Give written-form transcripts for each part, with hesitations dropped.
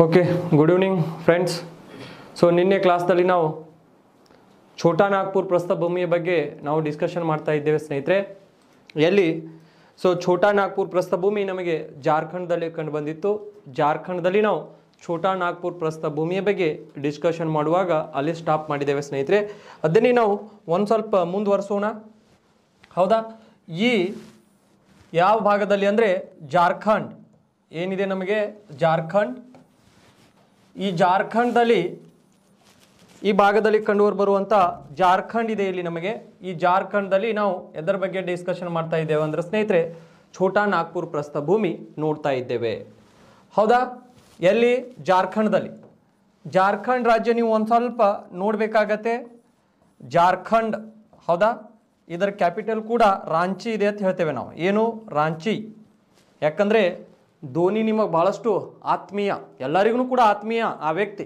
Okay good evening friends. So ನಿನ್ನೆ ಕ್ಲಾಸ್ನಲ್ಲಿ ನಾವು ಛೋಟಾ ನಾಗ್ಪುರ್ ಪ್ರಸ್ಥಭೂಮಿಯ ಬಗ್ಗೆ ನಾವು ಡಿಸ್ಕಷನ್ ಮಾಡ್ತಾ ಇದ್ದೇವೆ ಸ್ನೇಹಿತರೆ. ಎಲ್ಲಿ ಛೋಟಾ ನಾಗ್ಪುರ್ ಪ್ರಸ್ಥಭೂಮಿ ನಮಗೆ ಜಾರ್ಖಂಡ್ದಲ್ಲಿ ಕಂಡು ಬಂದಿತ್ತು. ಜಾರ್ಖಂಡ್ದಲ್ಲಿ ನಾವು ಛೋಟಾ ನಾಗ್ಪುರ್ ಪ್ರಸ್ಥಭೂಮಿಯ ಬಗ್ಗೆ ಡಿಸ್ಕಷನ್ ಮಾಡುವಾಗ ಅಲ್ಲಿ ಸ್ಟಾಪ್ ಮಾಡಿದ್ದೇವೆ ಸ್ನೇಹಿತರೆ. ಅದನ್ನೇ ನಾವು ಒಂದು ಸ್ವಲ್ಪ ಮುಂದುವರಿಸೋಣ. ಹೌದಾ, ಈ ಯಾವ ಭಾಗದಲ್ಲಿ ಅಂದರೆ ಜಾರ್ಖಂಡ್ ಏನಿದೆ ನಮಗೆ ಜಾರ್ಖಂಡ್, ಈ ಜಾರ್ಖಂಡ್ದಲ್ಲಿ ಈ ಭಾಗದಲ್ಲಿ ಕಂಡು ಬರುವಂಥ ಜಾರ್ಖಂಡ್ ಇದೆ ಇಲ್ಲಿ ನಮಗೆ. ಈ ಜಾರ್ಖಂಡ್ದಲ್ಲಿ ನಾವು ಎದರ ಬಗ್ಗೆ ಡಿಸ್ಕಷನ್ ಮಾಡ್ತಾ ಇದ್ದೇವೆ ಅಂದ್ರೆ ಸ್ನೇಹಿತರೆ ಛೋಟಾ ನಾಗ್ಪುರ್ ಪ್ರಸ್ಥಭೂಮಿ ನೋಡ್ತಾ ಇದ್ದೇವೆ. ಹೌದಾ, ಎಲ್ಲಿ ಜಾರ್ಖಂಡ್ದಲ್ಲಿ. ಜಾರ್ಖಂಡ್ ರಾಜ್ಯ ನೀವು ಒಂದು ಸ್ವಲ್ಪ ನೋಡಬೇಕಾಗತ್ತೆ. ಜಾರ್ಖಂಡ್ ಹೌದಾ, ಇದರ ಕ್ಯಾಪಿಟಲ್ ಕೂಡ ರಾಂಚಿ ಇದೆ ಅಂತ ಹೇಳ್ತೇವೆ ನಾವು. ಏನು ರಾಂಚಿ? ಯಾಕಂದರೆ ಧೋನಿ ನಿಮಗೆ ಭಾಳಷ್ಟು ಆತ್ಮೀಯ, ಎಲ್ಲರಿಗೂ ಕೂಡ ಆತ್ಮೀಯ ಆ ವ್ಯಕ್ತಿ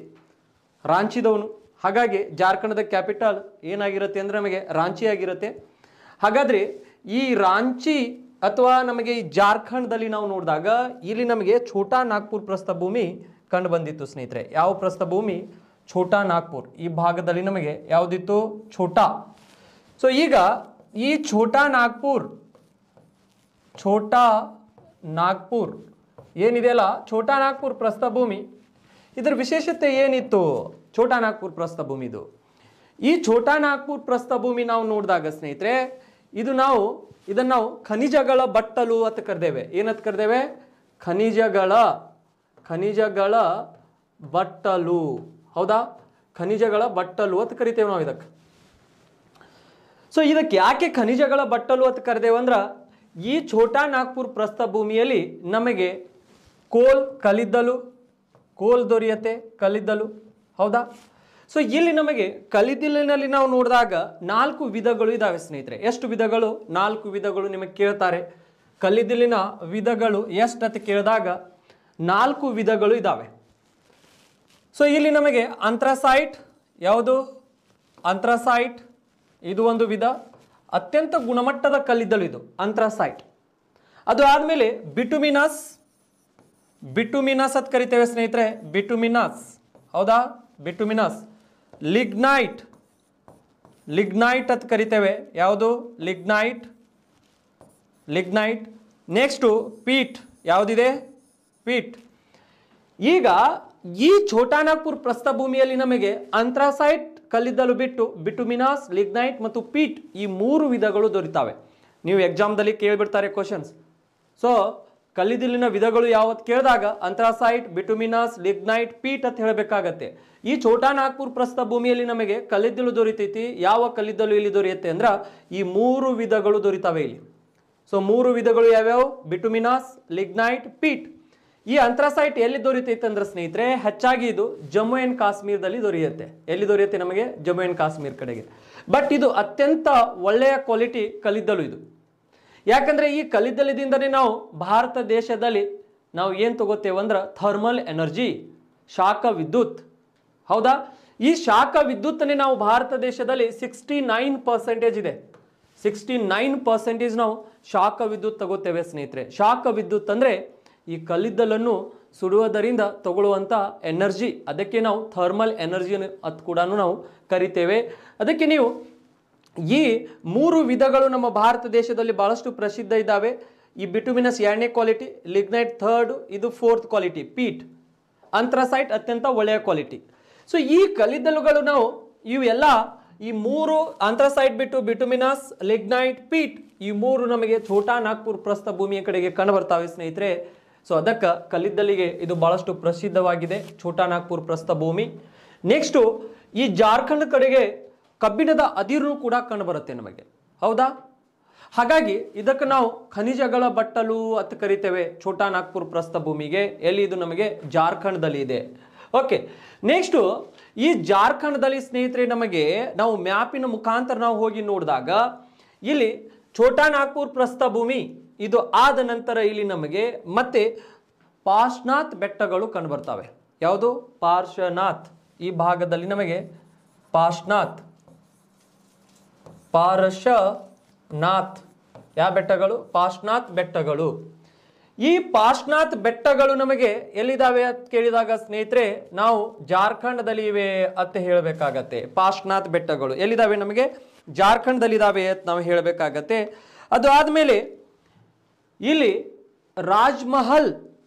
ರಾಂಚಿದವನು. ಹಾಗಾಗಿ ಜಾರ್ಖಂಡ್ದ ಕ್ಯಾಪಿಟಲ್ ಏನಾಗಿರುತ್ತೆ ಅಂದರೆ ನಮಗೆ ರಾಂಚಿ ಆಗಿರುತ್ತೆ. ಹಾಗಾದರೆ ಈ ರಾಂಚಿ ಅಥವಾ ನಮಗೆ ಈ ಜಾರ್ಖಂಡ್ದಲ್ಲಿ ನಾವು ನೋಡಿದಾಗ ಇಲ್ಲಿ ನಮಗೆ ಛೋಟಾ ನಾಗ್ಪುರ್ ಪ್ರಸ್ಥಭೂಮಿ ಕಂಡು ಬಂದಿತ್ತು ಸ್ನೇಹಿತರೆ. ಯಾವ ಪ್ರಸ್ಥಭೂಮಿ? ಛೋಟಾ ನಾಗ್ಪುರ್. ಈ ಭಾಗದಲ್ಲಿ ನಮಗೆ ಯಾವುದಿತ್ತು? ಛೋಟಾ. ಸೊ ಈಗ ಈ ಛೋಟಾ ನಾಗ್ಪುರ್ ಏನಿದೆಯಲ್ಲ, ಛೋಟಾ ನಾಗ್ಪುರ್ ಪ್ರಸ್ಥಭೂಮಿ, ಇದರ ವಿಶೇಷತೆ ಏನಿತ್ತು ಛೋಟಾ ನಾಗ್ಪುರ್ ಪ್ರಸ್ಥಭೂಮಿದು? ಈ ಛೋಟಾ ನಾಗ್ಪುರ್ ಪ್ರಸ್ಥಭೂಮಿ ನಾವು ನೋಡಿದಾಗ ಸ್ನೇಹಿತರೆ ಇದನ್ನು ನಾವು ಖನಿಜಗಳ ಬಟ್ಟಲು ಅಂತ ಕರೆದೇವೆ. ಏನಂತ ಕರೆದೇವೆ? ಖನಿಜಗಳ ಬಟ್ಟಲು. ಹೌದಾ, ಖನಿಜಗಳ ಬಟ್ಟಲು ಅಂತ ಕರಿತೇವೆ ನಾವು ಇದಕ್ಕೆ. ಸೊ ಇದಕ್ಕೆ ಯಾಕೆ ಖನಿಜಗಳ ಬಟ್ಟಲು ಅಂತ ಕರೆದೇವೆ ಅಂದ್ರೆ ಈ ಛೋಟಾ ನಾಗ್ಪುರ್ ಪ್ರಸ್ಥಭೂಮಿಯಲ್ಲಿ ನಮಗೆ ಕೋಲ್ ದೊರೆಯುತ್ತೆ, ಕಲ್ಲಿದ್ದಲು. ಹೌದಾ, ಸೊ ಇಲ್ಲಿ ನಮಗೆ ಕಲ್ಲಿದ್ದಲಿನಲ್ಲಿ ನಾವು ನೋಡಿದಾಗ 4 ವಿಧಗಳು ಇದಾವೆ ಸ್ನೇಹಿತರೆ. ಎಷ್ಟು ವಿಧಗಳು? 4 ವಿಧಗಳು ನಿಮಗೆ ಕೇಳ್ತಾರೆ. ಕಲ್ಲಿದ್ದಲಿನ ವಿಧಗಳು ಎಷ್ಟು ಅಂತ ಕೇಳಿದಾಗ 4 ವಿಧಗಳು ಇದಾವೆ. ಸೊ ಇಲ್ಲಿ ನಮಗೆ ಅಂಥ್ರಸೈಟ್, ಯಾವುದು ಅಂಥ್ರಸೈಟ್, ಇದು ಒಂದು ವಿಧ. ಅತ್ಯಂತ ಗುಣಮಟ್ಟದ ಕಲ್ಲಿದ್ದಲು ಇದು ಅಂಥ್ರಸೈಟ್. ಅದು ಆದಮೇಲೆ ಬಿಟುಮಿನಸ್ ಅಂತ ಕರಿತೇವೆ ಸ್ನೇಹಿತರೆ, ಬಿಟುಮಿನಸ್. ಹೌದಾ, ಬಿಟುಮಿನಸ್. ಲಿಗ್ನೈಟ್ ಅಂತ ಕರಿತೇವೆ. ಯಾವುದು? ಲಿಗ್ನೈಟ್. Next peat. ಯಾವುದಿದೆ? ಪೀಟ್. ಈಗ ಈ ಛೋಟಾ ನಾಗ್ಪುರ್ ಪ್ರಸ್ಥಭೂಮಿಯಲ್ಲಿ ನಮಗೆ ಅಂಥ್ರಸೈಟ್ ಕಲ್ಲಿದ್ದಲು ಬಿಟ್ಟು ಬಿಟುಮಿನಸ್, ಲಿಗ್ನೈಟ್ ಮತ್ತು ಪೀಟ್ ಈ 3 ವಿಧಗಳು ದೊರೀತಾವೆ. ನೀವು ಎಕ್ಸಾಮ್ದಲ್ಲಿ ಕೇಳಿಬಿಡ್ತಾರೆ ಕ್ವಶನ್ಸ್. ಸೊ ಕಲ್ಲಿದ್ದಲಿನ ವಿಧಗಳು ಯಾವತ್ತು ಕೇಳಿದಾಗ ಅಂಥ್ರಸೈಟ್, ಬಿಟುಮಿನಸ್, ಲಿಗ್ನೈಟ್, ಪೀಟ್ ಅಂತ ಹೇಳಬೇಕಾಗತ್ತೆ. ಈ ಛೋಟಾ ನಾಗ್ಪುರ್ ಪ್ರಸ್ಥಭೂಮಿಯಲ್ಲಿ ನಮಗೆ ಕಲ್ಲಿದ್ದಲು ದೊರೀತೈತಿ. ಯಾವ ಕಲ್ಲಿದ್ದಲು ಇಲ್ಲಿ ದೊರೆಯುತ್ತೆ ಅಂದ್ರೆ ಈ 3 ವಿಧಗಳು ದೊರೀತಾವೆ ಇಲ್ಲಿ. ಸೊ 3 ವಿಧಗಳು ಯಾವ್ಯಾವು? Bituminous, lignite, peat. ಈ ಅಂಥ್ರಸೈಟ್ ಎಲ್ಲಿ ದೊರೀತೈತೆ ಅಂದ್ರೆ ಸ್ನೇಹಿತರೆ ಹೆಚ್ಚಾಗಿ ಇದು ಜಮ್ಮು ಆ್ಯಂಡ್ ಕಾಶ್ಮೀರದಲ್ಲಿ ದೊರೆಯುತ್ತೆ. ಎಲ್ಲಿ ದೊರೆಯುತ್ತೆ? ನಮಗೆ ಜಮ್ಮು ಆ್ಯಂಡ್ ಕಾಶ್ಮೀರ ಕಡೆಗೆ. ಬಟ್ ಇದು ಅತ್ಯಂತ ಒಳ್ಳೆಯ ಕ್ವಾಲಿಟಿ ಕಲ್ಲಿದ್ದಲು ಇದು. ಯಾಕಂದ್ರೆ ಈ ಕಲ್ಲಿದ್ದಲಿದಿಂದನೇ ನಾವು ಭಾರತ ದೇಶದಲ್ಲಿ ನಾವು ಏನು ತಗೋತೇವೆ ಅಂದ್ರೆ ಥರ್ಮಲ್ ಎನರ್ಜಿ, ಶಾಖ ವಿದ್ಯುತ್. ಹೌದಾ, ಈ ಶಾಖ ವಿದ್ಯುತ್ತನ್ನೇ ನಾವು ಭಾರತ ದೇಶದಲ್ಲಿ 69% ಇದೆ. 69% ನಾವು ಶಾಖ ವಿದ್ಯುತ್ ತಗೋತೇವೆ ಸ್ನೇಹಿತರೆ. ಶಾಖ ವಿದ್ಯುತ್ ಅಂದರೆ ಈ ಕಲ್ಲಿದ್ದಲನ್ನು ಸುಡುವುದರಿಂದ ತಗೊಳ್ಳುವಂಥ ಎನರ್ಜಿ, ಅದಕ್ಕೆ ನಾವು ಥರ್ಮಲ್ ಎನರ್ಜಿ ಅದು ಕೂಡ ನಾವು ಕರಿತೇವೆ. ಅದಕ್ಕೆ ನೀವು ಈ 3 ವಿಧಗಳು ನಮ್ಮ ಭಾರತ ದೇಶದಲ್ಲಿ ಬಹಳಷ್ಟು ಪ್ರಸಿದ್ಧ ಇದ್ದಾವೆ. ಈ ಬಿಟುಮಿನಸ್ 2ನೇ ಕ್ವಾಲಿಟಿ, ಲಿಗ್ನೈಟ್ 3rd, ಇದು 4th ಕ್ವಾಲಿಟಿ, ಪೀಟ್. ಅಂಥ್ರಸೈಟ್ ಅತ್ಯಂತ ಒಳ್ಳೆಯ ಕ್ವಾಲಿಟಿ. ಸೊ ಈ ಕಲ್ಲಿದ್ದಲುಗಳು ನಾವು ಇವೆಲ್ಲ ಈ 3 ಅಂಥ್ರಸೈಟ್ ಬಿಟ್ಟು ಬಿಟುಮಿನಸ್, ಲಿಗ್ನೈಟ್, ಪೀಟ್ ಈ 3 ನಮಗೆ ಛೋಟಾ ನಾಗ್ಪುರ್ ಪ್ರಸ್ಥಭೂಮಿಯ ಕಡೆಗೆ ಕಂಡು ಬರ್ತಾವೆ ಸ್ನೇಹಿತರೆ. ಸೊ ಅದಕ್ಕೆ ಕಲ್ಲಿದ್ದಲಿಗೆ ಇದು ಬಹಳಷ್ಟು ಪ್ರಸಿದ್ಧವಾಗಿದೆ ಛೋಟಾ ನಾಗ್ಪುರ್ ಪ್ರಸ್ಥಭೂಮಿ. ನೆಕ್ಸ್ಟು ಈ ಜಾರ್ಖಂಡ್ ಕಡೆಗೆ ಕಬ್ಬಿಣದ ಅದಿರು ಕೂಡ ಕಂಡು ಬರುತ್ತೆ ನಮಗೆ. ಹೌದಾ, ಹಾಗಾಗಿ ಇದಕ್ಕೆ ನಾವು ಖನಿಜಗಳ ಬಟ್ಟಲು ಅಂತ ಕರಿತೇವೆ ಛೋಟಾ ನಾಗ್ಪುರ್ ಪ್ರಸ್ಥಭೂಮಿಗೆ. ಎಲ್ಲಿ? ಇದು ನಮಗೆ ಜಾರ್ಖಂಡ್ದಲ್ಲಿ ಇದೆ. ಓಕೆ, ನೆಕ್ಸ್ಟು ಈ ಜಾರ್ಖಂಡ್ದಲ್ಲಿ ಸ್ನೇಹಿತರೆ ನಮಗೆ ನಾವು ಮ್ಯಾಪಿನ ಮುಖಾಂತರ ನಾವು ಹೋಗಿ ನೋಡಿದಾಗ ಇಲ್ಲಿ ಛೋಟಾ ನಾಗ್ಪುರ್ ಪ್ರಸ್ಥಭೂಮಿ ಇದು ಆದ ನಂತರ ಇಲ್ಲಿ ನಮಗೆ ಮತ್ತೆ ಪಾರ್ಶ್ವನಾಥ್ ಬೆಟ್ಟಗಳು ಕಂಡು ಬರ್ತವೆ. ಯಾವುದು? ಪಾರ್ಶ್ವನಾಥ್. ಈ ಭಾಗದಲ್ಲಿ ನಮಗೆ ಪಾರ್ಶ್ವನಾಥ್ ಯಾವ ಬೆಟ್ಟಗಳು? ಪಾರ್ಶ್ವನಾಥ್ ಬೆಟ್ಟಗಳು. ಈ ಪಾರ್ಶ್ವನಾಥ್ ಬೆಟ್ಟಗಳು ನಮಗೆ ಎಲ್ಲಿದ್ದಾವೆ ಅಂತ ಕೇಳಿದಾಗ ಸ್ನೇಹಿತರೆ ನಾವು ಜಾರ್ಖಂಡ್ದಲ್ಲಿ ಇವೆ ಅಂತ ಹೇಳಬೇಕಾಗತ್ತೆ. ಪಾರ್ಶ್ವನಾಥ್ ಬೆಟ್ಟಗಳು ಎಲ್ಲಿದ್ದಾವೆ ನಮಗೆ ಜಾರ್ಖಂಡ್ದಲ್ಲಿ ಇದಾವೆ ಅಂತ ನಾವು ಹೇಳಬೇಕಾಗತ್ತೆ. ಅದು ಆದ್ಮೇಲೆ ಇಲ್ಲಿ ರಾಜ್ಮಹಲ್,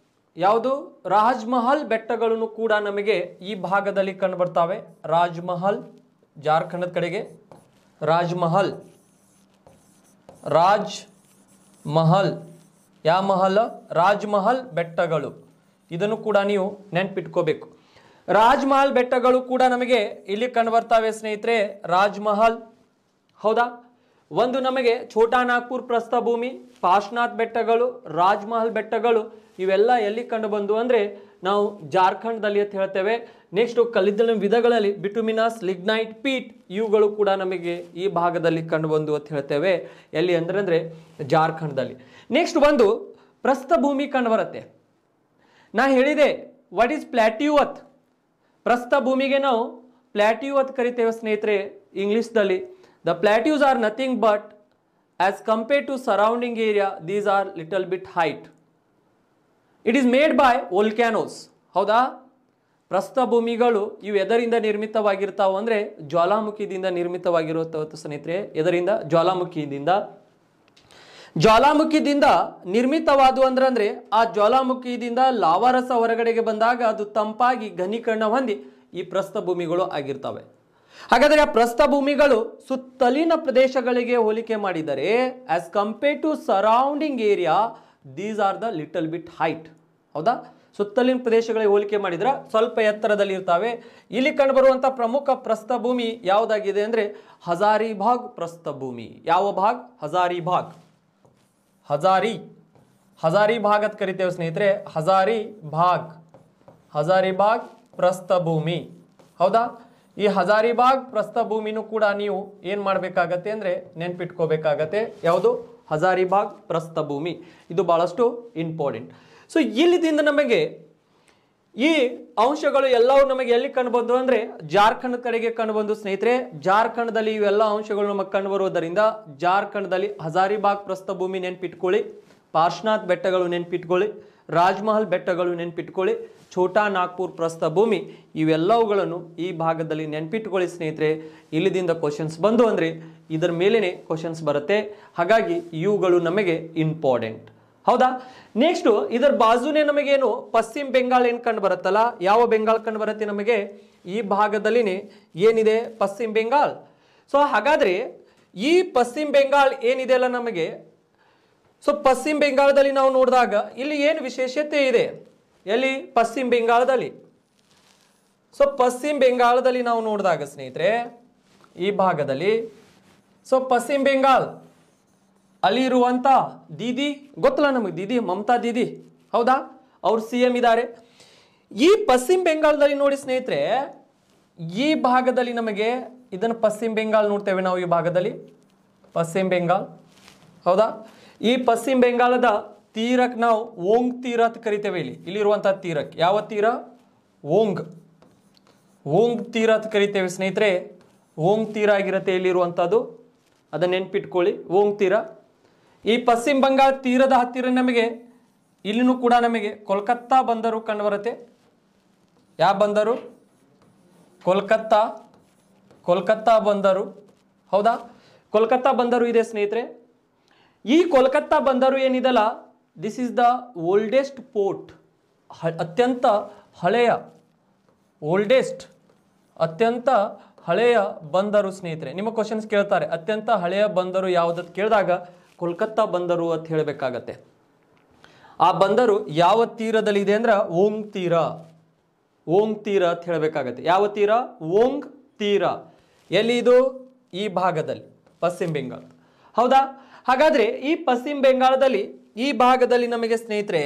ಯಾವುದು ರಾಜ್ಮಹಲ್ ಬೆಟ್ಟಗಳನ್ನು ಕೂಡ ನಮಗೆ ಈ ಭಾಗದಲ್ಲಿ ಕಂಡು ಬರ್ತಾವೆ. ರಾಜ್ಮಹಲ್ ಜಾರ್ಖಂಡ್ ಕಡೆಗೆ ರಾಜ್ಮಹಲ್, ರಾಜ್ಮಹಲ್ ಯಾವ ಮಹಲ್ ರಾಜ್ಮಹಲ್ ಬೆಟ್ಟಗಳು, ಇದನ್ನು ಕೂಡ ನೀವು ನೆನ್ಪಿಟ್ಕೋಬೇಕು. ರಾಜ್ಮಹಲ್ ಬೆಟ್ಟಗಳು ಕೂಡ ನಮಗೆ ಇಲ್ಲಿ ಕಂಡು ಬರ್ತಾವೆ ಸ್ನೇಹಿತರೆ. ರಾಜ್ಮಹಲ್ ಹೌದಾ. ಒಂದು ನಮಗೆ ಛೋಟಾ ನಾಗ್ಪುರ್ ಪ್ರಸ್ಥಭೂಮಿ, ಪಾರ್ಶ್ವನಾಥ್ ಬೆಟ್ಟಗಳು, ರಾಜ್ಮಹಲ್ ಬೆಟ್ಟಗಳು ಇವೆಲ್ಲ ಎಲ್ಲಿ ಕಂಡು ಬಂದು ಅಂದ್ರೆ ನಾವು ಜಾರ್ಖಂಡ್ದಲ್ಲಿ ಅಂತ ಹೇಳ್ತೇವೆ. ನೆಕ್ಸ್ಟ್ ಕಲ್ಲಿದ್ದಲಿನ ವಿಧಗಳಲ್ಲಿ ಬಿಟುಮಿನಸ್, ಲಿಗ್ನೈಟ್, ಪೀಟ್ ಇವುಗಳು ಕೂಡ ನಮಗೆ ಈ ಭಾಗದಲ್ಲಿ ಕಂಡು ಬಂದು ಅಂತ ಹೇಳ್ತೇವೆ. ಎಲ್ಲಿ ಅಂದ್ರೆ ಜಾರ್ಖಂಡ್ದಲ್ಲಿ. ನೆಕ್ಸ್ಟ್ ಒಂದು ಪ್ರಸ್ಥಭೂಮಿ ಕಂಡು ಬರುತ್ತೆ. ನಾ ಹೇಳಿದೆ ವಾಟ್ ಈಸ್ ಪ್ಲಾಟ್ಯೂ ಅತ್, ಪ್ರಸ್ಥಭೂಮಿಗೆ ನಾವು ಪ್ಲಾಟ್ಯೂ ಅಂತ ಕರಿತೇವೆ ಸ್ನೇಹಿತರೆ ಇಂಗ್ಲಿಷ್ದಲ್ಲಿ. The plateaus are nothing but as compared to surrounding area, these are little bit height. It is made by volcanoes. ಹೌದಾ. ಪ್ರಸ್ಥಭೂಮಿಗಳು ಇವು ಎದರಿಂದ ನಿರ್ಮಿತವಾಗಿರ್ತಾವ ಅಂದ್ರೆ ಜ್ವಾಲಾಮುಖಿದಿಂದ ನಿರ್ಮಿತವಾಗಿರುತ್ತವೆ ಸ್ನೇಹಿತರೆ. ಎದರಿಂದ ಜ್ವಾಲಾಮುಖಿದಿಂದ ನಿರ್ಮಿತವಾದವು ಅಂದ್ರೆ ಆ ಜ್ವಾಲಾಮುಖಿಯಿಂದ ಲಾವಾರಸ ಹೊರಗಡೆಗೆ ಬಂದಾಗ ಅದು ತಂಪಾಗಿ ಘನೀಕರಣ ಹೊಂದಿ ಈ ಪ್ರಸ್ಥಭೂಮಿಗಳು ಆಗಿರ್ತವೆ. ಹಾಗಾದರೆ ಆ ಪ್ರಸ್ಥಭೂಮಿಗಳು ಸುತ್ತಲಿನ ಪ್ರದೇಶಗಳಿಗೆ ಹೋಲಿಕೆ ಮಾಡಿದರೆ as compare to surrounding area these are the little bit height. ಹೌದಾ. ಸುತ್ತಲಿನ ಪ್ರದೇಶಗಳಿಗೆ ಹೋಲಿಕೆ ಮಾಡಿದ್ರೆ ಸ್ವಲ್ಪ ಎತ್ತರದಲ್ಲಿ ಇರ್ತವೆ. ಇಲ್ಲಿ ಕಂಡುಬರುವಂಥ ಪ್ರಮುಖ ಪ್ರಸ್ಥಭೂಮಿ ಯಾವುದಾಗಿದೆ ಅಂದ್ರೆ ಹಜಾರಿಬಾಗ್ ಪ್ರಸ್ಥಭೂಮಿ. ಯಾವ ಭಾಗ್ ಹಜಾರಿಬಾಗ್, ಹಜಾರಿಬಾಗ್ ಅಂತ ಕರಿತೇವೆ ಸ್ನೇಹಿತರೆ. ಹಜಾರಿಬಾಗ್ ಪ್ರಸ್ಥಭೂಮಿ. ಹೌದಾ. ಈ ಹಜಾರಿಬಾಗ್ ಪ್ರಸ್ಥಭೂಮಿನೂ ಕೂಡ ನೀವು ಏನ್ ಮಾಡಬೇಕಾಗತ್ತೆ ಅಂದ್ರೆ ನೆನ್ಪಿಟ್ಕೋಬೇಕಾಗತ್ತೆ. ಯಾವುದು ಹಜಾರಿಬಾಗ್ ಪ್ರಸ್ಥಭೂಮಿ, ಇದು ಬಹಳಷ್ಟು ಇಂಪಾರ್ಟೆಂಟ್. ಸೊ ಇಲ್ಲಿದಿಂದ ನಮಗೆ ಈ ಅಂಶಗಳು ಎಲ್ಲವೂ ನಮಗೆ ಎಲ್ಲಿ ಕಂಡು ಬಂದು ಅಂದ್ರೆ ಜಾರ್ಖಂಡ್ ಕಡೆಗೆ ಕಂಡು ಬಂದು ಸ್ನೇಹಿತರೆ. ಜಾರ್ಖಂಡ್ದಲ್ಲಿ ಇವೆಲ್ಲ ಅಂಶಗಳು ನಮಗೆ ಕಂಡು ಬರುವುದರಿಂದ ಜಾರ್ಖಂಡ್ದಲ್ಲಿ ಹಜಾರಿಬಾಗ್ ಪ್ರಸ್ಥಭೂಮಿ ನೆನ್ಪಿಟ್ಕೊಳ್ಳಿ, ಪಾರ್ಶ್ವನಾಥ್ ಬೆಟ್ಟಗಳು ನೆನ್ಪಿಟ್ಕೊಳ್ಳಿ, ರಾಜ್ಮಹಲ್ ಬೆಟ್ಟಗಳು ನೆನ್ಪಿಟ್ಕೊಳ್ಳಿ, ಛೋಟಾ ನಾಗ್ಪುರ್ ಪ್ರಸ್ಥಭೂಮಿ ಇವೆಲ್ಲವುಗಳನ್ನು ಈ ಭಾಗದಲ್ಲಿ ನೆನ್ಪಿಟ್ಕೊಳ್ಳಿ ಸ್ನೇಹಿತರೆ. ಇಲ್ಲಿದಿಂದ ಕ್ವಶನ್ಸ್ ಬಂದು ಅಂದ್ರೆ ಇದರ ಮೇಲೇನೆ ಕ್ವಶನ್ಸ್ ಬರುತ್ತೆ. ಹಾಗಾಗಿ ಇವುಗಳು ನಮಗೆ ಇಂಪಾರ್ಟೆಂಟ್. ಹೌದಾ. ನೆಕ್ಸ್ಟ್ ಇದರ ಬಾಜುನೇ ನಮಗೇನು ಪಶ್ಚಿಮ ಬೆಂಗಾಲ್ ಏನ್ ಕಂಡು ಬರುತ್ತಲ್ಲ, ಯಾವ ಬೆಂಗಾಲ್ ಕಂಡು ಬರುತ್ತೆ ನಮಗೆ ಈ ಭಾಗದಲ್ಲಿನೇ ಏನಿದೆ ಪಶ್ಚಿಮ ಬೆಂಗಾಲ್. ಸೊ ಹಾಗಾದ್ರೆ ಈ ಪಶ್ಚಿಮ ಬೆಂಗಾಲ್ ಏನಿದೆ ಅಲ್ಲ ನಮಗೆ, ಸೊ ಪಶ್ಚಿಮ ಬೆಂಗಾಳದಲ್ಲಿ ನಾವು ನೋಡಿದಾಗ ಇಲ್ಲಿ ಏನು ವಿಶೇಷತೆ ಇದೆ ಎಲ್ಲಿ ಪಶ್ಚಿಮ ಬೆಂಗಾಳದಲ್ಲಿ. ಸೊ ಪಶ್ಚಿಮ ಬೆಂಗಾಳದಲ್ಲಿ ನಾವು ನೋಡಿದಾಗ ಸ್ನೇಹಿತರೆ ಈ ಭಾಗದಲ್ಲಿ, ಸೊ ಪಶ್ಚಿಮ ಬೆಂಗಾಲ್ ಅಲ್ಲಿ ಇರುವಂತ ದೀದಿ ಗೊತ್ತಲ್ಲ ನಮಗೆ, ದೀದಿ ಮಮತಾ ದೀದಿ. ಹೌದಾ. ಅವ್ರು CM ಇದ್ದಾರೆ. ಈ ಪಶ್ಚಿಮ ಬೆಂಗಾಳದಲ್ಲಿ ನೋಡಿ ಸ್ನೇಹಿತರೆ, ಈ ಭಾಗದಲ್ಲಿ ನಮಗೆ ಇದನ್ನು ಪಶ್ಚಿಮ ಬೆಂಗಾಲ್ ನೋಡ್ತೇವೆ ನಾವು. ಈ ಭಾಗದಲ್ಲಿ ಪಶ್ಚಿಮ ಬೆಂಗಾಲ್. ಹೌದಾ. ಈ ಪಶ್ಚಿಮ ಬೆಂಗಾಲದ ತೀರಕ್ಕೆ ನಾವು ಓಂಗ್ ತೀರ ಅಂತ ಕರಿತೇವೆ. ಇಲ್ಲಿರುವಂತಹ ತೀರಕ್ಕೆ ಯಾವ ತೀರ ಓಂಗ್ ತೀರ ಅಂತ ಕರಿತೇವೆ ಸ್ನೇಹಿತರೆ. ಓಂಗ್ ತೀರ ಆಗಿರುತ್ತೆ ಇಲ್ಲಿರುವಂಥದ್ದು, ಅದನ್ನ ನೆನ್ಪಿಟ್ಕೊಳ್ಳಿ ಓಂಗ್ ತೀರ. ಈ ಪಶ್ಚಿಮ ಬಂಗಾಳ ತೀರದ ಹತ್ತಿರ ನಮಗೆ ಇಲ್ಲಿನೂ ಕೂಡ ನಮಗೆ ಕೋಲ್ಕತ್ತಾ ಬಂದರು ಕಂಡು ಬರುತ್ತೆ. ಯಾವ ಬಂದರು? ಕೋಲ್ಕತ್ತಾ ಬಂದರು. ಹೌದಾ. ಕೋಲ್ಕತ್ತಾ ಬಂದರು ಇದೆ ಸ್ನೇಹಿತರೆ. ಈ ಕೋಲ್ಕತ್ತಾ ಬಂದರು ಏನಿದೆಲ್ಲ this is the oldest port, ಅತ್ಯಂತ ಹಳೆಯ ಬಂದರು ಸ್ನೇಹಿತರೆ. ನಿಮ್ಮ ಕ್ವಶನ್ಸ್ ಕೇಳ್ತಾರೆ ಅತ್ಯಂತ ಹಳೆಯ ಬಂದರು ಯಾವುದಂತ ಕೇಳಿದಾಗ ಕೋಲ್ಕತ್ತಾ ಬಂದರು ಅಂತ ಹೇಳಬೇಕಾಗತ್ತೆ. ಆ ಬಂದರು ಯಾವ ತೀರದಲ್ಲಿ ಇದೆ ಅಂದ್ರೆ ಓಂಗ್ ತೀರ ಅಂತ ಹೇಳಬೇಕಾಗತ್ತೆ. ಯಾವ ತೀರ? ಓಂಗ್ ತೀರ. ಎಲ್ಲಿ ಇದು? ಈ ಭಾಗದಲ್ಲಿ ಪಶ್ಚಿಮ ಬೆಂಗಾಳ. ಹೌದಾ. ಹಾಗಾದ್ರೆ ಈ ಪಶ್ಚಿಮ ಬೆಂಗಾಳದಲ್ಲಿ ಈ ಭಾಗದಲ್ಲಿ ನಮಗೆ ಸ್ನೇಹಿತರೆ,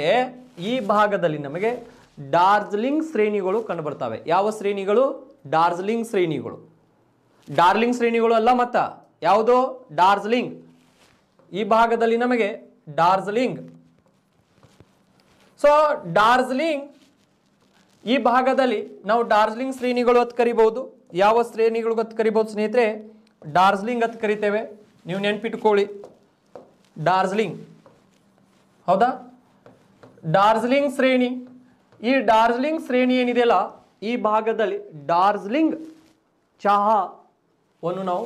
ಈ ಭಾಗದಲ್ಲಿ ನಮಗೆ ಡಾರ್ಜಿಲಿಂಗ್ ಶ್ರೇಣಿಗಳು ಕಂಡು ಬರ್ತವೆ. ಯಾವ ಶ್ರೇಣಿಗಳು? ಡಾರ್ಜಿಲಿಂಗ್ ಶ್ರೇಣಿಗಳು. ಡಾರ್ಲಿಂಗ್ ಶ್ರೇಣಿಗಳು ಅಲ್ಲ, ಮತ್ತ ಯಾವುದು? ಡಾರ್ಜಿಲಿಂಗ್. ಈ ಭಾಗದಲ್ಲಿ ನಮಗೆ ಡಾರ್ಜಿಲಿಂಗ್. ಸೊ ಡಾರ್ಜಿಲಿಂಗ್ ಈ ಭಾಗದಲ್ಲಿ ನಾವು ಡಾರ್ಜಿಲಿಂಗ್ ಶ್ರೇಣಿಗಳು ಅಂತ ಕರಿಬಹುದು. ಯಾವ ಶ್ರೇಣಿಗಳು ಅಂತ ಕರಿಬಹುದು ಸ್ನೇಹಿತರೆ? ಡಾರ್ಜಿಲಿಂಗ್ ಅಂತ ಕರಿತೇವೆ. ನೀವು ನೆನ್ಪಿಟ್ಕೊಳ್ಳಿ ಡಾರ್ಜಿಲಿಂಗ್. ಹೌದಾ. ಡಾರ್ಜಿಲಿಂಗ್ ಶ್ರೇಣಿ. ಈ ಡಾರ್ಜಿಲಿಂಗ್ ಶ್ರೇಣಿ ಏನಿದೆಯಲ್ಲ ಈ ಭಾಗದಲ್ಲಿ ಡಾರ್ಜಿಲಿಂಗ್ ಚಹಾವನ್ನು ನಾವು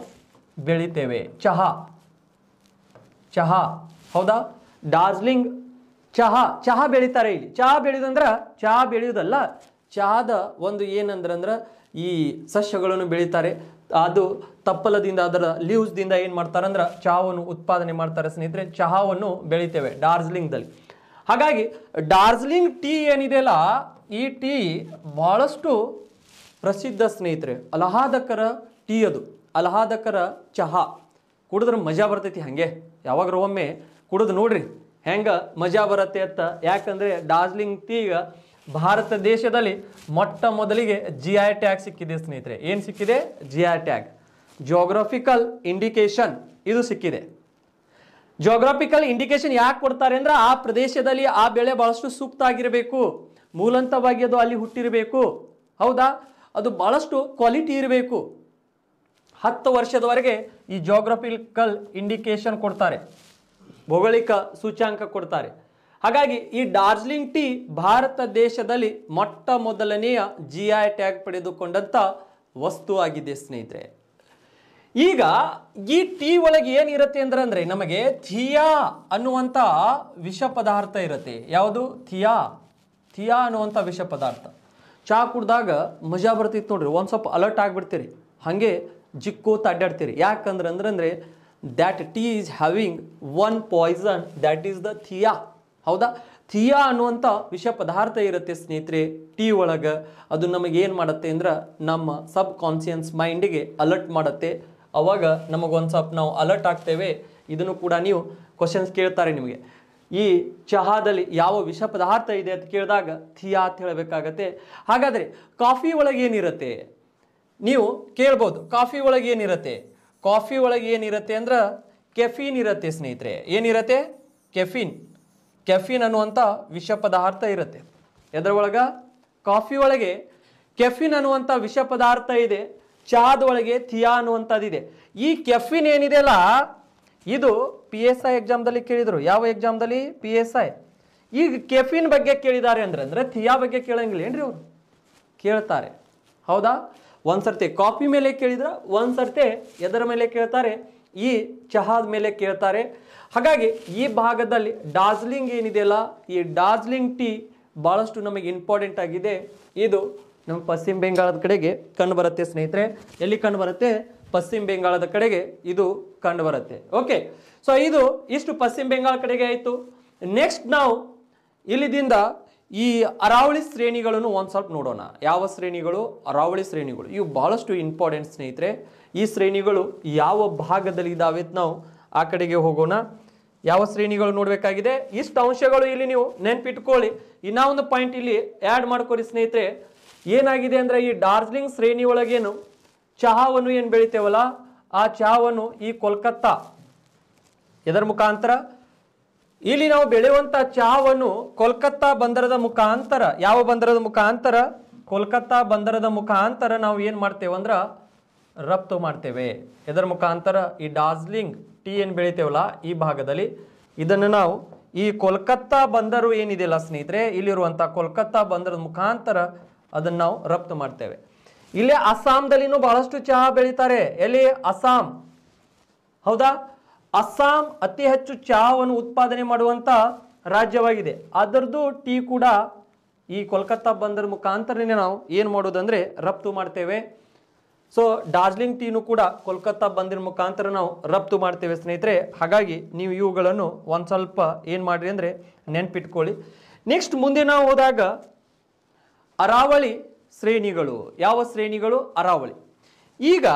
ಬೆಳಿತೇವೆ. ಚಹಾ ಹೌದಾ, ಡಾರ್ಜಿಲಿಂಗ್ ಚಹಾ ಬೆಳಿತಾರೆ. ಇಲ್ಲಿ ಚಹಾ ಬೆಳೆಯುದಂದ್ರೆ ಚಹಾ ಬೆಳೆಯುವುದಲ್ಲ, ಚಹಾದ ಒಂದು ಏನಂದ್ರೆ ಈ ಸಸ್ಯಗಳನ್ನು ಬೆಳೀತಾರೆ. ಅದು ತಪ್ಪಲದಿಂದ ಅದರ ಲೀವ್ಸ್ದಿಂದ ಏನು ಮಾಡ್ತಾರೆ ಅಂದ್ರೆ ಚಹಾವನ್ನು ಉತ್ಪಾದನೆ ಮಾಡ್ತಾರೆ ಸ್ನೇಹಿತರೆ. ಚಹಾವನ್ನು ಬೆಳಿತೇವೆ ಡಾರ್ಜಿಲಿಂಗ್ದಲ್ಲಿ. ಹಾಗಾಗಿ ಡಾರ್ಜಿಲಿಂಗ್ ಟೀ ಏನಿದೆಯಲ್ಲ ಈ ಟೀ ಬಹಳಷ್ಟು ಪ್ರಸಿದ್ಧ ಸ್ನೇಹಿತರೆ. ಅಲಹಾದಕರ ಟೀ, ಅದು ಅಲಹಾದಕರ ಚಹಾ. ಕುಡಿದ್ರೆ ಮಜಾ ಬರ್ತೈತಿ. ಹಾಗೆ ಯಾವಾಗಾರ ಒಮ್ಮೆ ಕುಡಿದು ನೋಡ್ರಿ ಹೆಂಗೆ ಮಜಾ ಬರುತ್ತೆ ಅಂತ. ಯಾಕಂದರೆ ಡಾರ್ಜಿಲಿಂಗ್ ಟೀಗ ಭಾರತ ದೇಶದಲ್ಲಿ ಮೊಟ್ಟ ಮೊದಲಿಗೆ GI ಟ್ಯಾಗ್ ಸಿಕ್ಕಿದೆ ಸ್ನೇಹಿತರೆ. ಏನು ಸಿಕ್ಕಿದೆ? GI ಟ್ಯಾಗ್, ಜಿಯೋಗ್ರಫಿಕಲ್ ಇಂಡಿಕೇಶನ್, ಇದು ಸಿಕ್ಕಿದೆ. ಜಿಯೋಗ್ರಫಿಕಲ್ ಇಂಡಿಕೇಶನ್ ಯಾಕೆ ಕೊಡ್ತಾರೆ ಅಂದ್ರೆ ಆ ಪ್ರದೇಶದಲ್ಲಿ ಆ ಬೆಳೆ ಬಹಳಷ್ಟು ಸೂಕ್ತ ಆಗಿರಬೇಕು, ಮೂಲಂತವಾಗಿ ಅದು ಅಲ್ಲಿ ಹುಟ್ಟಿರಬೇಕು, ಹೌದಾ, ಅದು ಬಹಳಷ್ಟು ಕ್ವಾಲಿಟಿ ಇರಬೇಕು. 10 ವರ್ಷದವರೆಗೆ ಈ ಜಿಯೋಗ್ರಫಿಕಲ್ ಇಂಡಿಕೇಶನ್ ಕೊಡ್ತಾರೆ, ಭೌಗೋಳಿಕ ಸೂಚ್ಯಾಂಕ ಕೊಡ್ತಾರೆ. ಹಾಗಾಗಿ ಈ ಡಾರ್ಜಿಲಿಂಗ್ ಟೀ ಭಾರತ ದೇಶದಲ್ಲಿ ಮೊಟ್ಟ ಮೊದಲನೆಯ GI ಟ್ಯಾಗ್ ಪಡೆದುಕೊಂಡಂತ ವಸ್ತು ಆಗಿದೆ ಸ್ನೇಹಿತರೆ. ಈಗ ಈ ಟೀ ಒಳಗೆ ಏನಿರುತ್ತೆ ಅಂದ್ರೆ ನಮಗೆ ಥಿಯಾ ಅನ್ನುವಂಥ ವಿಷ ಪದಾರ್ಥ ಇರುತ್ತೆ. ಯಾವುದು? ಥಿಯಾ ಅನ್ನುವಂಥ ವಿಷ ಪದಾರ್ಥ. ಚಹಾ ಕುಡ್ದಾಗ ಮಜಾ ಬರ್ತಿತ್ತು ನೋಡ್ರಿ, ಒಂದು ಸ್ವಲ್ಪ ಅಲರ್ಟ್ ಆಗಿಬಿಡ್ತೀರಿ, ಹಾಗೆ ಜಿಕ್ಕೋತ ಅಡ್ಡಾಡ್ತೀರಿ. ಯಾಕಂದ್ರೆ that tea is having one poison, that is the thea. ಹೌದಾ, ಥಿಯಾ ಅನ್ನುವಂಥ ವಿಷ ಪದಾರ್ಥ ಇರುತ್ತೆ ಸ್ನೇಹಿತರೆ ಟೀ ಒಳಗೆ. ಅದು ನಮಗೆ ಏನು ಮಾಡುತ್ತೆ ಅಂದ್ರೆ ನಮ್ಮ ಸಬ್ ಕಾನ್ಸಿಯನ್ಸ್ ಮೈಂಡಿಗೆ ಅಲರ್ಟ್ ಮಾಡುತ್ತೆ. ಅವಾಗ ನಮಗೊಂದು ಸ್ವಲ್ಪ ನಾವು ಅಲರ್ಟ್ ಆಗ್ತೇವೆ. ಇದನ್ನು ಕೂಡ ನೀವು ಕ್ವಶನ್ಸ್ ಕೇಳ್ತಾರೆ ನಿಮಗೆ, ಈ ಚಹಾದಲ್ಲಿ ಯಾವ ವಿಷ ಪದಾರ್ಥ ಇದೆ ಅಂತ ಕೇಳಿದಾಗ ಥಿಯಾ ಅಂತ ಹೇಳಬೇಕಾಗತ್ತೆ. ಹಾಗಾದರೆ ಕಾಫಿ ಒಳಗೆ ಏನಿರುತ್ತೆ ನೀವು ಕೇಳ್ಬೋದು. ಕಾಫಿ ಒಳಗೆ ಏನಿರುತ್ತೆ? ಕಾಫಿ ಒಳಗೆ ಏನಿರುತ್ತೆ ಅಂದ್ರೆ ಕೆಫೀನ್ ಇರುತ್ತೆ ಸ್ನೇಹಿತರೆ. ಏನಿರುತ್ತೆ? ಕೆಫೀನ್ ಅನ್ನುವಂಥ ವಿಷ ಪದಾರ್ಥ ಇರುತ್ತೆ. ಎದರ ಒಳಗೆ? ಕಾಫಿ ಒಳಗೆ ಕೆಫಿನ್ ಅನ್ನುವಂಥ ವಿಷ ಪದಾರ್ಥ ಇದೆ. ಚಹಾದ ಒಳಗೆ ಥಿಯಾ ಅನ್ನುವಂಥದ್ದಿದೆ. ಈ ಕೆಫಿನ್ ಏನಿದೆಯಲ್ಲ ಇದು PSI ಎಕ್ಸಾಮ್ದಲ್ಲಿ ಕೇಳಿದರು. ಯಾವ ಎಕ್ಸಾಮ್ದಲ್ಲಿ? PSI. ಈಗ ಕೆಫಿನ್ ಬಗ್ಗೆ ಕೇಳಿದ್ದಾರೆ ಅಂದ್ರೆ ಥಿಯಾ ಬಗ್ಗೆ ಕೇಳಂಗಿಲ್ಲ ಏನ್ರಿ ಅವರು? ಕೇಳ್ತಾರೆ, ಹೌದಾ. ಒಂದ್ಸರ್ತಿ ಕಾಫಿ ಮೇಲೆ ಕೇಳಿದ್ರೆ, ಒಂದ್ಸರ್ತಿ ಎದರ ಮೇಲೆ ಕೇಳ್ತಾರೆ? ಈ ಚಹಾದ ಮೇಲೆ ಕೇಳ್ತಾರೆ. ಹಾಗಾಗಿ ಈ ಭಾಗದಲ್ಲಿ ಡಾರ್ಜಿಲಿಂಗ್ ಏನಿದೆಯಲ್ಲ ಈ ಡಾರ್ಜಿಲಿಂಗ್ ಟೀ ಭಾಳಷ್ಟು ನಮಗೆ ಇಂಪಾರ್ಟೆಂಟ್ ಆಗಿದೆ. ಇದು ನಮ್ಮ ಪಶ್ಚಿಮ ಬೆಂಗಾಳದ ಕಡೆಗೆ ಕಂಡು ಬರುತ್ತೆ ಸ್ನೇಹಿತರೆ. ಎಲ್ಲಿ ಕಂಡು ಬರುತ್ತೆ? ಪಶ್ಚಿಮ ಬೆಂಗಾಳದ ಕಡೆಗೆ ಇದು ಕಂಡು ಬರುತ್ತೆ. ಓಕೆ, ಸೊ ಇದು ಇಷ್ಟು ಪಶ್ಚಿಮ ಬೆಂಗಾಳ ಕಡೆಗೆ ಆಯಿತು. ನೆಕ್ಸ್ಟ್ ನಾವು ಇಲ್ಲಿದಿಂದ ಈ ಅರಾವಳಿ ಶ್ರೇಣಿಗಳನ್ನು ಒಂದು ಸ್ವಲ್ಪ ನೋಡೋಣ. ಯಾವ ಶ್ರೇಣಿಗಳು? ಅರಾವಳಿ ಶ್ರೇಣಿಗಳು. ಇವು ಬಹಳಷ್ಟು ಇಂಪಾರ್ಟೆಂಟ್ ಸ್ನೇಹಿತರೆ. ಈ ಶ್ರೇಣಿಗಳು ಯಾವ ಭಾಗದಲ್ಲಿ ಇದಾವೆ ನಾವು ಆ ಕಡೆಗೆ ಹೋಗೋಣ. ಯಾವ ಶ್ರೇಣಿಗಳು ನೋಡಬೇಕಾಗಿದೆ? ಇಷ್ಟು ಅಂಶಗಳು ಇಲ್ಲಿ ನೀವು ನೆನ್ಪಿಟ್ಕೊಳ್ಳಿ. ಇನ್ನೂ ಒಂದು ಪಾಯಿಂಟ್ ಇಲ್ಲಿ ಆ್ಯಡ್ ಮಾಡ್ಕೊರಿ ಸ್ನೇಹಿತರೆ. ಏನಾಗಿದೆ ಅಂದರೆ ಈ ಡಾರ್ಜಿಲಿಂಗ್ ಶ್ರೇಣಿ ಒಳಗೇನು ಚಹಾವನ್ನು ಏನು ಬೆಳಿತೇವಲ್ಲ ಆ ಚಹಾವನ್ನು ಈ ಕೋಲ್ಕತ್ತಾ ಇದರ ಮುಖಾಂತರ ಇಲ್ಲಿ ನಾವು ಬೆಳೆಯುವಂಥ ಚಹಾವನ್ನು ಕೋಲ್ಕತ್ತಾ ಬಂದರದ ಮುಖಾಂತರ, ಯಾವ ಬಂದರದ ಮುಖಾಂತರ? ಕೋಲ್ಕತ್ತಾ ಬಂದರದ ಮುಖಾಂತರ ನಾವು ಏನು ಮಾಡ್ತೇವೆ ಅಂದ್ರೆ ರಫ್ತು ಮಾಡ್ತೇವೆ. ಇದರ ಮುಖಾಂತರ ಈ ಡಾರ್ಜಿಲಿಂಗ್ ಟೀ ಏನು ಬೆಳಿತೇವಲ್ಲ ಈ ಭಾಗದಲ್ಲಿ ಇದನ್ನು ನಾವು ಈ ಕೋಲ್ಕತ್ತಾ ಬಂದರು ಏನಿದೆಯಲ್ಲ ಸ್ನೇಹಿತರೆ, ಇಲ್ಲಿರುವಂಥ ಕೋಲ್ಕತ್ತಾ ಬಂದರದ ಮುಖಾಂತರ ಅದನ್ನು ನಾವು ರಫ್ತು ಮಾಡ್ತೇವೆ. ಇಲ್ಲೇ ಅಸ್ಸಾಂದಲ್ಲಿನೂ ಬಹಳಷ್ಟು ಚಹಾ ಬೆಳೀತಾರೆ. ಎಲ್ಲಿ? ಅಸ್ಸಾಂ, ಹೌದಾ. ಅಸ್ಸಾಂ ಅತಿ ಹೆಚ್ಚು ಚಹಾವನ್ನು ಉತ್ಪಾದನೆ ಮಾಡುವಂಥ ರಾಜ್ಯವಾಗಿದೆ. ಅದರದ್ದು ಟೀ ಕೂಡ ಈ ಕೋಲ್ಕತ್ತಾ ಬಂದರ ಮುಖಾಂತರನೇ ನಾವು ಏನು ಮಾಡೋದಂದರೆ ರಫ್ತು ಮಾಡ್ತೇವೆ. ಸೊ ಡಾರ್ಜಿಲಿಂಗ್ ಟೀನು ಕೂಡ ಕೋಲ್ಕತ್ತಾ ಬಂದಿರ ಮುಖಾಂತರ ನಾವು ರಫ್ತು ಮಾಡ್ತೇವೆ ಸ್ನೇಹಿತರೆ. ಹಾಗಾಗಿ ನೀವು ಇವುಗಳನ್ನು ಒಂದು ಸ್ವಲ್ಪ ಏನು ಮಾಡಿರಿ ಅಂದರೆ ನೆನ್ಪಿಟ್ಕೊಳ್ಳಿ. ನೆಕ್ಸ್ಟ್ ಮುಂದೆ ನಾವು ಹೋದಾಗ ಅರಾವಳಿ ಶ್ರೇಣಿಗಳು. ಯಾವ ಶ್ರೇಣಿಗಳು? ಅರಾವಳಿ. ಈಗ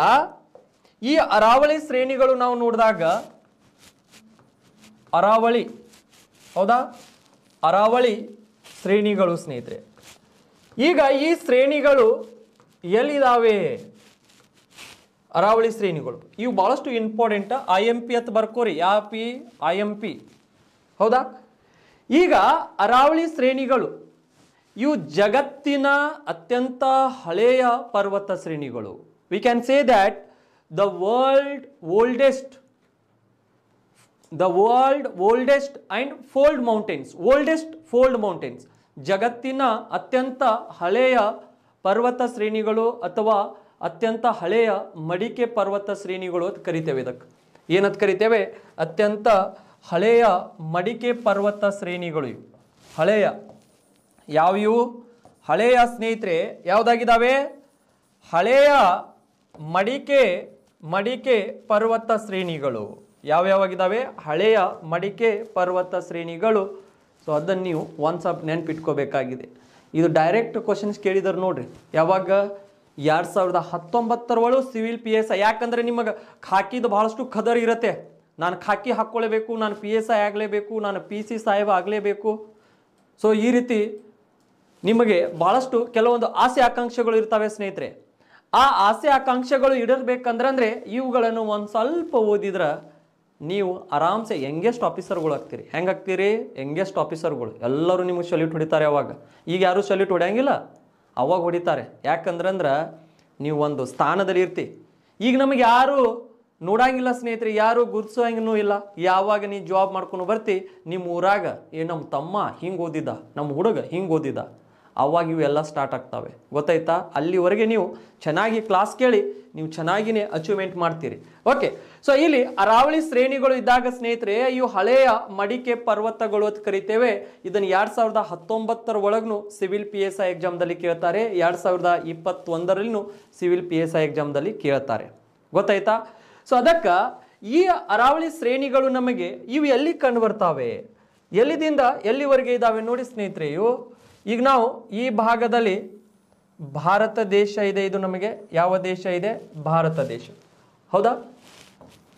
ಈ ಅರಾವಳಿ ಶ್ರೇಣಿಗಳು ನಾವು ನೋಡಿದಾಗ ಅರಾವಳಿ, ಹೌದಾ, ಅರಾವಳಿ ಶ್ರೇಣಿಗಳು ಸ್ನೇಹಿತರೆ. ಈಗ ಈ ಶ್ರೇಣಿಗಳು ಎಲ್ಲಿದ್ದಾವೆ? ಅರಾವಳಿ ಶ್ರೇಣಿಗಳು ಇವು ಬಹಳಷ್ಟು ಇಂಪಾರ್ಟೆಂಟ್. IMP ಅಂತ ಬರ್ಕೋರಿ. ಯಾವ ಪಿ? IMP, ಹೌದಾ. ಈಗ ಅರಾವಳಿ ಶ್ರೇಣಿಗಳು ಇವು ಜಗತ್ತಿನ ಅತ್ಯಂತ ಹಳೆಯ ಪರ್ವತ ಶ್ರೇಣಿಗಳು. We can say that the world oldest the world oldest and fold mountains. Oldest fold mountains, ಜಗತ್ತಿನ ಅತ್ಯಂತ ಹಳೆಯ ಪರ್ವತ ಶ್ರೇಣಿಗಳು ಅಥವಾ ಅತ್ಯಂತ ಹಳೆಯ ಮಡಿಕೆ ಪರ್ವತ ಶ್ರೇಣಿಗಳು ಅಂತ ಕರಿತೇವೆ. ಇದಕ್ಕೆ ಏನಂತ ಕರಿತೇವೆ? ಅತ್ಯಂತ ಹಳೆಯ ಮಡಿಕೆ ಪರ್ವತ ಶ್ರೇಣಿಗಳು. ಇವು ಹಳೆಯ ಯಾವ್ಯಾವು? ಹಳೆಯ ಸ್ನೇಹಿತರೆ ಯಾವುದಾಗಿದ್ದಾವೆ? ಹಳೆಯ ಮಡಿಕೆ ಪರ್ವತ ಶ್ರೇಣಿಗಳು ಯಾವ್ಯಾವಾಗಿದ್ದಾವೆ? ಹಳೆಯ ಮಡಿಕೆ ಪರ್ವತ ಶ್ರೇಣಿಗಳು. ಸೊ ಅದನ್ನು ನೀವು ಸ್ವಲ್ಪ ನೆನ್ಪಿಟ್ಕೋಬೇಕಾಗಿದೆ. ಇದು ಡೈರೆಕ್ಟ್ ಕ್ವಶನ್ಸ್ ಕೇಳಿದ್ರು ನೋಡ್ರಿ. ಯಾವಾಗ? 2019 ಸಿವಿಲ್ PSI. ಯಾಕಂದರೆ ನಿಮಗೆ ಖಾಕಿದು ಬಹಳಷ್ಟು ಖದರ್ ಇರುತ್ತೆ. ನಾನು ಖಾಕಿ ಹಾಕ್ಕೊಳ್ಬೇಕು, ನಾನು PSI ಆಗಲೇಬೇಕು, ನಾನು PC ಸಾಹೇಬ ಆಗಲೇಬೇಕು. ಸೊ ಈ ರೀತಿ ನಿಮಗೆ ಭಾಳಷ್ಟು ಕೆಲವೊಂದು ಆಸೆ ಆಕಾಂಕ್ಷೆಗಳು ಇರ್ತವೆ ಸ್ನೇಹಿತರೆ. ಆ ಆಸೆ ಆಕಾಂಕ್ಷೆಗಳು ಇಡಬೇಕಂದ್ರೆ ಇವುಗಳನ್ನು ಒಂದು ಸ್ವಲ್ಪ ಓದಿದ್ರೆ ನೀವು ಆರಾಮ್ಸೆ ಯಂಗೆಸ್ಟ್ ಆಫೀಸರ್ಗಳು ಆಗ್ತೀರಿ. ಹೆಂಗೆ ಆಗ್ತೀರಿ? ಯಂಗೆಸ್ಟ್ ಆಫೀಸರ್ಗಳು. ಎಲ್ಲರೂ ನಿಮಗೆ ಸಲ್ಯೂಟ್ ಹೊಡಿತಾರೆ. ಅವಾಗ ಈಗ ಯಾರೂ ಸಲ್ಯೂಟ್ ಹೊಡೆಯಂಗಿಲ್ಲ, ಅವಾಗ ಹೊಡಿತಾರೆ. ಯಾಕಂದ್ರೆ ನೀವು ಒಂದು ಸ್ಥಾನದಲ್ಲಿ ಇರ್ತಿ. ಈಗ ನಮಗೆ ಯಾರು ನೋಡಂಗಿಲ್ಲ ಸ್ನೇಹಿತರೆ, ಯಾರು ಗುರ್ಸೋಂಗೂ ಇಲ್ಲ. ಯಾವಾಗ ನೀ ಜಾಬ್ ಮಾಡ್ಕೊಂಡು ಬರ್ತಿ ನಿಮ್ಮ ಊರಾಗ, ನಮ್ಮ ತಮ್ಮ ಹಿಂಗೆ ಓದಿದ್ದ, ನಮ್ಮ ಹುಡುಗ ಹಿಂಗೆ ಓದಿದ್ದ, ಅವಾಗ ಇವೆಲ್ಲ ಸ್ಟಾರ್ಟ್ ಆಗ್ತವೆ. ಗೊತ್ತಾಯ್ತಾ? ಅಲ್ಲಿವರೆಗೆ ನೀವು ಚೆನ್ನಾಗಿ ಕ್ಲಾಸ್ ಕೇಳಿ ನೀವು ಚೆನ್ನಾಗಿನೇ ಅಚೀವ್ಮೆಂಟ್ ಮಾಡ್ತೀರಿ. ಓಕೆ. ಸೊ ಇಲ್ಲಿ ಅರಾವಳಿ ಶ್ರೇಣಿಗಳು ಇದ್ದಾಗ ಸ್ನೇಹಿತರೆ ಇವು ಹಳೆಯ ಮಡಿಕೆ ಪರ್ವತಗಳು ಅಂತ ಕರಿತೇವೆ. ಇದನ್ನು 2019 ಒಳಗೂ ಸಿವಿಲ್ PSI ಎಕ್ಸಾಮ್ದಲ್ಲಿ ಕೇಳ್ತಾರೆ. 2021 ಸಿವಿಲ್ PSI ಎಕ್ಸಾಮ್ದಲ್ಲಿ ಕೇಳ್ತಾರೆ. ಗೊತ್ತಾಯ್ತಾ? ಸೊ ಅದಕ್ಕೆ ಈ ಅರಾವಳಿ ಶ್ರೇಣಿಗಳು ನಮಗೆ ಇವು ಎಲ್ಲಿ ಕಂಡು ಬರ್ತಾವೆ? ಎಲ್ಲಿದಿಂದ ಎಲ್ಲಿವರೆಗೆ ಇದ್ದಾವೆ ನೋಡಿ ಸ್ನೇಹಿತರೆ. ಇವು ಈಗ ನಾವು ಈ ಭಾಗದಲ್ಲಿ ಭಾರತ ದೇಶ ಇದೆ. ಇದು ನಮಗೆ ಯಾವ ದೇಶ ಇದೆ? ಭಾರತ ದೇಶ. ಹೌದಾ?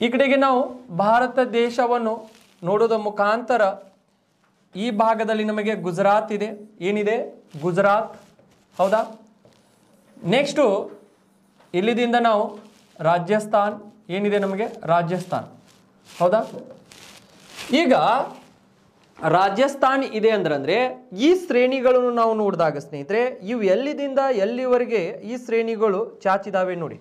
ಈ ಕಡೆಗೆ ನಾವು ಭಾರತ ದೇಶವನ್ನು ನೋಡೋದ ಮುಖಾಂತರ ಈ ಭಾಗದಲ್ಲಿ ನಮಗೆ ಗುಜರಾತ್ ಇದೆ. ಏನಿದೆ? ಗುಜರಾತ್. ಹೌದಾ? ನೆಕ್ಸ್ಟು ಇಲ್ಲಿದಿಂದ ನಾವು ರಾಜಸ್ಥಾನ್. ಏನಿದೆ ನಮಗೆ? ರಾಜಸ್ಥಾನ್. ಹೌದಾ? ಈಗ ರಾಜಸ್ಥಾನ್ ಇದೆ ಅಂದ್ರೆ ಈ ಶ್ರೇಣಿಗಳನ್ನು ನಾವು ನೋಡಿದಾಗ ಸ್ನೇಹಿತರೆ ಇವು ಎಲ್ಲಿದಿಂದ ಎಲ್ಲಿವರೆಗೆ ಈ ಶ್ರೇಣಿಗಳು ಚಾಚಿದಾವೆ ನೋಡಿ.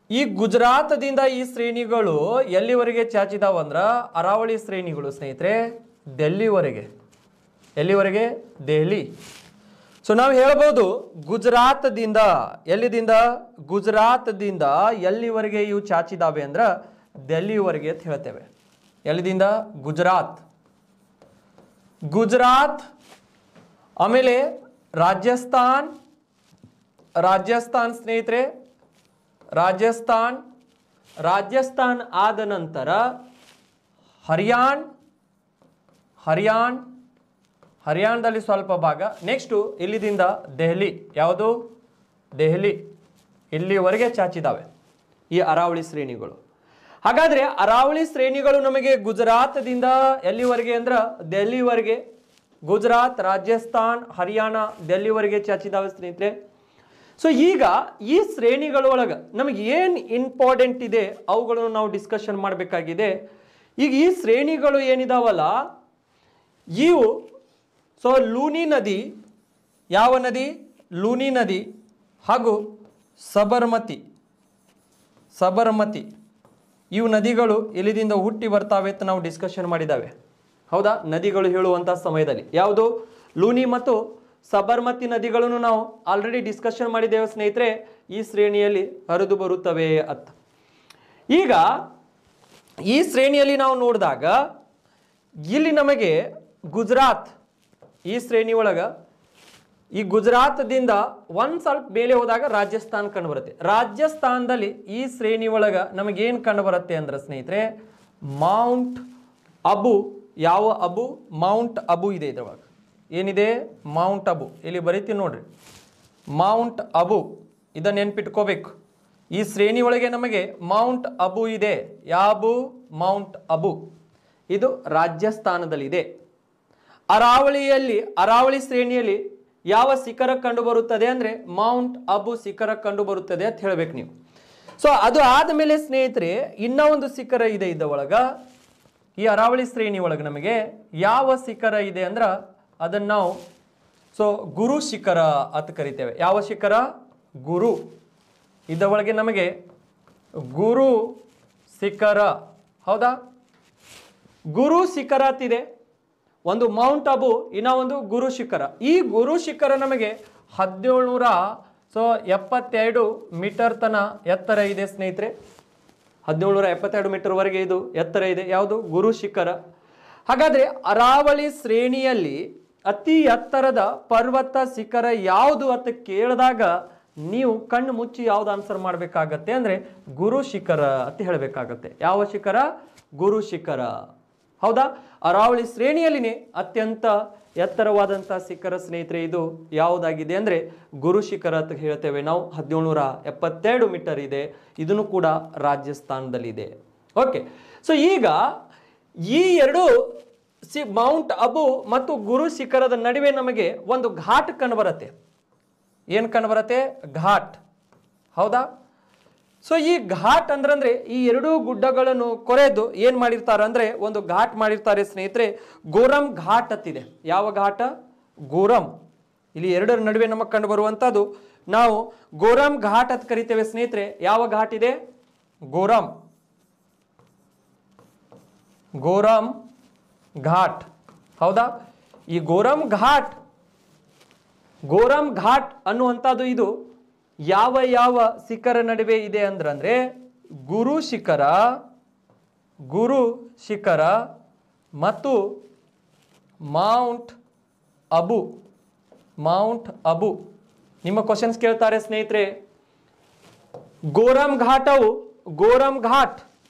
ಈ ಗುಜರಾತದಿಂದ ಈ ಶ್ರೇಣಿಗಳು ಎಲ್ಲಿವರೆಗೆ ಚಾಚಿದಾವಂದ್ರ ಅರಾವಳಿ ಶ್ರೇಣಿಗಳು ಸ್ನೇಹಿತರೆ ಡೆಲ್ಲಿವರೆಗೆ. ಎಲ್ಲಿವರೆಗೆ? ದೆಹಲಿ. ಸೊ ನಾವು ಹೇಳ್ಬೋದು ಗುಜರಾತದಿಂದ ಎಲ್ಲಿದಿಂದ? ಗುಜರಾತದಿಂದ ಎಲ್ಲಿವರೆಗೆ ಇವು ಚಾಚಿದಾವೆ ಅಂದ್ರೆ ಡೆಲ್ಲಿವರೆಗೆ ಅಂತ ಹೇಳ್ತೇವೆ. ಎಲ್ಲಿದಿಂದ? ಗುಜರಾತ್. ಗುಜರಾತ್ ಆಮೇಲೆ ರಾಜಸ್ಥಾನ್. ರಾಜಸ್ಥಾನ್ ಸ್ನೇಹಿತರೆ ರಾಜಸ್ಥಾನ್. ರಾಜಸ್ಥಾನ್ ಆದ ನಂತರ ಹರಿಯಾಣದಲ್ಲಿ ಸ್ವಲ್ಪ ಭಾಗ. ನೆಕ್ಸ್ಟು ಇಲ್ಲಿದಿಂದ ದೆಹಲಿ. ಯಾವುದು? ದೆಹಲಿ. ಇಲ್ಲಿವರೆಗೆ ಚಾಚಿದಾವೆ ಈ ಅರಾವಳಿ ಶ್ರೇಣಿಗಳು. ಹಾಗಾದ್ರೆ ಅರಾವಳಿ ಶ್ರೇಣಿಗಳು ನಮಗೆ ಗುಜರಾತದಿಂದ ಎಲ್ಲಿವರೆಗೆ ಅಂದ್ರೆ ಡೆಲ್ಲಿವರೆಗೆ. ಗುಜರಾತ್, ರಾಜಸ್ಥಾನ್, ಹರಿಯಾಣ, ಡೆಲ್ಲಿವರೆಗೆ ಚಾಚಿದಾವೆ ಸ್ನೇಹಿತರೆ. ಸೊ ಈಗ ಈ ಶ್ರೇಣಿಗಳೊಳಗೆ ನಮಗೆ ಏನು ಇಂಪಾರ್ಟೆಂಟ್ ಇದೆ ಅವುಗಳನ್ನು ನಾವು ಡಿಸ್ಕಷನ್ ಮಾಡಬೇಕಾಗಿದೆ. ಈಗ ಈ ಶ್ರೇಣಿಗಳು ಏನಿದಾವಲ್ಲ ಇವು ಸೊ ಲೂನಿ ನದಿ. ಯಾವ ನದಿ? ಲೂನಿ ನದಿ ಹಾಗೂ ಸಬರ್ಮತಿ. ಇವು ನದಿಗಳು ಎಲ್ಲಿದಿಂದ ಹುಟ್ಟಿ ಬರ್ತಾವೆ ಅಂತ ನಾವು ಡಿಸ್ಕಷನ್ ಮಾಡಿದ್ದಾವೆ. ಹೌದಾ? ನದಿಗಳು ಹೇಳುವಂಥ ಸಮಯದಲ್ಲಿ ಯಾವುದು? ಲೂನಿ ಮತ್ತು ಸಬರ್ಮತಿ ನದಿಗಳನ್ನು ನಾವು ಆಲ್ರೆಡಿ ಡಿಸ್ಕಷನ್ ಮಾಡಿದ್ದೇವೆ ಸ್ನೇಹಿತರೆ. ಈ ಶ್ರೇಣಿಯಲ್ಲಿ ಹರಿದು ಬರುತ್ತವೆ ಅಂತ. ಈಗ ಈ ಶ್ರೇಣಿಯಲ್ಲಿ ನಾವು ನೋಡಿದಾಗ ಇಲ್ಲಿ ನಮಗೆ ಗುಜರಾತ್ ಈ ಶ್ರೇಣಿ ಒಳಗೆ ಈ ಗುಜರಾತದಿಂದ ಒಂದು ಸ್ವಲ್ಪ ಮೇಲೆ ಹೋದಾಗ ರಾಜಸ್ಥಾನ್ ಕಂಡು ಬರುತ್ತೆ. ರಾಜಸ್ಥಾನದಲ್ಲಿ ಈ ಶ್ರೇಣಿ ಒಳಗೆ ನಮಗೇನು ಕಂಡು ಬರುತ್ತೆ ಅಂದ್ರೆ ಸ್ನೇಹಿತರೆ ಮೌಂಟ್ ಅಬು. ಯಾವ ಅಬು? ಮೌಂಟ್ ಅಬು ಇದೆ ಇದ್ರೊಳಗೆ. ಏನಿದೆ? ಮೌಂಟ್ ಅಬು. ಇಲ್ಲಿ ಬರೀತೀನಿ ನೋಡ್ರಿ, ಮೌಂಟ್ ಅಬು. ಇದನ್ನು ನೆನ್ಪಿಟ್ಕೋಬೇಕು. ಈ ಶ್ರೇಣಿ ಒಳಗೆ ನಮಗೆ ಮೌಂಟ್ ಅಬು ಇದೆ. ಯಾಬು? ಮೌಂಟ್ ಅಬು. ಇದು ರಾಜಸ್ಥಾನದಲ್ಲಿದೆ. ಅರಾವಳಿ ಶ್ರೇಣಿಯಲ್ಲಿ ಯಾವ ಶಿಖರ ಕಂಡು ಬರುತ್ತದೆ ಅಂದ್ರೆ ಮೌಂಟ್ ಅಬು ಶಿಖರ ಕಂಡು ಬರುತ್ತದೆ ಅಂತ ಹೇಳ್ಬೇಕು ನೀವು. ಸೊ ಅದು ಆದಮೇಲೆ ಸ್ನೇಹಿತರೆ ಇನ್ನೂ ಒಂದು ಶಿಖರ ಇದೆ ಇದ್ದ ಒಳಗ. ಈ ಅರಾವಳಿ ಶ್ರೇಣಿ ಒಳಗೆ ನಮಗೆ ಯಾವ ಶಿಖರ ಇದೆ ಅಂದ್ರೆ ಅದನ್ನು ನಾವು ಸೊ ಗುರು ಶಿಖರ ಅಂತ ಕರಿತೇವೆ. ಯಾವ ಶಿಖರ? ಗುರು. ಇದ್ದ ಒಳಗೆ ನಮಗೆ ಗುರು ಶಿಖರ ಹೌದಾ? ಗುರು ಶಿಖರ ಅಂತಿದೆ, ಒಂದು ಮೌಂಟ್ ಅಬು, ಇನ್ನ ಒಂದು ಗುರು ಶಿಖರ. ಈ ಗುರು ಶಿಖರ ನಮಗೆ 1772 ಮೀಟರ್ ತನ ಎತ್ತರ ಇದೆ ಸ್ನೇಹಿತರೆ. 1772 ಮೀಟರ್ ವರೆಗೆ ಇದು ಎತ್ತರ ಇದೆ. ಯಾವುದು? ಗುರು ಶಿಖರ. ಹಾಗಾದ್ರೆ ಅರಾವಳಿ ಶ್ರೇಣಿಯಲ್ಲಿ ಅತಿ ಎತ್ತರದ ಪರ್ವತ ಶಿಖರ ಯಾವುದು ಅಂತ ಕೇಳಿದಾಗ ನೀವು ಕಣ್ಣು ಮುಚ್ಚಿ ಯಾವ್ದು ಆನ್ಸರ್ ಮಾಡಬೇಕಾಗತ್ತೆ ಅಂದ್ರೆ ಗುರು ಶಿಖರ ಅಂತ ಹೇಳಬೇಕಾಗತ್ತೆ. ಯಾವ ಶಿಖರ? ಗುರು ಶಿಖರ. ಹೌದಾ? ಅರಾವಳಿ ಶ್ರೇಣಿಯಲ್ಲಿನೇ ಅತ್ಯಂತ ಎತ್ತರವಾದಂತಹ ಶಿಖರ ಸ್ನೇಹಿತರೆ ಇದು ಯಾವುದಾಗಿದೆ ಅಂದ್ರೆ ಗುರು ಶಿಖರ ಅಂತ ಹೇಳ್ತೇವೆ ನಾವು. 1772 ಮೀಟರ್ ಇದೆ. ಇದನ್ನು ಕೂಡ ರಾಜಸ್ಥಾನದಲ್ಲಿದೆ. ಓಕೆ, ಸೊ ಈಗ ಈ ಎರಡು ಮೌಂಟ್ ಅಬು ಮತ್ತು ಗುರು ಶಿಖರದ ನಡುವೆ ನಮಗೆ ಒಂದು ಘಾಟ್ ಕಂಡುಬರುತ್ತೆ. ಏನು ಕಂಡುಬರುತ್ತೆ? ಘಾಟ್. ಹೌದಾ? ಸೊ ಈ ಘಾಟ್ ಅಂದ್ರೆ ಈ ಎರಡೂ ಗುಡ್ಡಗಳನ್ನು ಕೊರೆದು ಏನ್ ಮಾಡಿರ್ತಾರೆ ಅಂದ್ರೆ ಒಂದು ಘಾಟ್ ಮಾಡಿರ್ತಾರೆ ಸ್ನೇಹಿತರೆ. ಗೋರಂ ಘಾಟ್ ಅಂತಿದೆ. ಯಾವ ಘಾಟ? ಗೋರಂ. ಇಲ್ಲಿ ಎರಡರ ನಡುವೆ ನಮಗೆ ಕಂಡು ಬರುವಂತದ್ದು ನಾವು ಗೋರಂ ಘಾಟ್ ಅಂತ ಕರಿತೇವೆ ಸ್ನೇಹಿತರೆ. ಯಾವ ಘಾಟ್ ಇದೆ? ಗೋರಂ. ಗೋರಂ ಘಾಟ್. ಹೌದಾ? ಈ ಗೋರಂ ಘಾಟ್ ಅನ್ನುವಂಥದ್ದು ಇದು ಯಾವ ಯಾವ ಶಿಖರ ನಡುವೆ ಇದೆ ಅಂದ್ರೆ ಗುರು ಶಿಖರ ಮತ್ತು ಮೌಂಟ್ ಅಬು. ನಿಮ್ಮ ಕ್ವಶನ್ಸ್ ಕೇಳ್ತಾರೆ ಸ್ನೇಹಿತರೆ. ಗೋರಂ ಘಾಟ್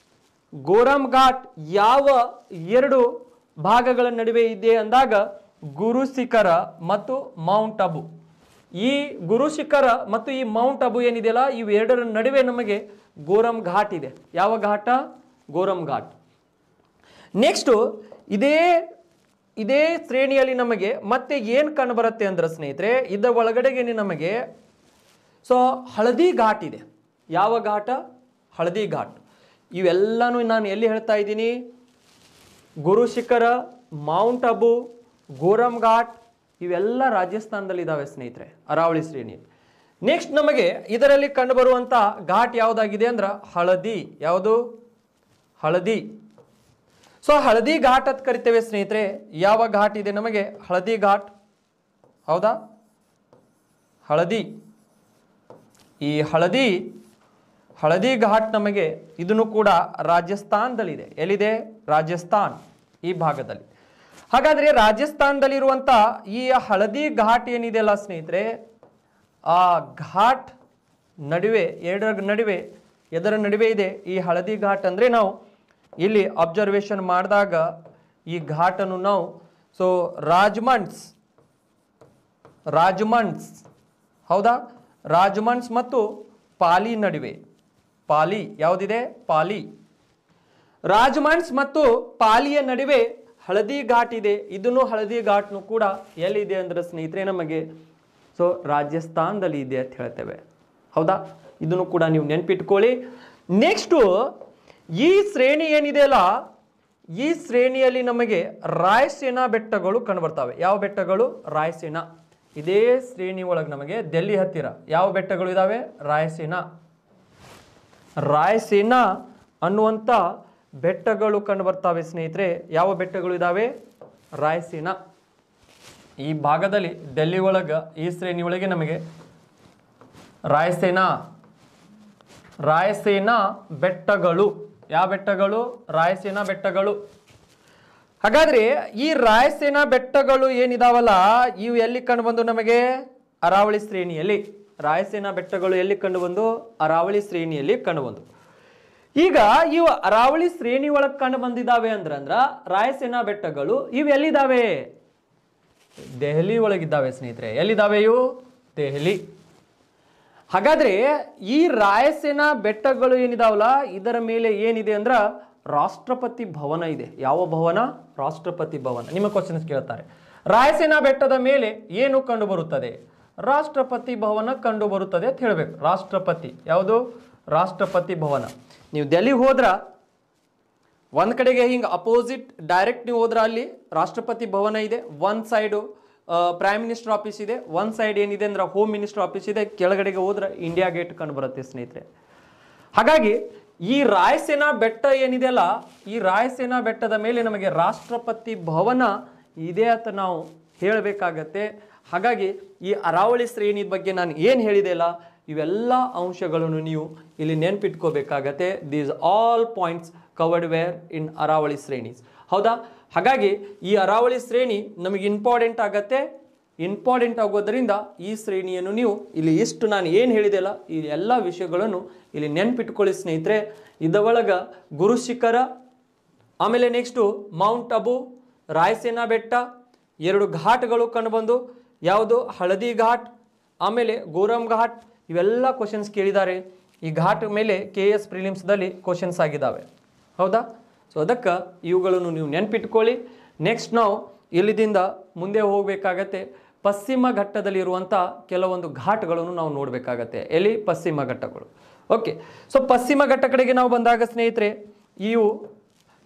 ಯಾವ ಎರಡು ಭಾಗಗಳ ನಡುವೆ ಇದೆ ಅಂದಾಗ ಗುರು ಶಿಖರ ಮತ್ತು ಮೌಂಟ್ ಅಬು. ಈ ಗುರು ಶಿಖರ ಮತ್ತು ಈ ಮೌಂಟ್ ಅಬು ಏನಿದೆಯಲ್ಲ ಇವೆರಡರ ನಡುವೆ ನಮಗೆ ಗೋರಂ ಘಾಟ್ ಇದೆ. ಯಾವ ಘಾಟ? ಗೋರಂ ಘಾಟ್. ನೆಕ್ಸ್ಟ್ ಇದೇ ಶ್ರೇಣಿಯಲ್ಲಿ ನಮಗೆ ಮತ್ತೆ ಏನ್ ಕಂಡು ಬರುತ್ತೆ ಅಂದ್ರೆ ಸ್ನೇಹಿತರೆ ಇದರ ಒಳಗಡೆಗೆ ನಮಗೆ ಸೊ ಹಳದಿ ಘಾಟ್ ಇದೆ. ಯಾವ ಘಾಟ? ಹಳದಿ ಘಾಟ್. ಇವೆಲ್ಲಾನು ನಾನು ಎಲ್ಲಿ ಹೇಳ್ತಾ ಇದ್ದೀನಿ? ಗುರು ಶಿಖರ, ಮೌಂಟ್ ಅಬು, ಗೋರಂ ಘಾಟ್ ಇವೆಲ್ಲ ರಾಜಸ್ಥಾನದಲ್ಲಿ ಇದಾವೆ ಸ್ನೇಹಿತರೆ, ಅರಾವಳಿ ಶ್ರೇಣಿ. ನೆಕ್ಸ್ಟ್ ನಮಗೆ ಇದರಲ್ಲಿ ಕಂಡು ಬರುವಂತ ಘಾಟ್ ಯಾವ್ದಾಗಿದೆ ಅಂದ್ರ ಹಳದಿ. ಯಾವುದು? ಹಳದಿ. ಸೊ ಹಳದಿ ಘಾಟ್ ಅಂತ ಕರಿತೇವೆ ಸ್ನೇಹಿತರೆ. ಯಾವ ಘಾಟ್ ಇದೆ ನಮಗೆ? ಹಳದಿ ಘಾಟ್. ಹೌದಾ? ಹಳದಿ. ಈ ಹಳದಿ ಘಾಟ್ ನಮಗೆ ಇದನ್ನು ಕೂಡ ರಾಜಸ್ಥಾನದಲ್ಲಿದೆ. ಎಲ್ಲಿದೆ? ರಾಜಸ್ಥಾನ್ ಈ ಭಾಗದಲ್ಲಿ. ಹಾಗಾದ್ರೆ ರಾಜಸ್ಥಾನದಲ್ಲಿರುವಂತ ಈ ಹಳದಿ ಘಾಟ್ ಏನಿದೆಯಲ್ಲ ಸ್ನೇಹಿತರೆ, ಆ ಘಾಟ್ ನಡುವೆ ಎದರ ನಡುವೆ ಇದೆ ಈ ಹಳದಿ ಘಾಟ್ ಅಂದ್ರೆ ನಾವು ಇಲ್ಲಿ ಅಬ್ಸರ್ವೇಷನ್ ಮಾಡಿದಾಗ ಈ ಘಾಟನ್ನು ನಾವು ಸೊ ರಾಜಮಂಡ್ಸ್. ಹೌದಾ? ರಾಜಮಂಡ್ಸ್ ಮತ್ತು ಪಾಲಿ ನಡುವೆ. ಪಾಲಿ ಯಾವುದಿದೆ? ಪಾಲಿ. ರಾಜಮಂಡ್ಸ್ ಮತ್ತು ಪಾಲಿಯ ನಡುವೆ ಹಳದಿ ಘಾಟ್ ಇದೆ. ಇದನ್ನು ಹಳದಿ ಘಾಟ್ನು ಕೂಡ ಎಲ್ಲಿದೆ ಅಂದ್ರೆ ಸ್ನೇಹಿತರೆ ನಮಗೆ ಸೊ ರಾಜಸ್ಥಾನದಲ್ಲಿ ಇದೆ ಅಂತ ಹೇಳ್ತೇವೆ. ಹೌದಾ? ಇದನ್ನು ಕೂಡ ನೀವು ನೆನ್ಪಿಟ್ಕೊಳ್ಳಿ. ನೆಕ್ಸ್ಟ್ ಈ ಶ್ರೇಣಿ ಏನಿದೆಯಲ್ಲ ಈ ಶ್ರೇಣಿಯಲ್ಲಿ ನಮಗೆ ರಾಯಸೇನಾ ಬೆಟ್ಟಗಳು ಕಂಡುಬರ್ತವೆ. ಯಾವ ಬೆಟ್ಟಗಳು? ರಾಯಸೇನಾ. ಇದೇ ಶ್ರೇಣಿ ಒಳಗೆ ನಮಗೆ ಡೆಲ್ಲಿ ಹತ್ತಿರ ಯಾವ ಬೆಟ್ಟಗಳು ಇದಾವೆ? ರಾಯಸೇನಾ ಅನ್ನುವಂಥ ಬೆಟ್ಟಗಳು ಕಂಡು ಬರ್ತವೆ ಸ್ನೇಹಿತರೆ. ಯಾವ ಬೆಟ್ಟಗಳು ಇದಾವೆ? ರಾಯಸೇನಾ. ಈ ಭಾಗದಲ್ಲಿ ಡೆಲ್ಲಿ ಒಳಗ ಈ ಶ್ರೇಣಿ ಒಳಗೆ ನಮಗೆ ರಾಯಸೇನಾ ಬೆಟ್ಟಗಳು. ಯಾವ ಬೆಟ್ಟಗಳು? ರಾಯಸೇನಾ ಬೆಟ್ಟಗಳು. ಹಾಗಾದ್ರೆ ಈ ರಾಯಸೇನಾ ಬೆಟ್ಟಗಳು ಏನಿದಾವಲ್ಲ ಇವು ಎಲ್ಲಿ ಕಂಡು ಬಂದು ನಮಗೆ? ಅರಾವಳಿ ಶ್ರೇಣಿಯಲ್ಲಿ. ರಾಯಸೇನಾ ಬೆಟ್ಟಗಳು ಎಲ್ಲಿ ಕಂಡು ಬಂದು? ಅರಾವಳಿ ಶ್ರೇಣಿಯಲ್ಲಿ ಕಂಡು ಬಂದು. ಈಗ ಇವು ಅರಾವಳಿ ಶ್ರೇಣಿ ಒಳಗೆ ಕಂಡು ಬಂದಿದ್ದಾವೆ ಅಂದ್ರ ರಾಯಸೇನಾ ಬೆಟ್ಟಗಳು ಇವು ಎಲ್ಲಿದ್ದಾವೆ? ದೆಹಲಿ ಒಳಗಿದ್ದಾವೆ ಸ್ನೇಹಿತರೆ. ಎಲ್ಲಿದ್ದಾವೆ ಇವು? ದೆಹಲಿ. ಹಾಗಾದ್ರೆ ಈ ರಾಯಸೇನಾ ಬೆಟ್ಟಗಳು ಏನಿದಾವಲ್ಲ ಇದರ ಮೇಲೆ ಏನಿದೆ ಅಂದ್ರ ರಾಷ್ಟ್ರಪತಿ ಭವನ ಇದೆ. ಯಾವ ಭವನ? ರಾಷ್ಟ್ರಪತಿ ಭವನ. ನಿಮ್ಮ ಕ್ವಶನ್ಸ್ ಕೇಳ್ತಾರೆ. ರಾಯಸೇನಾ ಬೆಟ್ಟದ ಮೇಲೆ ಏನು ಕಂಡು ಬರುತ್ತದೆ? ರಾಷ್ಟ್ರಪತಿ ಭವನ ಕಂಡು ಬರುತ್ತದೆ ಅಂತ ಹೇಳ್ಬೇಕು. ರಾಷ್ಟ್ರಪತಿ ಯಾವುದು? ರಾಷ್ಟ್ರಪತಿ ಭವನ. ನೀವು ಡೆಲ್ಲಿ ಹೋದ್ರ ಒಂದ್ ಕಡೆಗೆ ಹಿಂಗ ಅಪೋಸಿಟ್ ಡೈರೆಕ್ಟ್ ನೀವು ಹೋದ್ರ ಅಲ್ಲಿ ರಾಷ್ಟ್ರಪತಿ ಭವನ ಇದೆ. ಒಂದ್ ಸೈಡು ಪ್ರೈಮ್ ಮಿನಿಸ್ಟರ್ ಆಫೀಸ್ ಇದೆ. ಒಂದ್ ಸೈಡ್ ಏನಿದೆ ಅಂದ್ರೆ ಹೋಮ್ ಮಿನಿಸ್ಟರ್ ಆಫೀಸ್ ಇದೆ. ಕೆಳಗಡೆಗೆ ಹೋದ್ರೆ ಇಂಡಿಯಾ ಗೇಟ್ ಕಂಡು ಬರುತ್ತೆ ಸ್ನೇಹಿತರೆ. ಹಾಗಾಗಿ ಈ ರಾಯಸೇನಾ ಬೆಟ್ಟ ಏನಿದೆಯಲ್ಲ, ಈ ರಾಯಸೇನಾ ಬೆಟ್ಟದ ಮೇಲೆ ನಮಗೆ ರಾಷ್ಟ್ರಪತಿ ಭವನ ಇದೆ ಅಂತ ನಾವು ಹೇಳಬೇಕಾಗತ್ತೆ. ಹಾಗಾಗಿ ಈ ಅರಾವಳಿ ಶ್ರೇಣಿ ಬಗ್ಗೆ ನಾನು ಏನು ಹೇಳಿದೆ ಅಲ್ಲ, ಇವೆಲ್ಲ ಅಂಶಗಳನ್ನು ನೀವು ಇಲ್ಲಿ ನೆನ್ಪಿಟ್ಕೋಬೇಕಾಗತ್ತೆ. These all points covered where in Aravalli ಶ್ರೇಣಿ. ಹೌದಾ? ಹಾಗಾಗಿ ಈ ಅರಾವಳಿ ಶ್ರೇಣಿ ನಮಗೆ ಇಂಪಾರ್ಟೆಂಟ್ ಆಗತ್ತೆ. ಇಂಪಾರ್ಟೆಂಟ್ ಆಗೋದ್ರಿಂದ ಈ ಶ್ರೇಣಿಯನ್ನು ನೀವು ಇಲ್ಲಿ ಇಷ್ಟು ನಾನು ಏನು ಹೇಳಿದೆ ಅಲ್ಲ, ಈ ಎಲ್ಲ ವಿಷಯಗಳನ್ನು ಇಲ್ಲಿ ನೆನ್ಪಿಟ್ಕೊಳ್ಳಿ ಸ್ನೇಹಿತರೆ. ಇದರೊಳಗೆ ಗುರು ಶಿಖರ, ಆಮೇಲೆ ನೆಕ್ಸ್ಟು ಮೌಂಟ್ ಅಬು, ರಾಯಸೇನಾ ಬೆಟ್ಟ, 2 ಘಾಟ್ಗಳು ಕಂಡುಬಂದು, ಯಾವುದು ಹಳದಿ ಘಾಟ್, ಆಮೇಲೆ ಗೋರಮ್ ಘಾಟ್, ಇವೆಲ್ಲ ಕ್ವಶನ್ಸ್ ಕೇಳಿದ್ದಾರೆ. ಈ ಘಾಟ್ ಮೇಲೆ KS ಪ್ರಿಲಿಮ್ಸ್ದಲ್ಲಿ ಕ್ವಶನ್ಸ್ ಆಗಿದ್ದಾವೆ. ಹೌದಾ? ಸೊ ಅದಕ್ಕೆ ಇವುಗಳನ್ನು ನೀವು ನೆನ್ಪಿಟ್ಕೊಳ್ಳಿ. ನೆಕ್ಸ್ಟ್ ನಾವು ಇಲ್ಲಿದಿಂದ ಮುಂದೆ ಹೋಗಬೇಕಾಗತ್ತೆ. ಪಶ್ಚಿಮ ಘಟ್ಟದಲ್ಲಿರುವಂಥ ಕೆಲವೊಂದು ಘಾಟ್ಗಳನ್ನು ನಾವು ನೋಡಬೇಕಾಗತ್ತೆ. ಎಲ್ಲಿ? ಪಶ್ಚಿಮ ಘಟ್ಟಗಳು. ಓಕೆ, ಸೊ ಪಶ್ಚಿಮ ಘಟ್ಟ ಕಡೆಗೆ ನಾವು ಬಂದಾಗ ಸ್ನೇಹಿತರೆ, ಇವು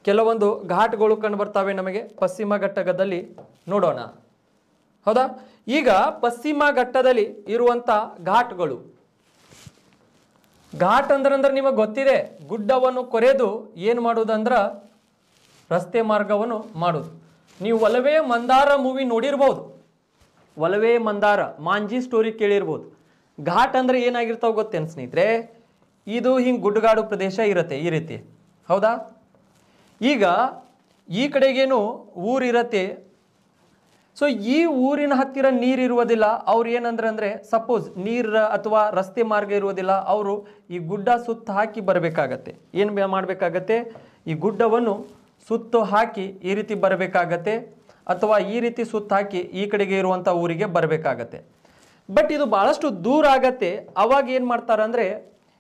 ಕೆಲವೊಂದು ಘಾಟ್ಗಳು ಕಂಡು ಬರ್ತವೆ ನಮಗೆ ಪಶ್ಚಿಮ ಘಟ್ಟದಲ್ಲಿ ನೋಡೋಣ. ಹೌದಾ? ಈಗ ಪಶ್ಚಿಮ ಘಟ್ಟದಲ್ಲಿ ಇರುವಂಥ ಘಾಟ್ಗಳು, ಘಾಟ್ ಅಂದ್ರೆ ನಿಮಗೆ ಗೊತ್ತಿದೆ, ಗುಡ್ಡವನ್ನು ಕೊರೆದು ಏನು ಮಾಡೋದಂದ್ರೆ ರಸ್ತೆ ಮಾರ್ಗವನ್ನು ಮಾಡೋದು. ನೀವು ಒಲವೇ ಮಂದಾರ ಮೂವಿ ನೋಡಿರ್ಬೋದು, ಒಲವೇ ಮಂದಾರ ಮಾಂಜಿ ಸ್ಟೋರಿ ಕೇಳಿರ್ಬೋದು. ಘಾಟ್ ಅಂದ್ರೆ ಏನಾಗಿರ್ತಾವೆ ಗೊತ್ತೇನು ಸ್ನೇಹಿತರೆ? ಇದು ಹಿಂಗೆ ಗುಡ್ಡಗಾಡು ಪ್ರದೇಶ ಇರುತ್ತೆ ಈ ರೀತಿ. ಹೌದಾ? ಈಗ ಈ ಕಡೆಗೇನು ಊರಿರತ್ತೆ. ಸೊ ಈ ಊರಿನ ಹತ್ತಿರ ನೀರಿರುವುದಿಲ್ಲ. ಅವ್ರು ಏನಂದ್ರೆ ಸಪೋಸ್ ನೀರು ಅಥವಾ ರಸ್ತೆ ಮಾರ್ಗ ಇರುವುದಿಲ್ಲ, ಅವರು ಈ ಗುಡ್ಡ ಸುತ್ತ ಹಾಕಿ ಬರಬೇಕಾಗತ್ತೆ. ಏನು ಮಾಡಬೇಕಾಗತ್ತೆ? ಈ ಗುಡ್ಡವನ್ನು ಸುತ್ತು ಹಾಕಿ ಈ ರೀತಿ ಬರಬೇಕಾಗತ್ತೆ, ಅಥವಾ ಈ ರೀತಿ ಸುತ್ತ ಹಾಕಿ ಈ ಕಡೆಗೆ ಇರುವಂಥ ಊರಿಗೆ ಬರಬೇಕಾಗತ್ತೆ. ಬಟ್ ಇದು ಭಾಳಷ್ಟು ದೂರ ಆಗತ್ತೆ. ಅವಾಗ ಏನು ಮಾಡ್ತಾರಂದರೆ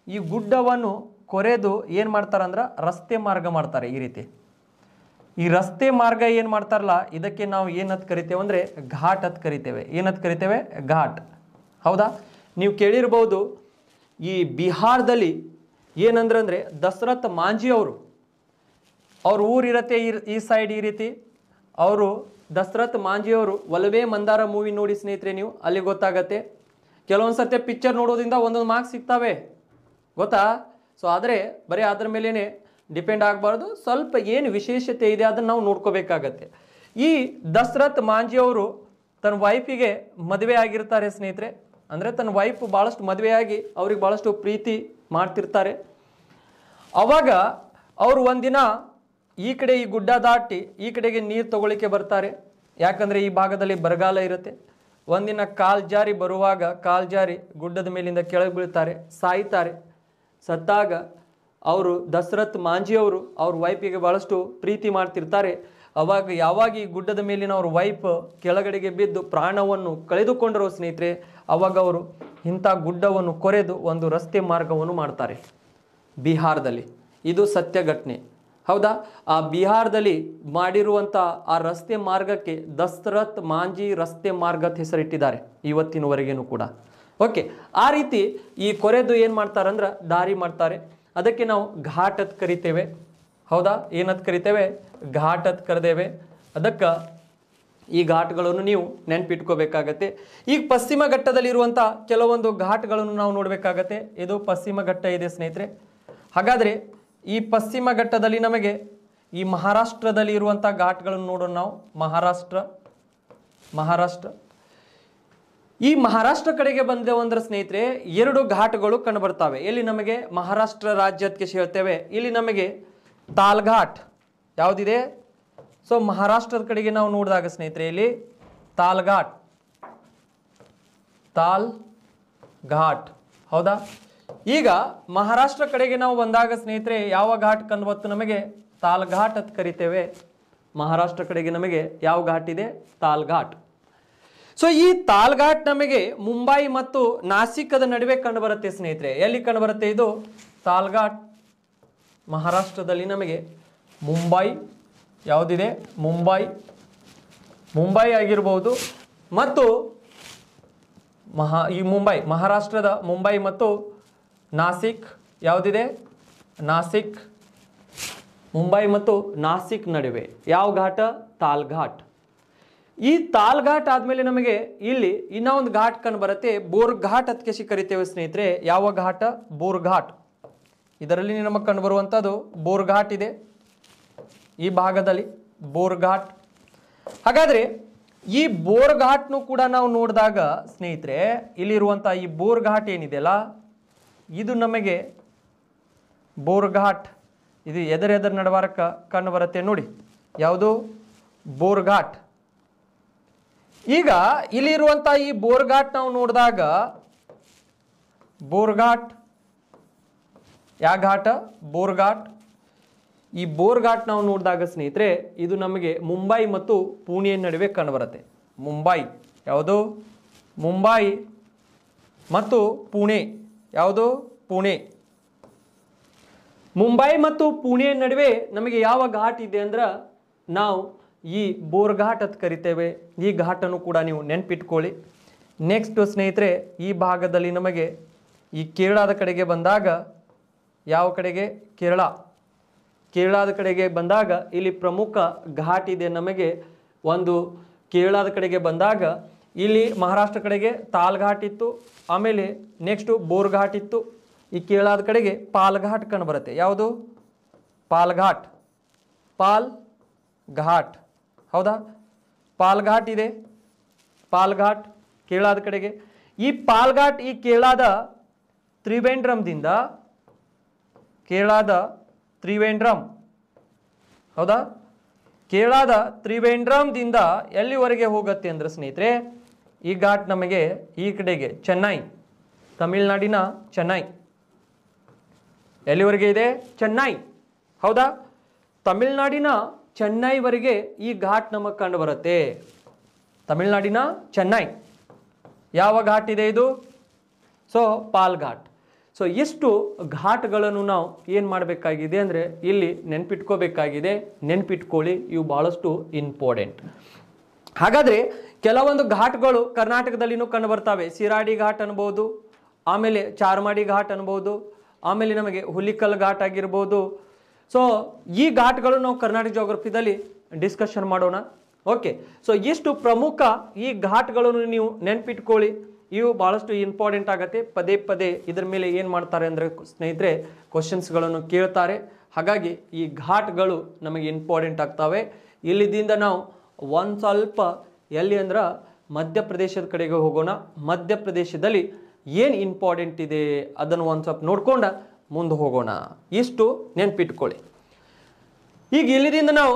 ಈ ಗುಡ್ಡವನ್ನು ಕೊರೆದು ಏನು ಮಾಡ್ತಾರಂದ್ರೆ ರಸ್ತೆ ಮಾರ್ಗ ಮಾಡ್ತಾರೆ ಈ ರೀತಿ. ಈ ರಸ್ತೆ ಮಾರ್ಗ ಏನು ಮಾಡ್ತಾರಲ್ಲ, ಇದಕ್ಕೆ ನಾವು ಏನಂತ ಕರಿತೇವೆ ಅಂದರೆ ಘಾಟ್ ಅಂತ ಕರಿತೇವೆ. ಏನಂತ ಕರಿತೇವೆ? ಘಾಟ್. ಹೌದಾ? ನೀವು ಕೇಳಿರ್ಬೋದು, ಈ ಬಿಹಾರದಲ್ಲಿ ಏನಂದ್ರೆ ದಶರಥ್ ಮಾಂಜಿ ಅವ್ರ ಊರಿರತ್ತೆ ಈ ಸೈಡ್ ಈ ರೀತಿ. ಅವರು ದಶರಥ್ ಮಾಂಜಿಯವರು ಒಲವೇ ಮಂದಾರ ಮೂವಿ ನೋಡಿ ಸ್ನೇಹಿತರೆ, ನೀವು ಅಲ್ಲಿ ಗೊತ್ತಾಗತ್ತೆ. ಕೆಲವೊಂದು ಸರ್ತಿ ಪಿಕ್ಚರ್ ನೋಡೋದ್ರಿಂದ ಒಂದೊಂದು ಮಾರ್ಕ್ಸ್ ಸಿಗ್ತವೆ, ಗೊತ್ತಾ? ಸೊ ಆದರೆ ಬರೀ ಅದ್ರ ಮೇಲೇ ಡಿಪೆಂಡ್ ಆಗಬಾರ್ದು, ಸ್ವಲ್ಪ ಏನು ವಿಶೇಷತೆ ಇದೆ ಅದನ್ನು ನಾವು ನೋಡ್ಕೋಬೇಕಾಗತ್ತೆ. ಈ ದಶರಥ್ ಮಾಂಜಿಯವರು ತನ್ನ ವೈಫಿಗೆ ಮದುವೆ ಆಗಿರ್ತಾರೆ ಸ್ನೇಹಿತರೆ. ಅಂದರೆ ತನ್ನ ವೈಫ್ ಭಾಳಷ್ಟು ಮದುವೆಯಾಗಿ ಅವ್ರಿಗೆ ಭಾಳಷ್ಟು ಪ್ರೀತಿ ಮಾಡ್ತಿರ್ತಾರೆ. ಅವಾಗ ಅವರು ಒಂದಿನ ಈ ಕಡೆ ಈ ಗುಡ್ಡ ದಾಟಿ ಈ ಕಡೆಗೆ ನೀರು ತಗೊಳ್ಳಿಕ್ಕೆ ಬರ್ತಾರೆ. ಯಾಕಂದರೆ ಈ ಭಾಗದಲ್ಲಿ ಬರಗಾಲ ಇರುತ್ತೆ. ಒಂದಿನ ಕಾಲ್ ಜಾರಿ ಬರುವಾಗ ಕಾಲ್ ಜಾರಿ ಗುಡ್ಡದ ಮೇಲಿಂದ ಕೆಳಗೆ ಬೀಳ್ತಾರೆ, ಸಾಯ್ತಾರೆ. ಸತ್ತಾಗ ಅವರು ದಶರಥ್ ಮಾಂಜಿಯವರು ಅವ್ರ ವೈಫಿಗೆ ಭಾಳಷ್ಟು ಪ್ರೀತಿ ಮಾಡ್ತಿರ್ತಾರೆ. ಅವಾಗ ಯಾವಾಗ ಈ ಗುಡ್ಡದ ಮೇಲಿನ ಅವ್ರ ವೈಫ್ ಕೆಳಗಡೆಗೆ ಬಿದ್ದು ಪ್ರಾಣವನ್ನು ಕಳೆದುಕೊಂಡರು ಸ್ನೇಹಿತರೆ, ಅವಾಗ ಅವರು ಇಂಥ ಗುಡ್ಡವನ್ನು ಕೊರೆದು ಒಂದು ರಸ್ತೆ ಮಾರ್ಗವನ್ನು ಮಾಡ್ತಾರೆ ಬಿಹಾರದಲ್ಲಿ. ಇದು ಸತ್ಯ ಘಟನೆ. ಹೌದಾ? ಆ ಬಿಹಾರದಲ್ಲಿ ಮಾಡಿರುವಂಥ ಆ ರಸ್ತೆ ಮಾರ್ಗಕ್ಕೆ ದಶರಥ್ ಮಾಂಜಿ ರಸ್ತೆ ಮಾರ್ಗ ಅಂತ ಹೆಸರಿಟ್ಟಿದ್ದಾರೆ ಇವತ್ತಿನವರೆಗೇನು ಕೂಡ. ಓಕೆ, ಆ ರೀತಿ ಈ ಕೊರೆದು ಏನು ಮಾಡ್ತಾರಂದ್ರೆ ದಾರಿ ಮಾಡ್ತಾರೆ. ಅದಕ್ಕೆ ನಾವು ಘಾಟ್ ಅಂತ ಕರಿತೇವೆ. ಹೌದಾ? ಏನಂತ ಕರಿತೇವೆ? ಘಾಟ್ ಅಂತ ಕರೆದೇವೆ. ಅದಕ್ಕೆ ಈ ಘಾಟ್ಗಳನ್ನು ನೀವು ನೆನ್ಪಿಟ್ಕೋಬೇಕಾಗತ್ತೆ. ಈಗ ಪಶ್ಚಿಮ ಘಟ್ಟದಲ್ಲಿರುವಂಥ ಕೆಲವೊಂದು ಘಾಟ್ಗಳನ್ನು ನಾವು ನೋಡಬೇಕಾಗತ್ತೆ. ಇದು ಪಶ್ಚಿಮ ಘಟ್ಟ ಇದೆ ಸ್ನೇಹಿತರೆ. ಹಾಗಾದರೆ ಈ ಪಶ್ಚಿಮ ಘಟ್ಟದಲ್ಲಿ ನಮಗೆ ಈ ಮಹಾರಾಷ್ಟ್ರದಲ್ಲಿ ಇರುವಂಥ ಘಾಟ್ಗಳನ್ನು ನೋಡೋಣ ನಾವು. ಮಹಾರಾಷ್ಟ್ರ ಈ ಮಹಾರಾಷ್ಟ್ರ ಕಡೆಗೆ ಬಂದೆವಂದ್ರೆ ಸ್ನೇಹಿತರೆ 2 ಘಾಟ್ಗಳು ಕಂಡು ಬರ್ತವೆ. ಎಲ್ಲಿ ನಮಗೆ ಮಹಾರಾಷ್ಟ್ರ ರಾಜ್ಯಕ್ಕೆ ಹೇಳ್ತೇವೆ. ಇಲ್ಲಿ ನಮಗೆ ತಾಲ್ಘಾಟ್ ಯಾವುದಿದೆ? ಸೊ ಮಹಾರಾಷ್ಟ್ರದ ಕಡೆಗೆ ನಾವು ನೋಡಿದಾಗ ಸ್ನೇಹಿತರೆ ಇಲ್ಲಿ ತಾಲ್ಘಾಟ್. ಹೌದಾ? ಈಗ ಮಹಾರಾಷ್ಟ್ರ ಕಡೆಗೆ ನಾವು ಬಂದಾಗ ಸ್ನೇಹಿತರೆ ಯಾವ ಘಾಟ್ ಕಂಡು ಬತ್ತು? ನಮಗೆ ತಾಲ್ಘಾಟ್ ಅಂತ ಕರಿತೇವೆ. ಮಹಾರಾಷ್ಟ್ರ ಕಡೆಗೆ ನಮಗೆ ಯಾವ ಘಾಟ್ ಇದೆ? ತಾಲ್ಘಾಟ್. ಸೊ ಈ ತಾಲ್ಘಾಟ್ ನಮಗೆ ಮುಂಬೈ ಮತ್ತು ನಾಸಿಕದ ನಡುವೆ ಕಂಡು ಬರುತ್ತೆ ಸ್ನೇಹಿತರೆ. ಎಲ್ಲಿ ಕಂಡು ಬರುತ್ತೆ ಇದು? ತಾಲ್ಘಾಟ್ ಮಹಾರಾಷ್ಟ್ರದಲ್ಲಿ ನಮಗೆ ಮುಂಬೈ ಯಾವುದಿದೆ? ಮುಂಬೈ ಆಗಿರ್ಬೋದು. ಮತ್ತು ಮಹಾರಾಷ್ಟ್ರದ ಮುಂಬೈ ಮತ್ತು ನಾಸಿಕ್ ಯಾವುದಿದೆ? ನಾಸಿಕ್. ಮುಂಬೈ ಮತ್ತು ನಾಸಿಕ್ ನಡುವೆ ಯಾವ ಘಾಟ? ತಾಲ್ಘಾಟ್. ಈ ತಾಲ್ಘಾಟ್ ಆದಮೇಲೆ ನಮಗೆ ಇಲ್ಲಿ ಇನ್ನೊಂದು ಘಾಟ್ ಕಂಡು ಬರುತ್ತೆ, ಬೋರ್ಘಾಟ್ ಅದಕ್ಕೆ ಕರಿತೇವೆ ಸ್ನೇಹಿತರೆ. ಯಾವ ಘಾಟ? ಬೋರ್ಘಾಟ್. ಇದರಲ್ಲಿ ನಮಗೆ ಕಂಡುಬರುವಂಥದ್ದು ಬೋರ್ಘಾಟ್ ಇದೆ ಈ ಭಾಗದಲ್ಲಿ ಬೋರ್ಘಾಟ್. ಹಾಗಾದರೆ ಈ ಬೋರ್ಘಾಟ್ನು ಕೂಡ ನಾವು ನೋಡಿದಾಗ ಸ್ನೇಹಿತರೆ ಇಲ್ಲಿರುವಂಥ ಈ ಬೋರ್ಘಾಟ್ ಏನಿದೆಯಲ್ಲ ಇದು ನಮಗೆ ಬೋರ್ಘಾಟ್ ಇದು ಎದರೆದರ ನಡಬಾರಕ ಕಂಡು ಬರುತ್ತೆ ನೋಡಿ, ಯಾವುದು ಬೋರ್ಘಾಟ್. ಈಗ ಇಲ್ಲಿರುವಂಥ ಈ ಬೋರ್ಘಾಟ್ ನಾವು ನೋಡಿದಾಗ ಬೋರ್ಘಾಟ್ ಯಾವ ಘಾಟ ಬೋರ್ಘಾಟ್. ಈ ಬೋರ್ಘಾಟ್ ನಾವು ನೋಡಿದಾಗ ಸ್ನೇಹಿತರೆ ಇದು ನಮಗೆ ಮುಂಬೈ ಮತ್ತು ಪುಣೆ ನಡುವೆ ಕಂಡುಬರುತ್ತೆ. ಮುಂಬೈ ಯಾವುದು ಮುಂಬೈ ಮತ್ತು ಪುಣೆ ಯಾವುದು ಪುಣೆ. ಮುಂಬೈ ಮತ್ತು ಪುಣೆ ನಡುವೆ ನಮಗೆ ಯಾವ ಘಾಟ್ ಇದೆ ಅಂದ್ರೆ ನಾವು ಈ ಬೋರ್ಘಾಟ್ ಅಂತ ಕರಿತೇವೆ. ಈ ಘಾಟನ್ನು ಕೂಡ ನೀವು ನೆನ್ಪಿಟ್ಕೊಳ್ಳಿ. ನೆಕ್ಸ್ಟ್ ಸ್ನೇಹಿತರೆ ಈ ಭಾಗದಲ್ಲಿ ನಮಗೆ ಈ ಕೇರಳದ ಕಡೆಗೆ ಬಂದಾಗ ಯಾವ ಕಡೆಗೆ ಕೇರಳದ ಕಡೆಗೆ ಬಂದಾಗ ಇಲ್ಲಿ ಪ್ರಮುಖ ಘಾಟ್ ಇದೆ ನಮಗೆ. ಒಂದು ಕೇರಳದ ಕಡೆಗೆ ಬಂದಾಗ ಇಲ್ಲಿ ಮಹಾರಾಷ್ಟ್ರ ಕಡೆಗೆ ತಾಲ್ ಘಾಟ್ ಇತ್ತು, ಆಮೇಲೆ ನೆಕ್ಸ್ಟು ಬೋರ್ಘಾಟ್ ಇತ್ತು. ಈ ಕೇರಳದ ಕಡೆಗೆ ಪಾಲ್ಘಾಟ್ ಕಂಡು ಬರುತ್ತೆ. ಯಾವುದು ಪಾಲ್ಘಾಟ್ ಹೌದಾ ಪಾಲ್ಘಾಟ್ ಇದೆ. ಪಾಲ್ಘಾಟ್ ಕೇರಳದ ಕಡೆಗೆ. ಈ ಪಾಲ್ಘಾಟ್ ಈ ಕೇರಳದ ತ್ರಿವೇಂದ್ರಮ್ದಿಂದ ಹೌದಾ ಕೇರಳದ ತ್ರಿವೇಂದ್ರಮ್ದಿಂದ ಎಲ್ಲಿವರೆಗೆ ಹೋಗುತ್ತೆ ಅಂದ್ರೆ ಸ್ನೇಹಿತರೆ ಈ ಘಾಟ್ ನಮಗೆ ಈ ಕಡೆಗೆ ಚೆನ್ನೈ, ತಮಿಳುನಾಡಿನ ಚೆನ್ನೈ ಎಲ್ಲಿವರೆಗೆ ಇದೆ ಚೆನ್ನೈ ಹೌದಾ. ತಮಿಳುನಾಡಿನ ಚೆನ್ನೈವರೆಗೆ ಈ ಘಾಟ್ ನಮಗೆ ಕಂಡು ಬರುತ್ತೆ. ತಮಿಳುನಾಡಿನ ಚೆನ್ನೈ ಯಾವ ಘಾಟ್ ಇದೆ ಇದು? ಸೊ ಪಾಲ್ಘಾಟ್. ಸೊ ಇಷ್ಟು ಘಾಟ್ಗಳನ್ನು ನಾವು ಏನು ಮಾಡಬೇಕಾಗಿದೆ ಅಂದರೆ ಇಲ್ಲಿ ನೆನ್ಪಿಟ್ಕೋಬೇಕಾಗಿದೆ. ನೆನ್ಪಿಟ್ಕೊಳ್ಳಿ, ಇವು ಭಾಳಷ್ಟು ಇಂಪಾರ್ಟೆಂಟ್. ಹಾಗಾದರೆ ಕೆಲವೊಂದು ಘಾಟ್ಗಳು ಕರ್ನಾಟಕದಲ್ಲಿನೂ ಕಂಡು ಬರ್ತವೆ. ಸಿರಾಡಿ ಘಾಟ್ ಅನ್ಬೋದು, ಆಮೇಲೆ ಚಾರ್ಮಾಡಿ ಘಾಟ್ ಅನ್ಬೋದು, ಆಮೇಲೆ ನಮಗೆ ಹುಲಿಕಲ್ ಘಾಟ್ ಆಗಿರ್ಬೋದು. ಸೊ ಈ ಘಾಟ್ಗಳು ನಾವು ಕರ್ನಾಟಕ ಜಿಯೋಗ್ರಫಿದಲ್ಲಿ ಡಿಸ್ಕಷನ್ ಮಾಡೋಣ. ಓಕೆ, ಸೊ ಇಷ್ಟು ಪ್ರಮುಖ ಈ ಘಾಟ್ಗಳನ್ನು ನೀವು ನೆನ್ಪಿಟ್ಕೊಳ್ಳಿ. ಇವು ಭಾಳಷ್ಟು ಇಂಪಾರ್ಟೆಂಟ್ ಆಗುತ್ತೆ. ಪದೇ ಪದೇ ಇದರ ಮೇಲೆ ಏನು ಮಾಡ್ತಾರೆ ಅಂದರೆ ಸ್ನೇಹಿತರೆ ಕ್ವಶನ್ಸ್ಗಳನ್ನು ಕೇಳ್ತಾರೆ. ಹಾಗಾಗಿ ಈ ಘಾಟ್ಗಳು ನಮಗೆ ಇಂಪಾರ್ಟೆಂಟ್ ಆಗ್ತವೆ. ಇಲ್ಲಿದಿಂದ ನಾವು ಒಂದು ಸ್ವಲ್ಪ ಎಲ್ಲಿ ಅಂದ್ರೆ ಮಧ್ಯಪ್ರದೇಶದ ಕಡೆಗೆ ಹೋಗೋಣ. ಮಧ್ಯಪ್ರದೇಶದಲ್ಲಿ ಏನು ಇಂಪಾರ್ಟೆಂಟ್ ಇದೆ ಅದನ್ನು ಒಂದು ಸ್ವಲ್ಪ ನೋಡ್ಕೊಂಡು ಮುಂದೆ ಹೋಗೋಣ. ಇಷ್ಟು ನೆನ್ಪಿಟ್ಕೊಳ್ಳಿ. ಈಗ ಇಲ್ಲಿದಿಂದ ನಾವು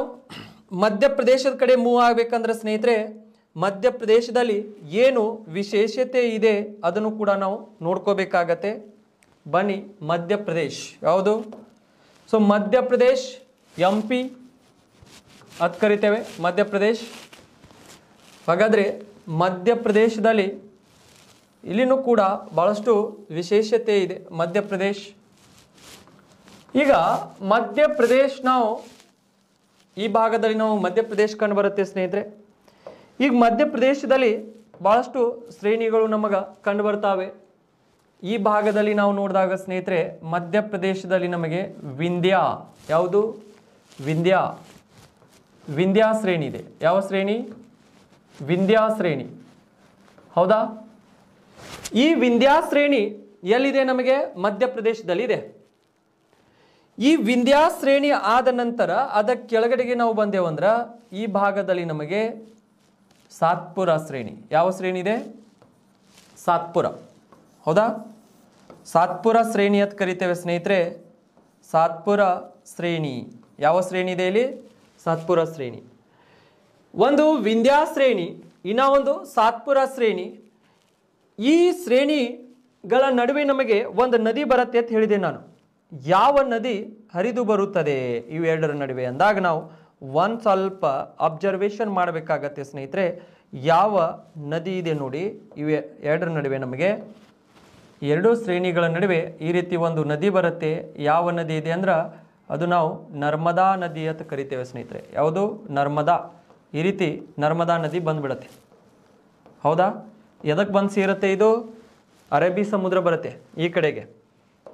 ಮಧ್ಯಪ್ರದೇಶದ ಕಡೆ ಮೂವ್ ಆಗಬೇಕಂದ್ರೆ ಸ್ನೇಹಿತರೆ ಮಧ್ಯಪ್ರದೇಶದಲ್ಲಿ ಏನು ವಿಶೇಷತೆ ಇದೆ ಅದನ್ನು ಕೂಡ ನಾವು ನೋಡ್ಕೋಬೇಕಾಗತ್ತೆ. ಬನ್ನಿ, ಮಧ್ಯಪ್ರದೇಶ್ ಯಾವುದು? ಸೊ ಮಧ್ಯಪ್ರದೇಶ್ MP ಅದು ಕರಿತೇವೆ ಮಧ್ಯಪ್ರದೇಶ್. ಹಾಗಾದರೆ ಮಧ್ಯಪ್ರದೇಶದಲ್ಲಿ ಇಲ್ಲಿನೂ ಕೂಡ ಭಾಳಷ್ಟು ವಿಶೇಷತೆ ಇದೆ ಮಧ್ಯಪ್ರದೇಶ್. ಈಗ ಮಧ್ಯಪ್ರದೇಶ್ ನಾವು ಈ ಭಾಗದಲ್ಲಿ ನಾವು ಮಧ್ಯಪ್ರದೇಶ ಕಂಡು ಬರುತ್ತೆ ಸ್ನೇಹಿತರೆ. ಈಗ ಮಧ್ಯಪ್ರದೇಶದಲ್ಲಿ ಭಾಳಷ್ಟು ಶ್ರೇಣಿಗಳು ನಮಗೆ ಕಂಡು ಬರ್ತಾವೆ. ಈ ಭಾಗದಲ್ಲಿ ನಾವು ನೋಡಿದಾಗ ಸ್ನೇಹಿತರೆ ಮಧ್ಯಪ್ರದೇಶದಲ್ಲಿ ನಮಗೆ ವಿಂಧ್ಯ ಯಾವುದು? ವಿಂಧ್ಯ ಶ್ರೇಣಿ ಇದೆ. ಯಾವ ಶ್ರೇಣಿ? ವಿಂಧ್ಯ ಶ್ರೇಣಿ ಹೌದಾ. ಈ ವಿಂಧ್ಯ ಶ್ರೇಣಿ ಎಲ್ಲಿದೆ? ನಮಗೆ ಮಧ್ಯಪ್ರದೇಶದಲ್ಲಿದೆ. ಈ ವಿಂಧ್ಯ ಶ್ರೇಣಿ ಆದ ನಂತರ ಅದರ ಕೆಳಗಡೆಗೆ ನಾವು ಬಂದೇವಂದ್ರೆ ಈ ಭಾಗದಲ್ಲಿ ನಮಗೆ ಸಾತ್ಪುರ ಶ್ರೇಣಿ. ಯಾವ ಶ್ರೇಣಿ ಇದೆ? ಸಾತ್ಪುರ ಹೌದಾ. ಸಾತ್ಪುರ ಶ್ರೇಣಿ ಅಂತ ಕರಿತೇವೆ ಸ್ನೇಹಿತರೆ. ಸಾತ್ಪುರ ಶ್ರೇಣಿ ಯಾವ ಶ್ರೇಣಿ ಇದೆ ಇಲ್ಲಿ? ಸಾತ್ಪುರ ಶ್ರೇಣಿ. ಒಂದು ವಿಂಧ್ಯ ಶ್ರೇಣಿ, ಇನ್ನ ಒಂದು ಸಾತ್ಪುರ ಶ್ರೇಣಿ. ಈ ಶ್ರೇಣಿಗಳ ನಡುವೆ ನಮಗೆ ಒಂದು ನದಿ ಬರುತ್ತೆ ಅಂತ ಹೇಳಿದೆ ನಾನು. ಯಾವ ನದಿ ಹರಿದು ಬರುತ್ತದೆ ಇವೆರಡರ ನಡುವೆ ಅಂದಾಗ ನಾವು ಒಂದು ಸ್ವಲ್ಪ ಅಬ್ಸರ್ವೇಷನ್ ಮಾಡಬೇಕಾಗತ್ತೆ ಸ್ನೇಹಿತರೆ. ಯಾವ ನದಿ ಇದೆ ನೋಡಿ, ಇವೆ ಎರಡರ ನಡುವೆ ನಮಗೆ ಎರಡು ಶ್ರೇಣಿಗಳ ನಡುವೆ ಈ ರೀತಿ ಒಂದು ನದಿ ಬರುತ್ತೆ. ಯಾವ ನದಿ ಇದೆ ಅಂದ್ರೆ ಅದು ನಾವು ನರ್ಮದಾ ನದಿ ಅಂತ ಕರಿತೇವೆ ಸ್ನೇಹಿತರೆ. ಯಾವುದು? ನರ್ಮದಾ. ಈ ರೀತಿ ನರ್ಮದಾ ನದಿ ಬಂದುಬಿಡುತ್ತೆ ಹೌದಾ. ಎದಕ್ಕೆ ಬಂದು ಸೇರುತ್ತೆ ಇದು? ಅರಬ್ಬಿ ಸಮುದ್ರ ಬರುತ್ತೆ ಈ ಕಡೆಗೆ.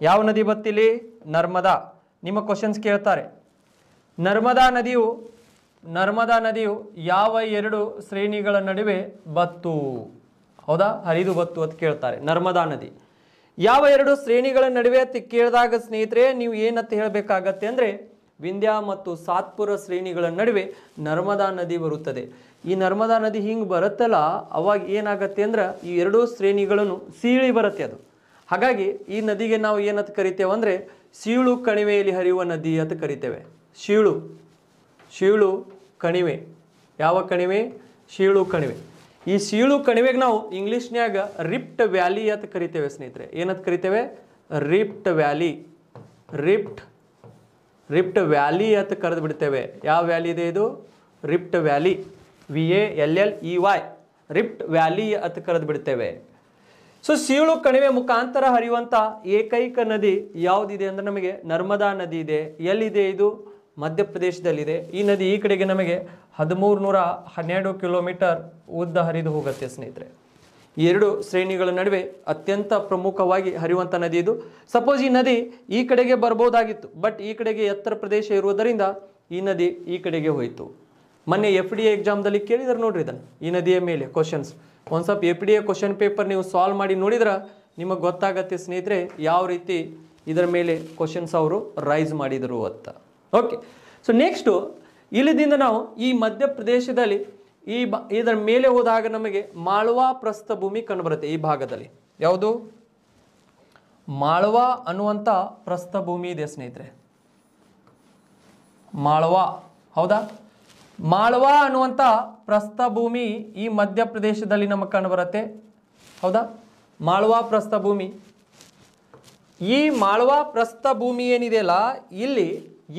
ಯಾವ ನದಿ ಬತ್ತಿಲ್ಲಿ? ನರ್ಮದಾ. ನಿಮ್ಮ ಕ್ವಶನ್ಸ್ ಕೇಳ್ತಾರೆ, ನರ್ಮದಾ ನದಿಯು ಯಾವ ಎರಡು ಶ್ರೇಣಿಗಳ ನಡುವೆ ಬತ್ತು? ಹೌದಾ, ಹರಿದು ಬತ್ತು ಅಂತ ಕೇಳ್ತಾರೆ. ನರ್ಮದಾ ನದಿ ಯಾವ ಎರಡು ಶ್ರೇಣಿಗಳ ನಡುವೆ ಅಂತ ಕೇಳಿದಾಗ ಸ್ನೇಹಿತರೆ ನೀವು ಏನಂತ ಹೇಳಬೇಕಾಗತ್ತೆ ಅಂದರೆ ವಿಂಧ್ಯ ಮತ್ತು ಸಾತ್ಪುರ ಶ್ರೇಣಿಗಳ ನಡುವೆ ನರ್ಮದಾ ನದಿ ಬರುತ್ತದೆ. ಈ ನರ್ಮದಾ ನದಿ ಹಿಂಗೆ ಬರುತ್ತಲ್ಲ ಅವಾಗ ಏನಾಗತ್ತೆ ಅಂದ್ರೆ ಈ ಎರಡೂ ಶ್ರೇಣಿಗಳನ್ನು ಸೀಳಿ ಬರುತ್ತೆ ಅದು. ಹಾಗಾಗಿ ಈ ನದಿಗೆ ನಾವು ಏನಂತ ಕರಿತೇವೆ ಅಂದರೆ ಸೀಳು ಕಣಿವೆಯಲ್ಲಿ ಹರಿಯುವ ನದಿ ಅಂತ ಕರಿತೇವೆ. ಸೀಳು ಕಣಿವೆ. ಯಾವ ಕಣಿವೆ? ಸೀಳು ಕಣಿವೆ. ಈ ಸೀಳು ಕಣಿವೆಗೆ ನಾವು ಇಂಗ್ಲೀಷ್ನ್ಯಾಗ ರಿಫ್ಟ್ ವ್ಯಾಲಿ ಅಂತ ಕರಿತೇವೆ ಸ್ನೇಹಿತರೆ. ಏನಂತ ಕರಿತೇವೆ? Rift valley. ರಿಫ್ಟ್ ವ್ಯಾಲಿ ಅಂತ ಕರೆದು ಬಿಡ್ತೇವೆ. ಯಾವ ವ್ಯಾಲಿ ಇದೆ ಇದು? Rift valley. VALLEY rift valley ಅಂತ ಕರೆದು ಬಿಡ್ತೇವೆ. ಸೊ ಸೀಳು ಕಣಿವೆ ಮುಖಾಂತರ ಹರಿಯುವಂಥ ಏಕೈಕ ನದಿ ಯಾವುದಿದೆ ಅಂದರೆ ನಮಗೆ ನರ್ಮದಾ ನದಿ ಇದೆ. ಎಲ್ಲಿದೆ ಇದು? ಮಧ್ಯಪ್ರದೇಶದಲ್ಲಿದೆ. ಈ ನದಿ ಈ ಕಡೆಗೆ ನಮಗೆ 1312 ಕಿಲೋಮೀಟರ್ ಉದ್ದ ಹರಿದು ಹೋಗುತ್ತೆ ಸ್ನೇಹಿತರೆ. ಈ ಎರಡು ಶ್ರೇಣಿಗಳ ನಡುವೆ ಅತ್ಯಂತ ಪ್ರಮುಖವಾಗಿ ಹರಿಯುವಂಥ ನದಿ ಇದು. ಸಪೋಸ್ ಈ ನದಿ ಈ ಕಡೆಗೆ ಬರ್ಬೋದಾಗಿತ್ತು, ಬಟ್ ಈ ಕಡೆಗೆ ಎತ್ತರ ಪ್ರದೇಶ ಇರುವುದರಿಂದ ಈ ನದಿ ಈ ಕಡೆಗೆ ಹೋಯಿತು. ಮೊನ್ನೆ FDA ಎಕ್ಸಾಮ್ದಲ್ಲಿ ಕೇಳಿದ್ರೆ ನೋಡ್ರಿ ಇದನ್ನು, ಈ ನದಿಯ ಮೇಲೆ ಕ್ವಶನ್ಸ್. ಒಂದು ಸ್ವಲ್ಪ FDA ಕ್ವಶನ್ ಪೇಪರ್ ನೀವು ಸಾಲ್ವ್ ಮಾಡಿ ನೋಡಿದ್ರೆ ನಿಮಗೆ ಗೊತ್ತಾಗತ್ತೆ ಸ್ನೇಹಿತರೆ ಯಾವ ರೀತಿ ಇದರ ಮೇಲೆ ಕ್ವಶನ್ಸ್ ಅವರು ರೈಸ್ ಮಾಡಿದರು ಅಂತ. ಓಕೆ, ಸೊ ನೆಕ್ಸ್ಟು ಇಲ್ಲಿದಿಂದ ನಾವು ಈ ಮಧ್ಯಪ್ರದೇಶದಲ್ಲಿ ಇದರ ಮೇಲೆ ಹೋದಾಗ ನಮಗೆ ಮಾಳ್ವಾ ಪ್ರಸ್ಥಭೂಮಿ ಕಂಡುಬರುತ್ತೆ. ಈ ಭಾಗದಲ್ಲಿ ಯಾವುದು? ಮಾಳ್ವಾ ಅನ್ನುವಂಥ ಪ್ರಸ್ಥಭೂಮಿ ಇದೆ ಸ್ನೇಹಿತರೆ. ಮಾಳ್ವಾ, ಹೌದಾ? ಮಾಳ್ವಾ ಅನ್ನುವಂಥ ಪ್ರಸ್ಥಭೂಮಿ ಈ ಮಧ್ಯಪ್ರದೇಶದಲ್ಲಿ ನಮಗೆ ಕಂಡುಬರುತ್ತೆ. ಹೌದಾ? ಮಾಳ್ವಾ ಪ್ರಸ್ಥಭೂಮಿ. ಈ ಮಾಳ್ವಾ ಪ್ರಸ್ಥಭೂಮಿ ಏನಿದೆಯಲ್ಲ, ಇಲ್ಲಿ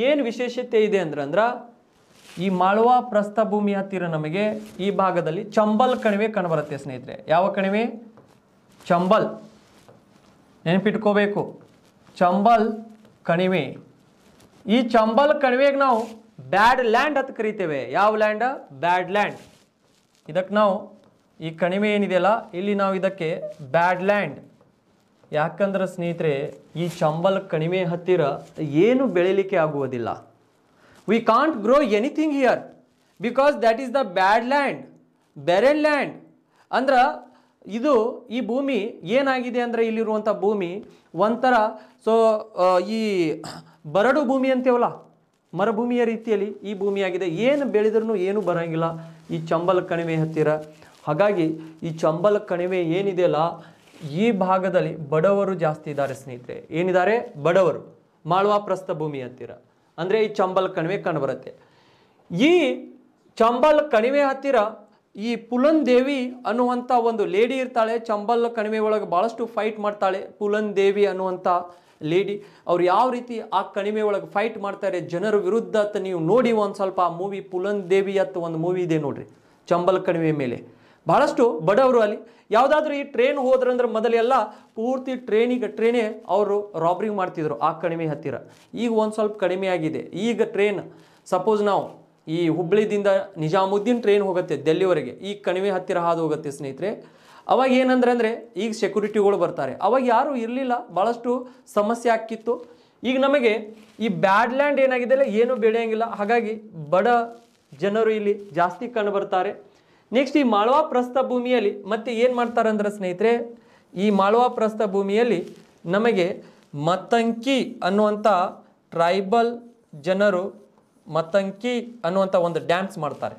ಏನು ವಿಶೇಷತೆ ಇದೆ ಅಂದ್ರೆ ಈ ಮಾಳ್ವಾ ಪ್ರಸ್ಥಭೂಮಿ ಹತ್ತಿರ ನಮಗೆ ಈ ಭಾಗದಲ್ಲಿ ಚಂಬಲ್ ಕಣಿವೆ ಕಂಡುಬರುತ್ತೆ ಸ್ನೇಹಿತರೆ. ಯಾವ ಕಣಿವೆ? ಚಂಬಲ್. ನೆನಪಿಟ್ಕೋಬೇಕು, ಚಂಬಲ್ ಕಣಿವೆ. ಈ ಚಂಬಲ್ ಕಣಿವೆಗೆ ನಾವು ಬ್ಯಾಡ್ ಲ್ಯಾಂಡ್ ಅಂತ ಕರಿತೇವೆ. ಯಾವ ಲ್ಯಾಂಡ್? ಬ್ಯಾಡ್ ಲ್ಯಾಂಡ್. ಇದಕ್ಕೆ ನಾವು ಈ ಕಣಿವೆ ಏನಿದೆಯಲ್ಲ ಇಲ್ಲಿ ನಾವು ಇದಕ್ಕೆ ಬ್ಯಾಡ್ ಲ್ಯಾಂಡ್. ಯಾಕಂದ್ರೆ ಸ್ನೇಹಿತರೆ ಈ ಚಂಬಲ್ ಕಣಿವೆ ಹತ್ತಿರ ಏನು ಬೆಳಿಲಿಕ್ಕೆ ಆಗುವುದಿಲ್ಲ. We can't grow anything here because that is the bad land, barren land. ಅಂದ್ರೆ ಇದು ಈ ಭೂಮಿ ಏನಾಗಿದೆ ಅಂದರೆ ಇಲ್ಲಿರುವಂಥ ಭೂಮಿ ಒಂಥರ ಈ ಬರಡು ಭೂಮಿ ಅಂತೇವಲ್ಲ, ಮರುಭೂಮಿಯ ರೀತಿಯಲ್ಲಿ ಈ ಭೂಮಿಯಾಗಿದೆ. ಏನು ಬೆಳೆದ್ರೂ ಏನು ಬರೋಂಗಿಲ್ಲ ಈ ಚಂಬಲ್ ಕಣಿವೆ ಹತ್ತಿರ. ಹಾಗಾಗಿ ಈ ಚಂಬಲ್ ಕಣಿವೆ ಏನಿದೆಯಲ್ಲ ಈ ಭಾಗದಲ್ಲಿ ಬಡವರು ಜಾಸ್ತಿ ಇದ್ದಾರೆ ಸ್ನೇಹಿತರೆ. ಏನಿದ್ದಾರೆ? ಬಡವರು. ಮಾಳ್ವಾ ಪ್ರಸ್ಥಭೂಮಿ ಹತ್ತಿರ ಅಂದರೆ ಈ ಚಂಬಲ್ ಕಣಿವೆ ಕಂಡುಬರುತ್ತೆ. ಈ ಚಂಬಲ್ ಕಣಿವೆ ಹತ್ತಿರ ಈ ಪುಲನ್ ದೇವಿ ಅನ್ನುವಂಥ ಒಂದು ಲೇಡಿ ಇರ್ತಾಳೆ. ಚಂಬಲ್ ಕಣಿವೆ ಒಳಗೆ ಭಾಳಷ್ಟು ಫೈಟ್ ಮಾಡ್ತಾಳೆ ಪುಲನ್ ದೇವಿ ಅನ್ನುವಂಥ ಲೇಡಿ. ಅವ್ರು ಯಾವ ರೀತಿ ಆ ಕಣಿವೆ ಒಳಗೆ ಫೈಟ್ ಮಾಡ್ತಾರೆ ಜನರ ವಿರುದ್ಧ ಅಂತ ನೀವು ನೋಡಿ ಒಂದು ಸ್ವಲ್ಪ ಆ ಮೂವಿ ಪುಲನ್ ದೇವಿ ಅಂತ ಒಂದು ಮೂವಿ ಇದೆ ನೋಡ್ರಿ, ಚಂಬಲ್ ಕಣಿವೆ ಮೇಲೆ. ಭಾಳಷ್ಟು ಬಡವರು ಅಲ್ಲಿ ಯಾವುದಾದ್ರೂ ಈ ಟ್ರೈನ್ ಹೋದ್ರಂದ್ರೆ ಮೊದಲೆಲ್ಲ ಪೂರ್ತಿ ಟ್ರೇನೇ ಅವರು ರಾಬ್ರಿ ಮಾಡ್ತಿದ್ರು ಆ ಕಣಿವೆ ಹತ್ತಿರ. ಈಗ ಒಂದು ಸ್ವಲ್ಪ ಕಡಿಮೆ ಆಗಿದೆ. ಈಗ ಟ್ರೈನ್ ಸಪೋಸ್ ನಾವು ಈ ಹುಬ್ಬಳ್ಳಿದಿಂದ ನಿಜಾಮುದ್ದೀನ್ ಟ್ರೈನ್ ಹೋಗುತ್ತೆ ಡೆಲ್ಲಿವರೆಗೆ, ಈ ಕಣಿವೆ ಹತ್ತಿರ ಹಾದು ಹೋಗುತ್ತೆ ಸ್ನೇಹಿತರೆ. ಅವಾಗ ಏನಂದ್ರೆ ಈಗ ಸೆಕ್ಯೂರಿಟಿಗಳು ಬರ್ತಾರೆ. ಅವಾಗ ಯಾರೂ ಇರಲಿಲ್ಲ, ಭಾಳಷ್ಟು ಸಮಸ್ಯೆ ಆಗ್ತಿತ್ತು. ಈಗ ನಮಗೆ ಈ ಬ್ಯಾಡ್ ಲ್ಯಾಂಡ್ ಏನಾಗಿದೆ ಏನೂ ಬೆಳೆಯೋಂಗಿಲ್ಲ. ಹಾಗಾಗಿ ಬಡ ಜನರು ಇಲ್ಲಿ ಜಾಸ್ತಿ ಕಂಡು ಬರ್ತಾರೆ. ನೆಕ್ಸ್ಟ್ ಈ ಮಾಳ್ವಾ ಪ್ರಸ್ಥಭೂಮಿಯಲ್ಲಿ ಮತ್ತೆ ಏನು ಮಾಡ್ತಾರೆ ಅಂದ್ರೆ ಸ್ನೇಹಿತರೆ, ಈ ಮಾಳ್ವಾ ಪ್ರಸ್ಥಭೂಮಿಯಲ್ಲಿ ನಮಗೆ ಮತಂಕಿ ಅನ್ನುವಂಥ ಟ್ರೈಬಲ್ ಜನರು ಮತಂಕಿ ಅನ್ನುವಂಥ ಒಂದು ಡ್ಯಾನ್ಸ್ ಮಾಡ್ತಾರೆ.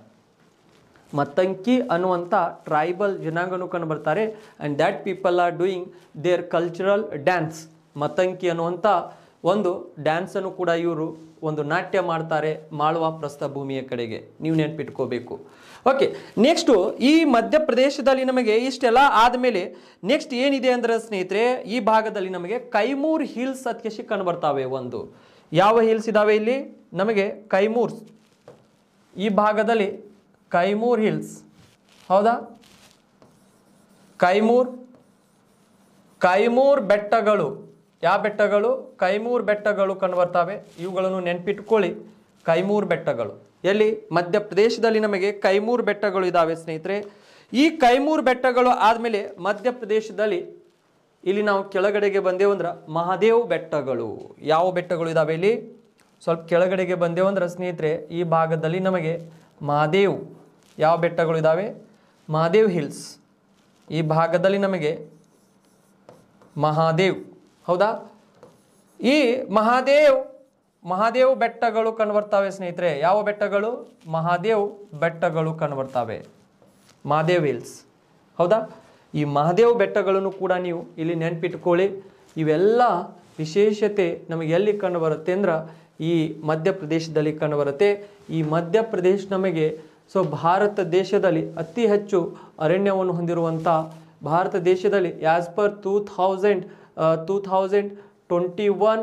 ಮತಂಕಿ ಅನ್ನುವಂಥ ಟ್ರೈಬಲ್ ಜನಾಂಗನೂ ಕಂಡು ಬರ್ತಾರೆ. And that people are doing their cultural dance. ಮತಂಕಿ ಅನ್ನುವಂಥ ಒಂದು ಡ್ಯಾನ್ಸನ್ನು ಕೂಡ ಇವರು ಒಂದು ನಾಟ್ಯ ಮಾಡ್ತಾರೆ ಮಾಳ್ವಾ ಪ್ರಸ್ಥಭೂಮಿಯ ಕಡೆಗೆ. ನೀವು ನೆನಪಿಟ್ಕೋಬೇಕು. ಓಕೆ, ನೆಕ್ಸ್ಟು ಈ ಮಧ್ಯಪ್ರದೇಶದಲ್ಲಿ ನಮಗೆ ಇಷ್ಟೆಲ್ಲ ಆದಮೇಲೆ ನೆಕ್ಸ್ಟ್ ಏನಿದೆ ಅಂದರೆ ಸ್ನೇಹಿತರೆ ಈ ಭಾಗದಲ್ಲಿ ನಮಗೆ ಕೈಮೂರ್ ಹಿಲ್ಸ್ ಅತ್ಯಶಿ ಕಂಡು ಬರ್ತಾವೆ. ಒಂದು ಯಾವ ಹಿಲ್ಸ್ ಇದ್ದಾವೆ ಇಲ್ಲಿ? ನಮಗೆ ಕೈಮೂರ್ಸ್. ಈ ಭಾಗದಲ್ಲಿ ಕೈಮೂರ್ ಹಿಲ್ಸ್, ಹೌದಾ? ಕೈಮೂರ್ ಬೆಟ್ಟಗಳು. ಯಾವ ಬೆಟ್ಟಗಳು? ಕೈಮೂರ್ ಬೆಟ್ಟಗಳು ಕಂಡು ಬರ್ತವೆ. ಇವುಗಳನ್ನು ನೆನಪಿಟ್ಕೊಳ್ಳಿ, ಕೈಮೂರ್ ಬೆಟ್ಟಗಳು. ಎಲ್ಲಿ? ಮಧ್ಯಪ್ರದೇಶದಲ್ಲಿ ನಮಗೆ ಕೈಮೂರ್ ಬೆಟ್ಟಗಳು ಇದ್ದಾವೆ ಸ್ನೇಹಿತರೆ. ಈ ಕೈಮೂರ್ ಬೆಟ್ಟಗಳು ಆದಮೇಲೆ ಮಧ್ಯಪ್ರದೇಶದಲ್ಲಿ ಇಲ್ಲಿ ನಾವು ಕೆಳಗಡೆಗೆ ಬಂದೇವಂದ್ರೆ ಮಹಾದೇವ್ ಬೆಟ್ಟಗಳು. ಯಾವ ಬೆಟ್ಟಗಳು ಇದ್ದಾವೆ ಇಲ್ಲಿ? ಸ್ವಲ್ಪ ಕೆಳಗಡೆಗೆ ಬಂದೇವಂದ್ರೆ ಸ್ನೇಹಿತರೆ ಈ ಭಾಗದಲ್ಲಿ ನಮಗೆ ಮಹಾದೇವ್ ಯಾವ ಬೆಟ್ಟಗಳು ಇದ್ದಾವೆ? ಮಹಾದೇವ್ ಹಿಲ್ಸ್. ಈ ಭಾಗದಲ್ಲಿ ನಮಗೆ ಮಹಾದೇವ್. ಹೌದಾ? ಈ ಮಹಾದೇವ್ ಬೆಟ್ಟಗಳು ಕಂಡುಬರ್ತಾವೆ ಸ್ನೇಹಿತರೆ. ಯಾವ ಬೆಟ್ಟಗಳು? ಮಹಾದೇವ್ ಬೆಟ್ಟಗಳು ಕಂಡುಬರ್ತಾವೆ, ಮಹಾದೇವ್ ಹಿಲ್ಸ್. ಹೌದಾ? ಈ ಮಹಾದೇವ್ ಬೆಟ್ಟಗಳನ್ನು ಕೂಡ ನೀವು ಇಲ್ಲಿ ನೆನ್ಪಿಟ್ಕೊಳ್ಳಿ. ಇವೆಲ್ಲ ವಿಶೇಷತೆ ನಮಗೆ ಎಲ್ಲಿ ಕಂಡು ಬರುತ್ತೆ ಅಂದ್ರೆ ಈ ಮಧ್ಯಪ್ರದೇಶದಲ್ಲಿ ಕಂಡು ಬರುತ್ತೆ. ಈ ಮಧ್ಯಪ್ರದೇಶ ನಮಗೆ ಭಾರತ ದೇಶದಲ್ಲಿ ಅತಿ ಹೆಚ್ಚು ಅರಣ್ಯವನ್ನು ಹೊಂದಿರುವಂಥ, ಭಾರತ ದೇಶದಲ್ಲಿ ಆ್ಯಸ್ ಪರ್ 2021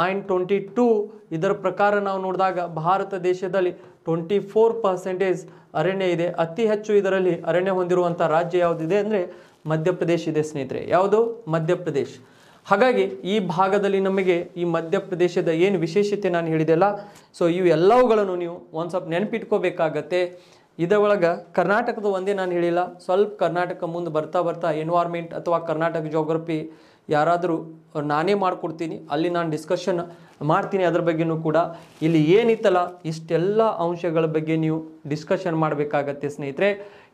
ಆ್ಯಂಡ್ 22 ಇದರ ಪ್ರಕಾರ ನಾವು ನೋಡಿದಾಗ ಭಾರತ ದೇಶದಲ್ಲಿ 24% ಅರಣ್ಯ ಇದೆ. ಅತಿ ಹೆಚ್ಚು ಇದರಲ್ಲಿ ಅರಣ್ಯ ಹೊಂದಿರುವಂಥ ರಾಜ್ಯ ಯಾವುದಿದೆ ಅಂದರೆ ಮಧ್ಯಪ್ರದೇಶ ಇದೆ ಸ್ನೇಹಿತರೆ. ಯಾವುದು? ಮಧ್ಯಪ್ರದೇಶ. ಹಾಗಾಗಿ ಈ ಭಾಗದಲ್ಲಿ ನಮಗೆ ಈ ಮಧ್ಯಪ್ರದೇಶದ ಏನು ವಿಶೇಷತೆ ನಾನು ಹೇಳಿದೆಲ್ಲ, ಇವು ಎಲ್ಲವುಗಳನ್ನು ನೀವು ಒಂದು ಸ್ವಲ್ಪ ನೆನಪಿಟ್ಕೋಬೇಕಾಗತ್ತೆ. ಇದರೊಳಗೆ ಕರ್ನಾಟಕದ ಒಂದೇ ನಾನು ಹೇಳಿಲ್ಲ, ಸ್ವಲ್ಪ ಕರ್ನಾಟಕ ಮುಂದೆ ಬರ್ತಾ ಬರ್ತಾ ಎನ್ವೈರ್ಮೆಂಟ್ ಅಥವಾ ಕರ್ನಾಟಕ ಜೋಗ್ರಫಿ ಯಾರಾದರೂ ನಾನೇ ಮಾಡಿಕೊಡ್ತೀನಿ, ಅಲ್ಲಿ ನಾನು ಡಿಸ್ಕಷನ್ ಮಾಡ್ತೀನಿ ಅದ್ರ ಬಗ್ಗೆನೂ ಕೂಡ. ಇಲ್ಲಿ ಏನಿತ್ತಲ್ಲ ಇಷ್ಟೆಲ್ಲ ಅಂಶಗಳ ಬಗ್ಗೆ ನೀವು ಡಿಸ್ಕಷನ್ ಮಾಡಬೇಕಾಗತ್ತೆ ಸ್ನೇಹಿತರೆ.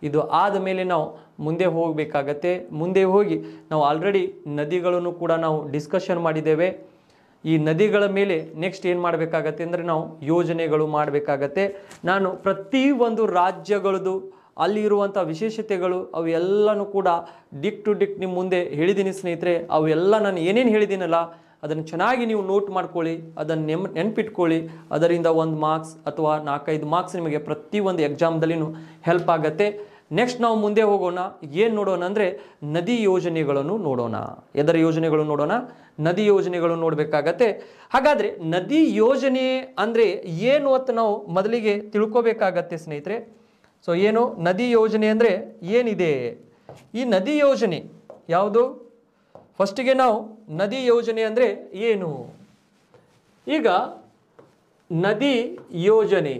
ಇದು ಆದ ಮೇಲೆ ನಾವು ಮುಂದೆ ಹೋಗಬೇಕಾಗತ್ತೆ. ಮುಂದೆ ಹೋಗಿ ನಾವು ಆಲ್ರೆಡಿ ನದಿಗಳನ್ನು ಕೂಡ ನಾವು ಡಿಸ್ಕಷನ್ ಮಾಡಿದ್ದೇವೆ. ಈ ನದಿಗಳ ಮೇಲೆ ನೆಕ್ಸ್ಟ್ ಏನು ಮಾಡಬೇಕಾಗತ್ತೆ ಅಂದರೆ ನಾವು ಯೋಜನೆಗಳು ಮಾಡಬೇಕಾಗತ್ತೆ. ನಾನು ಪ್ರತಿ ಒಂದು ರಾಜ್ಯಗಳದ್ದು ಅಲ್ಲಿರುವಂಥ ವಿಶೇಷತೆಗಳು ಅವು ಎಲ್ಲನೂ ಕೂಡ ಡಿಕ್ ಟು ಡಿಕ್ ನಿಮ್ಮ ಮುಂದೆ ಹೇಳಿದ್ದೀನಿ ಸ್ನೇಹಿತರೆ. ಅವೆಲ್ಲ ನಾನು ಏನೇನು ಹೇಳಿದ್ದೀನಲ್ಲ ಅದನ್ನು ಚೆನ್ನಾಗಿ ನೀವು ನೋಟ್ ಮಾಡ್ಕೊಳ್ಳಿ, ಅದನ್ನು ನೆನ್ಪಿಟ್ಕೊಳ್ಳಿ. ಅದರಿಂದ 1 ಮಾರ್ಕ್ಸ್ ಅಥವಾ 4-5 ಮಾರ್ಕ್ಸ್ ನಿಮಗೆ ಪ್ರತಿಯೊಂದು ಎಕ್ಸಾಮ್ದಲ್ಲಿನೂ ಹೆಲ್ಪ್ ಆಗುತ್ತೆ. ನೆಕ್ಸ್ಟ್ ನಾವು ಮುಂದೆ ಹೋಗೋಣ. ಏನು ನೋಡೋಣ ಅಂದರೆ ನದಿ ಯೋಜನೆಗಳನ್ನು ನೋಡೋಣ. ಎದರ ಯೋಜನೆಗಳು ನೋಡೋಣ? ನದಿ ಯೋಜನೆಗಳು ನೋಡಬೇಕಾಗತ್ತೆ. ಹಾಗಾದರೆ ನದಿ ಯೋಜನೆ ಅಂದರೆ ಏನು ಅಂತ ನಾವು ಮೊದಲಿಗೆ ತಿಳ್ಕೋಬೇಕಾಗತ್ತೆ ಸ್ನೇಹಿತರೆ. ಏನು ನದಿ ಯೋಜನೆ ಅಂದರೆ ಏನಿದೆ? ಈ ನದಿ ಯೋಜನೆ ಯಾವುದು? ಫಸ್ಟಿಗೆ ನಾವು ನದಿ ಯೋಜನೆ ಅಂದರೆ ಏನು? ಈಗ ನದಿ ಯೋಜನೆ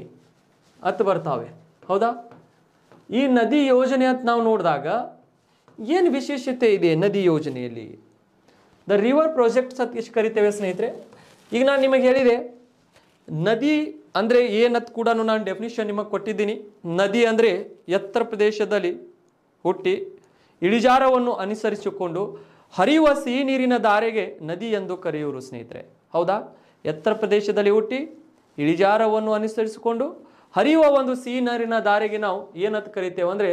ಅಂತ ಬರ್ತಾವೆ. ಹೌದಾ? ಈ ನದಿ ಯೋಜನೆ ಅಂತ ನಾವು ನೋಡಿದಾಗ ಏನು ವಿಶೇಷತೆ ಇದೆ ನದಿ ಯೋಜನೆಯಲ್ಲಿ? ದ ರಿವರ್ ಪ್ರಾಜೆಕ್ಟ್ಸ್ ಅಂತ ಎಷ್ಟು ಕರಿತೇವೆ ಸ್ನೇಹಿತರೆ. ಈಗ ನಾನು ನಿಮಗೆ ಹೇಳಿದೆ ನದಿ ಅಂದರೆ ಏನಂತ ಕೂಡ ನಾನು ಡೆಫಿನಿಷನ್ ನಿಮಗೆ ಕೊಟ್ಟಿದ್ದೀನಿ. ನದಿ ಅಂದರೆ ಎತ್ತರ ಪ್ರದೇಶದಲ್ಲಿ ಹುಟ್ಟಿ ಇಳಿಜಾರವನ್ನು ಅನುಸರಿಸಿಕೊಂಡು ಹರಿಯುವ ಸಿಹಿ ನೀರಿನ ದಾರೆಗೆ ನದಿ ಎಂದು ಕರೆಯುವರು ಸ್ನೇಹಿತರೆ. ಹೌದಾ? ಎತ್ತರ ಪ್ರದೇಶದಲ್ಲಿ ಹುಟ್ಟಿ ಇಳಿಜಾರವನ್ನು ಅನುಸರಿಸಿಕೊಂಡು ಹರಿಯುವ ಒಂದು ಸಿಹಿ ನೀರಿನ ದಾರೆಗೆ ನಾವು ಏನಂತ ಕರಿತೇವೆ ಅಂದರೆ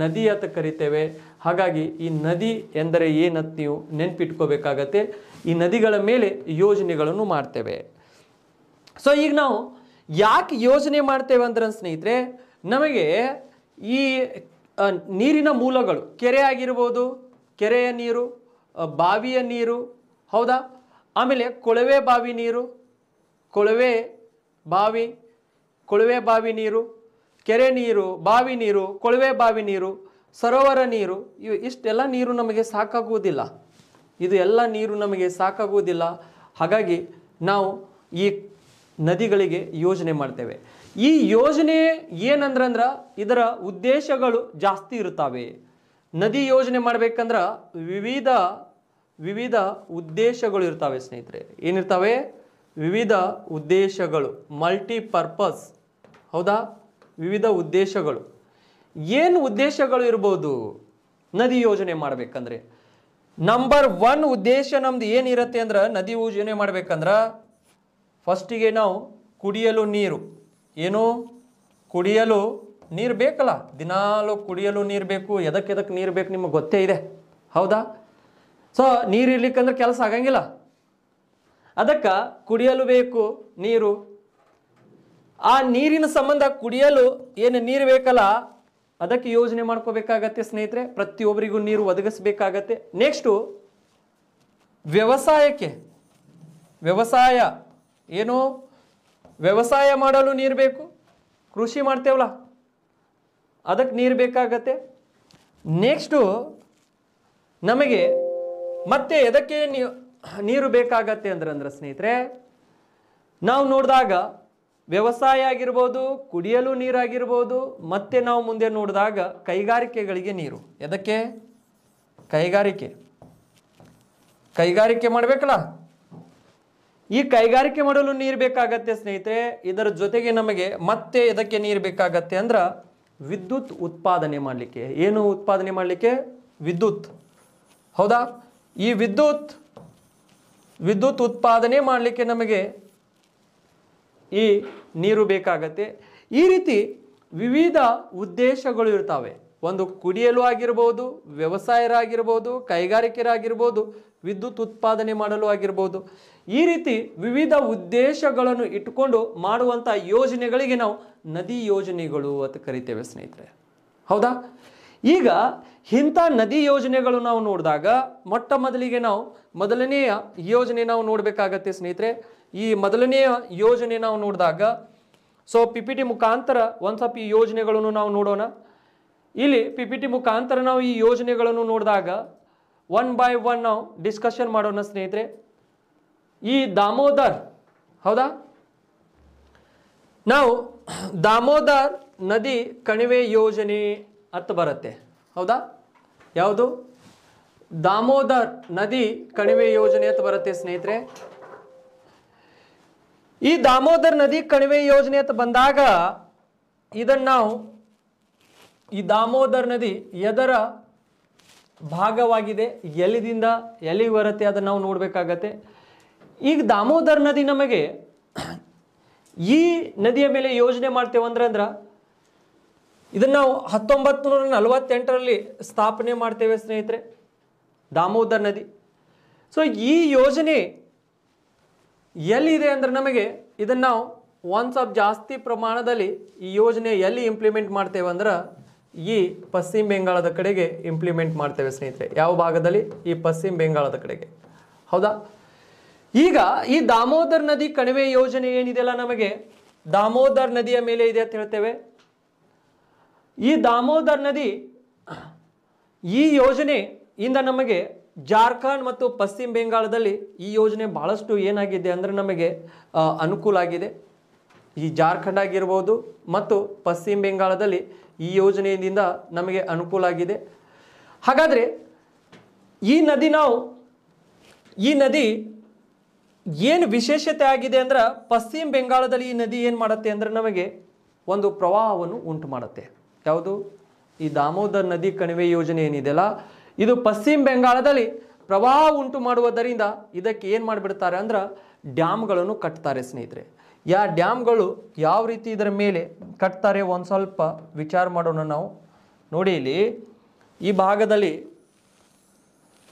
ನದಿ ಅಂತ ಕರಿತೇವೆ. ಹಾಗಾಗಿ ಈ ನದಿ ಎಂದರೆ ಏನಂತ ನೀವು ನೆನ್ಪಿಟ್ಕೋಬೇಕಾಗತ್ತೆ. ಈ ನದಿಗಳ ಮೇಲೆ ಯೋಜನೆಗಳನ್ನು ಮಾಡ್ತೇವೆ. ಈಗ ನಾವು ಯಾಕೆ ಯೋಜನೆ ಮಾಡ್ತೇವೆ ಅಂದ್ರೆ ಸ್ನೇಹಿತರೆ, ನಮಗೆ ಈ ನೀರಿನ ಮೂಲಗಳು ಕೆರೆ ಆಗಿರ್ಬೋದು, ಕೆರೆಯ ನೀರು, ಬಾವಿಯ ನೀರು, ಹೌದಾ? ಆಮೇಲೆ ಕೊಳವೆ ಬಾವಿ ನೀರು, ಕೊಳವೆ ಬಾವಿ ನೀರು, ಕೆರೆ ನೀರು, ಬಾವಿ ನೀರು, ಕೊಳವೆ ಬಾವಿ ನೀರು, ಸರೋವರ ನೀರು, ಇಷ್ಟೆಲ್ಲ ನೀರು ನಮಗೆ ಸಾಕಾಗುವುದಿಲ್ಲ. ಇದು ಎಲ್ಲ ನೀರು ನಮಗೆ ಸಾಕಾಗುವುದಿಲ್ಲ. ಹಾಗಾಗಿ ನಾವು ಈ ನದಿಗಳಿಗೆ ಯೋಜನೆ ಮಾಡ್ತೇವೆ. ಈ ಯೋಜನೆ ಏನಂದ್ರೆ ಇದರ ಉದ್ದೇಶಗಳು ಜಾಸ್ತಿ ಇರುತ್ತವೆ. ನದಿ ಯೋಜನೆ ಮಾಡ್ಬೇಕಂದ್ರೆ ವಿವಿಧ ಉದ್ದೇಶಗಳು ಇರ್ತವೆ ಸ್ನೇಹಿತರೆ. ಏನಿರ್ತವೆ? ವಿವಿಧ ಉದ್ದೇಶಗಳು, ಮಲ್ಟಿಪರ್ಪಸ್. ಹೌದಾ? ವಿವಿಧ ಉದ್ದೇಶಗಳು. ಏನು ಉದ್ದೇಶಗಳು ಇರ್ಬೋದು ನದಿ ಯೋಜನೆ ಮಾಡಬೇಕಂದ್ರೆ? ನಂಬರ್ 1 ಉದ್ದೇಶ ನಮ್ದು ಏನಿರುತ್ತೆ ಅಂದ್ರೆ ನದಿ ಯೋಜನೆ ಮಾಡ್ಬೇಕಂದ್ರೆ ಫಸ್ಟಿಗೆ ನಾವು ಕುಡಿಯಲು ನೀರು. ಏನು? ಕುಡಿಯಲು ನೀರು ಬೇಕಲ್ಲ, ದಿನಾಲು ಕುಡಿಯಲು ನೀರು ಬೇಕು. ಎದಕ್ಕೆ ನೀರು ಬೇಕು ನಿಮಗೆ ಗೊತ್ತೇ ಇದೆ. ಹೌದಾ? ನೀರು ಇರ್ಲಿಕ್ಕಂದ್ರೆ ಕೆಲಸ ಆಗಂಗಿಲ್ಲ. ಅದಕ್ಕೆ ಕುಡಿಯಲು ಬೇಕು ನೀರು. ಆ ನೀರಿನ ಸಂಬಂಧ ಕುಡಿಯಲು ಏನು ನೀರು ಬೇಕಲ್ಲ ಅದಕ್ಕೆ ಯೋಜನೆ ಮಾಡ್ಕೋಬೇಕಾಗತ್ತೆ ಸ್ನೇಹಿತರೆ. ಪ್ರತಿಯೊಬ್ಬರಿಗೂ ನೀರು ಒದಗಿಸಬೇಕಾಗತ್ತೆ. ನೆಕ್ಸ್ಟು ವ್ಯವಸಾಯ ಏನು? ವ್ಯವಸಾಯ ಮಾಡಲು ನೀರು ಬೇಕು. ಕೃಷಿ ಮಾಡ್ತೇವಲ್ಲ ಅದಕ್ಕೆ ನೀರು ಬೇಕಾಗತ್ತೆ. ನೆಕ್ಸ್ಟು ನಮಗೆ ಮತ್ತೆ ಎದಕ್ಕೆ ನೀರು ಬೇಕಾಗತ್ತೆ ಅಂದ್ರೆ ಸ್ನೇಹಿತರೆ, ನಾವು ನೋಡಿದಾಗ ವ್ಯವಸಾಯ ಆಗಿರ್ಬೋದು, ಕುಡಿಯಲು ನೀರಾಗಿರ್ಬೋದು, ಮತ್ತೆ ನಾವು ಮುಂದೆ ನೋಡಿದಾಗ ಕೈಗಾರಿಕೆಗಳಿಗೆ ನೀರು. ಎದಕ್ಕೆ? ಕೈಗಾರಿಕೆ ಮಾಡಬೇಕಲ್ಲ. ಈ ಕೈಗಾರಿಕೆ ಮಾಡಲು ನೀರು ಬೇಕಾಗತ್ತೆ ಸ್ನೇಹಿತರೆ. ಇದರ ಜೊತೆಗೆ ನಮಗೆ ಮತ್ತೆ ಎದಕ್ಕೆ ನೀರು ಬೇಕಾಗತ್ತೆ ಅಂದ್ರೆ ವಿದ್ಯುತ್ ಉತ್ಪಾದನೆ ಮಾಡಲಿಕ್ಕೆ. ಏನು ಉತ್ಪಾದನೆ ಮಾಡಲಿಕ್ಕೆ? ವಿದ್ಯುತ್. ಹೌದಾ? ಈ ವಿದ್ಯುತ್ ಉತ್ಪಾದನೆ ಮಾಡಲಿಕ್ಕೆ ನಮಗೆ ಈ ನೀರು ಬೇಕಾಗತ್ತೆ. ಈ ರೀತಿ ವಿವಿಧ ಉದ್ದೇಶಗಳು ಇರ್ತಾವೆ. ಒಂದು ಕುಡಿಯಲು ಆಗಿರ್ಬೋದು, ವ್ಯವಸಾಯರಾಗಿರ್ಬೋದು, ಕೈಗಾರಿಕೆರಾಗಿರ್ಬೋದು, ವಿದ್ಯುತ್ ಉತ್ಪಾದನೆ ಮಾಡಲು ಆಗಿರ್ಬೋದು. ಈ ರೀತಿ ವಿವಿಧ ಉದ್ದೇಶಗಳನ್ನು ಇಟ್ಟುಕೊಂಡು ಮಾಡುವಂಥ ಯೋಜನೆಗಳಿಗೆ ನಾವು ನದಿ ಯೋಜನೆಗಳು ಅಂತ ಕರಿತೇವೆ ಸ್ನೇಹಿತರೆ. ಹೌದಾ? ಈಗ ಇಂಥ ನದಿ ಯೋಜನೆಗಳು ನಾವು ನೋಡಿದಾಗ ಮೊಟ್ಟ ಮೊದಲಿಗೆ ನಾವು ಮೊದಲನೆಯ ಯೋಜನೆ ನಾವು ನೋಡಬೇಕಾಗತ್ತೆ ಸ್ನೇಹಿತರೆ. ಈ ಮೊದಲನೆಯ ಯೋಜನೆ ನಾವು ನೋಡಿದಾಗ ಸೊ PPT ಮುಖಾಂತರ ಒಂದು ಸ್ವಲ್ಪ ಈ ಯೋಜನೆಗಳನ್ನು ನಾವು ನೋಡೋಣ. ಇಲ್ಲಿ PPT ಮುಖಾಂತರ ನಾವು ಈ ಯೋಜನೆಗಳನ್ನು ನೋಡಿದಾಗ ಒನ್ ಬೈ ಒನ್ ನಾವು ಡಿಸ್ಕಷನ್ ಮಾಡೋಣ ಸ್ನೇಹಿತರೆ. ಈ ದಾಮೋದರ್, ಹೌದಾ, ನಾವು ದಾಮೋದರ್ ನದಿ ಕಣಿವೆ ಯೋಜನೆ ಅಂತ ಬರುತ್ತೆ. ಹೌದಾ? ಯಾವುದು? ದಾಮೋದರ್ ನದಿ ಕಣಿವೆ ಯೋಜನೆ ಅಂತ ಬರುತ್ತೆ ಸ್ನೇಹಿತರೆ. ಈ ದಾಮೋದರ್ ನದಿ ಕಣಿವೆ ಯೋಜನೆ ಅಂತ ಬಂದಾಗ ಇದನ್ನು ನಾವು ಈ ದಾಮೋದರ್ ನದಿ ಎದರ ಭಾಗವಾಗಿದೆ, ಎಲ್ಲಿದಿಂದ ಎಲ್ಲಿಗೆ ಬರುತ್ತೆ ಅದನ್ನು ನಾವು ನೋಡಬೇಕಾಗತ್ತೆ. ಈಗ ದಾಮೋದರ್ ನದಿ ನಮಗೆ ಈ ನದಿಯ ಮೇಲೆ ಯೋಜನೆ ಮಾಡ್ತೇವೆ ಅಂದ್ರೆ ಇದನ್ನು ನಾವು 1948ರಲ್ಲಿ ಸ್ಥಾಪನೆ ಮಾಡ್ತೇವೆ ಸ್ನೇಹಿತರೆ, ದಾಮೋದರ್ ನದಿ. ಸೊ ಈ ಯೋಜನೆ ಎಲ್ಲಿದೆ ಅಂದ್ರೆ ನಮಗೆ ಇದನ್ನು ನಾವು ಒಂದು ಸ್ವಲ್ಪ ಜಾಸ್ತಿ ಪ್ರಮಾಣದಲ್ಲಿ ಈ ಯೋಜನೆ ಎಲ್ಲಿ ಇಂಪ್ಲಿಮೆಂಟ್ ಮಾಡ್ತೇವೆ ಅಂದ್ರೆ ಈ ಪಶ್ಚಿಮ ಬೆಂಗಾಳದ ಕಡೆಗೆ ಇಂಪ್ಲಿಮೆಂಟ್ ಮಾಡ್ತೇವೆ ಸ್ನೇಹಿತರೆ. ಯಾವ ಭಾಗದಲ್ಲಿ? ಈ ಪಶ್ಚಿಮ ಬೆಂಗಾಳದ ಕಡೆಗೆ. ಹೌದಾ? ಈಗ ಈ ದಾಮೋದರ್ ನದಿ ಕಣಿವೆ ಯೋಜನೆ ಏನಿದೆಯಲ್ಲ ನಮಗೆ ದಾಮೋದರ್ ನದಿಯ ಮೇಲೆ ಇದೆ ಅಂತ ಹೇಳ್ತೇವೆ. ಈ ದಾಮೋದರ್ ನದಿ ಈ ಯೋಜನೆಯಿಂದ ನಮಗೆ ಜಾರ್ಖಂಡ್ ಮತ್ತು ಪಶ್ಚಿಮ ಬೆಂಗಾಳದಲ್ಲಿ ಈ ಯೋಜನೆ ಬಹಳಷ್ಟು ಏನಾಗಿದೆ ಅಂದರೆ ನಮಗೆ ಅನುಕೂಲ ಆಗಿದೆ. ಈ ಜಾರ್ಖಂಡ್ ಆಗಿರ್ಬೋದು ಮತ್ತು ಪಶ್ಚಿಮ ಬೆಂಗಾಳದಲ್ಲಿ ಈ ಯೋಜನೆಯಿಂದ ನಮಗೆ ಅನುಕೂಲ ಆಗಿದೆ. ಹಾಗಾದರೆ ಈ ನದಿ ಏನು ವಿಶೇಷತೆ ಆಗಿದೆ ಅಂದ್ರೆ ಪಶ್ಚಿಮ ಬೆಂಗಾಳದಲ್ಲಿ ಈ ನದಿ ಏನು ಮಾಡುತ್ತೆ ಅಂದರೆ ನಮಗೆ ಒಂದು ಪ್ರವಾಹವನ್ನು ಉಂಟು ಮಾಡುತ್ತೆ. ಯಾವುದು? ಈ ದಾಮೋದರ್ ನದಿ ಕಣಿವೆ ಯೋಜನೆ ಏನಿದೆಯಲ್ಲ ಇದು ಪಶ್ಚಿಮ ಬೆಂಗಾಳದಲ್ಲಿ ಪ್ರವಾಹ ಉಂಟು ಮಾಡುವುದರಿಂದ ಇದಕ್ಕೆ ಏನು ಮಾಡಿಬಿಡ್ತಾರೆ ಅಂದ್ರೆ ಡ್ಯಾಮ್ಗಳನ್ನು ಕಟ್ತಾರೆ ಸ್ನೇಹಿತರೆ. ಡ್ಯಾಮ್ಗಳು ಯಾವ ರೀತಿ ಇದರ ಮೇಲೆ ಕಟ್ತಾರೆ ಒಂದು ಸ್ವಲ್ಪ ವಿಚಾರ ಮಾಡೋಣ ನಾವು. ನೋಡಿ ಇಲ್ಲಿ ಈ ಭಾಗದಲ್ಲಿ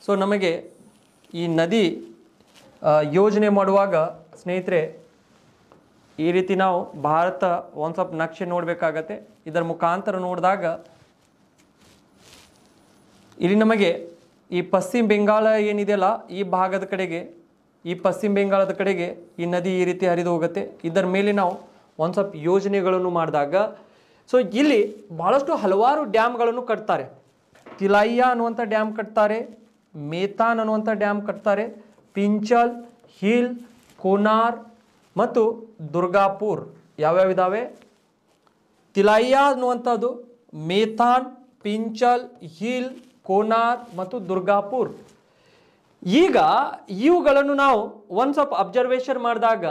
ಸೊ ನಮಗೆ ಈ ನದಿ ಯೋಜನೆ ಮಾಡುವಾಗ ಸ್ನೇಹಿತರೆ ಈ ರೀತಿ ನಾವು ಭಾರತ ಒಂದು ಸ್ವಲ್ಪ ನಕ್ಷೆ ನೋಡಬೇಕಾಗತ್ತೆ. ಇದರ ಮುಖಾಂತರ ನೋಡಿದಾಗ ಇಲ್ಲಿ ನಮಗೆ ಈ ಪಶ್ಚಿಮ ಬೆಂಗಾಳ ಏನಿದೆಯಲ್ಲ ಈ ಭಾಗದ ಕಡೆಗೆ, ಈ ಪಶ್ಚಿಮ ಬೆಂಗಾಳದ ಕಡೆಗೆ ಈ ನದಿ ಈ ರೀತಿ ಹರಿದು ಹೋಗುತ್ತೆ. ಇದರ ಮೇಲೆ ನಾವು ಒಂದು ಸ್ವಲ್ಪ ಯೋಜನೆಗಳನ್ನು ಮಾಡಿದಾಗ ಸೊ ಇಲ್ಲಿ ಭಾಳಷ್ಟು ಹಲವಾರು ಡ್ಯಾಮ್ಗಳನ್ನು ಕಟ್ತಾರೆ. ತಿಲೈಯಾ ಅನ್ನುವಂಥ ಡ್ಯಾಮ್ ಕಟ್ತಾರೆ, ಮೇತಾನ್ ಅನ್ನುವಂಥ ಡ್ಯಾಮ್ ಕಟ್ತಾರೆ, ಪಿಂಚಲ್, ಹಿಲ್, ಕೋನಾರ್ ಮತ್ತು ದುರ್ಗಾಪುರ್ ಯಾವ್ಯಾವ ಇದ್ದಾವೆ? ತಿಲೈಯಾ ಅನ್ನುವಂಥದ್ದು, ಮೇಥಾನ್, ಪಿಂಚಲ್, ಹಿಲ್, ಕೋನಾರ್ ಮತ್ತು ದುರ್ಗಾಪುರ್. ಈಗ ಇವುಗಳನ್ನು ನಾವು ಒಂದು ಸ್ವಲ್ಪ ಅಬ್ಸರ್ವೇಷನ್ ಮಾಡಿದಾಗ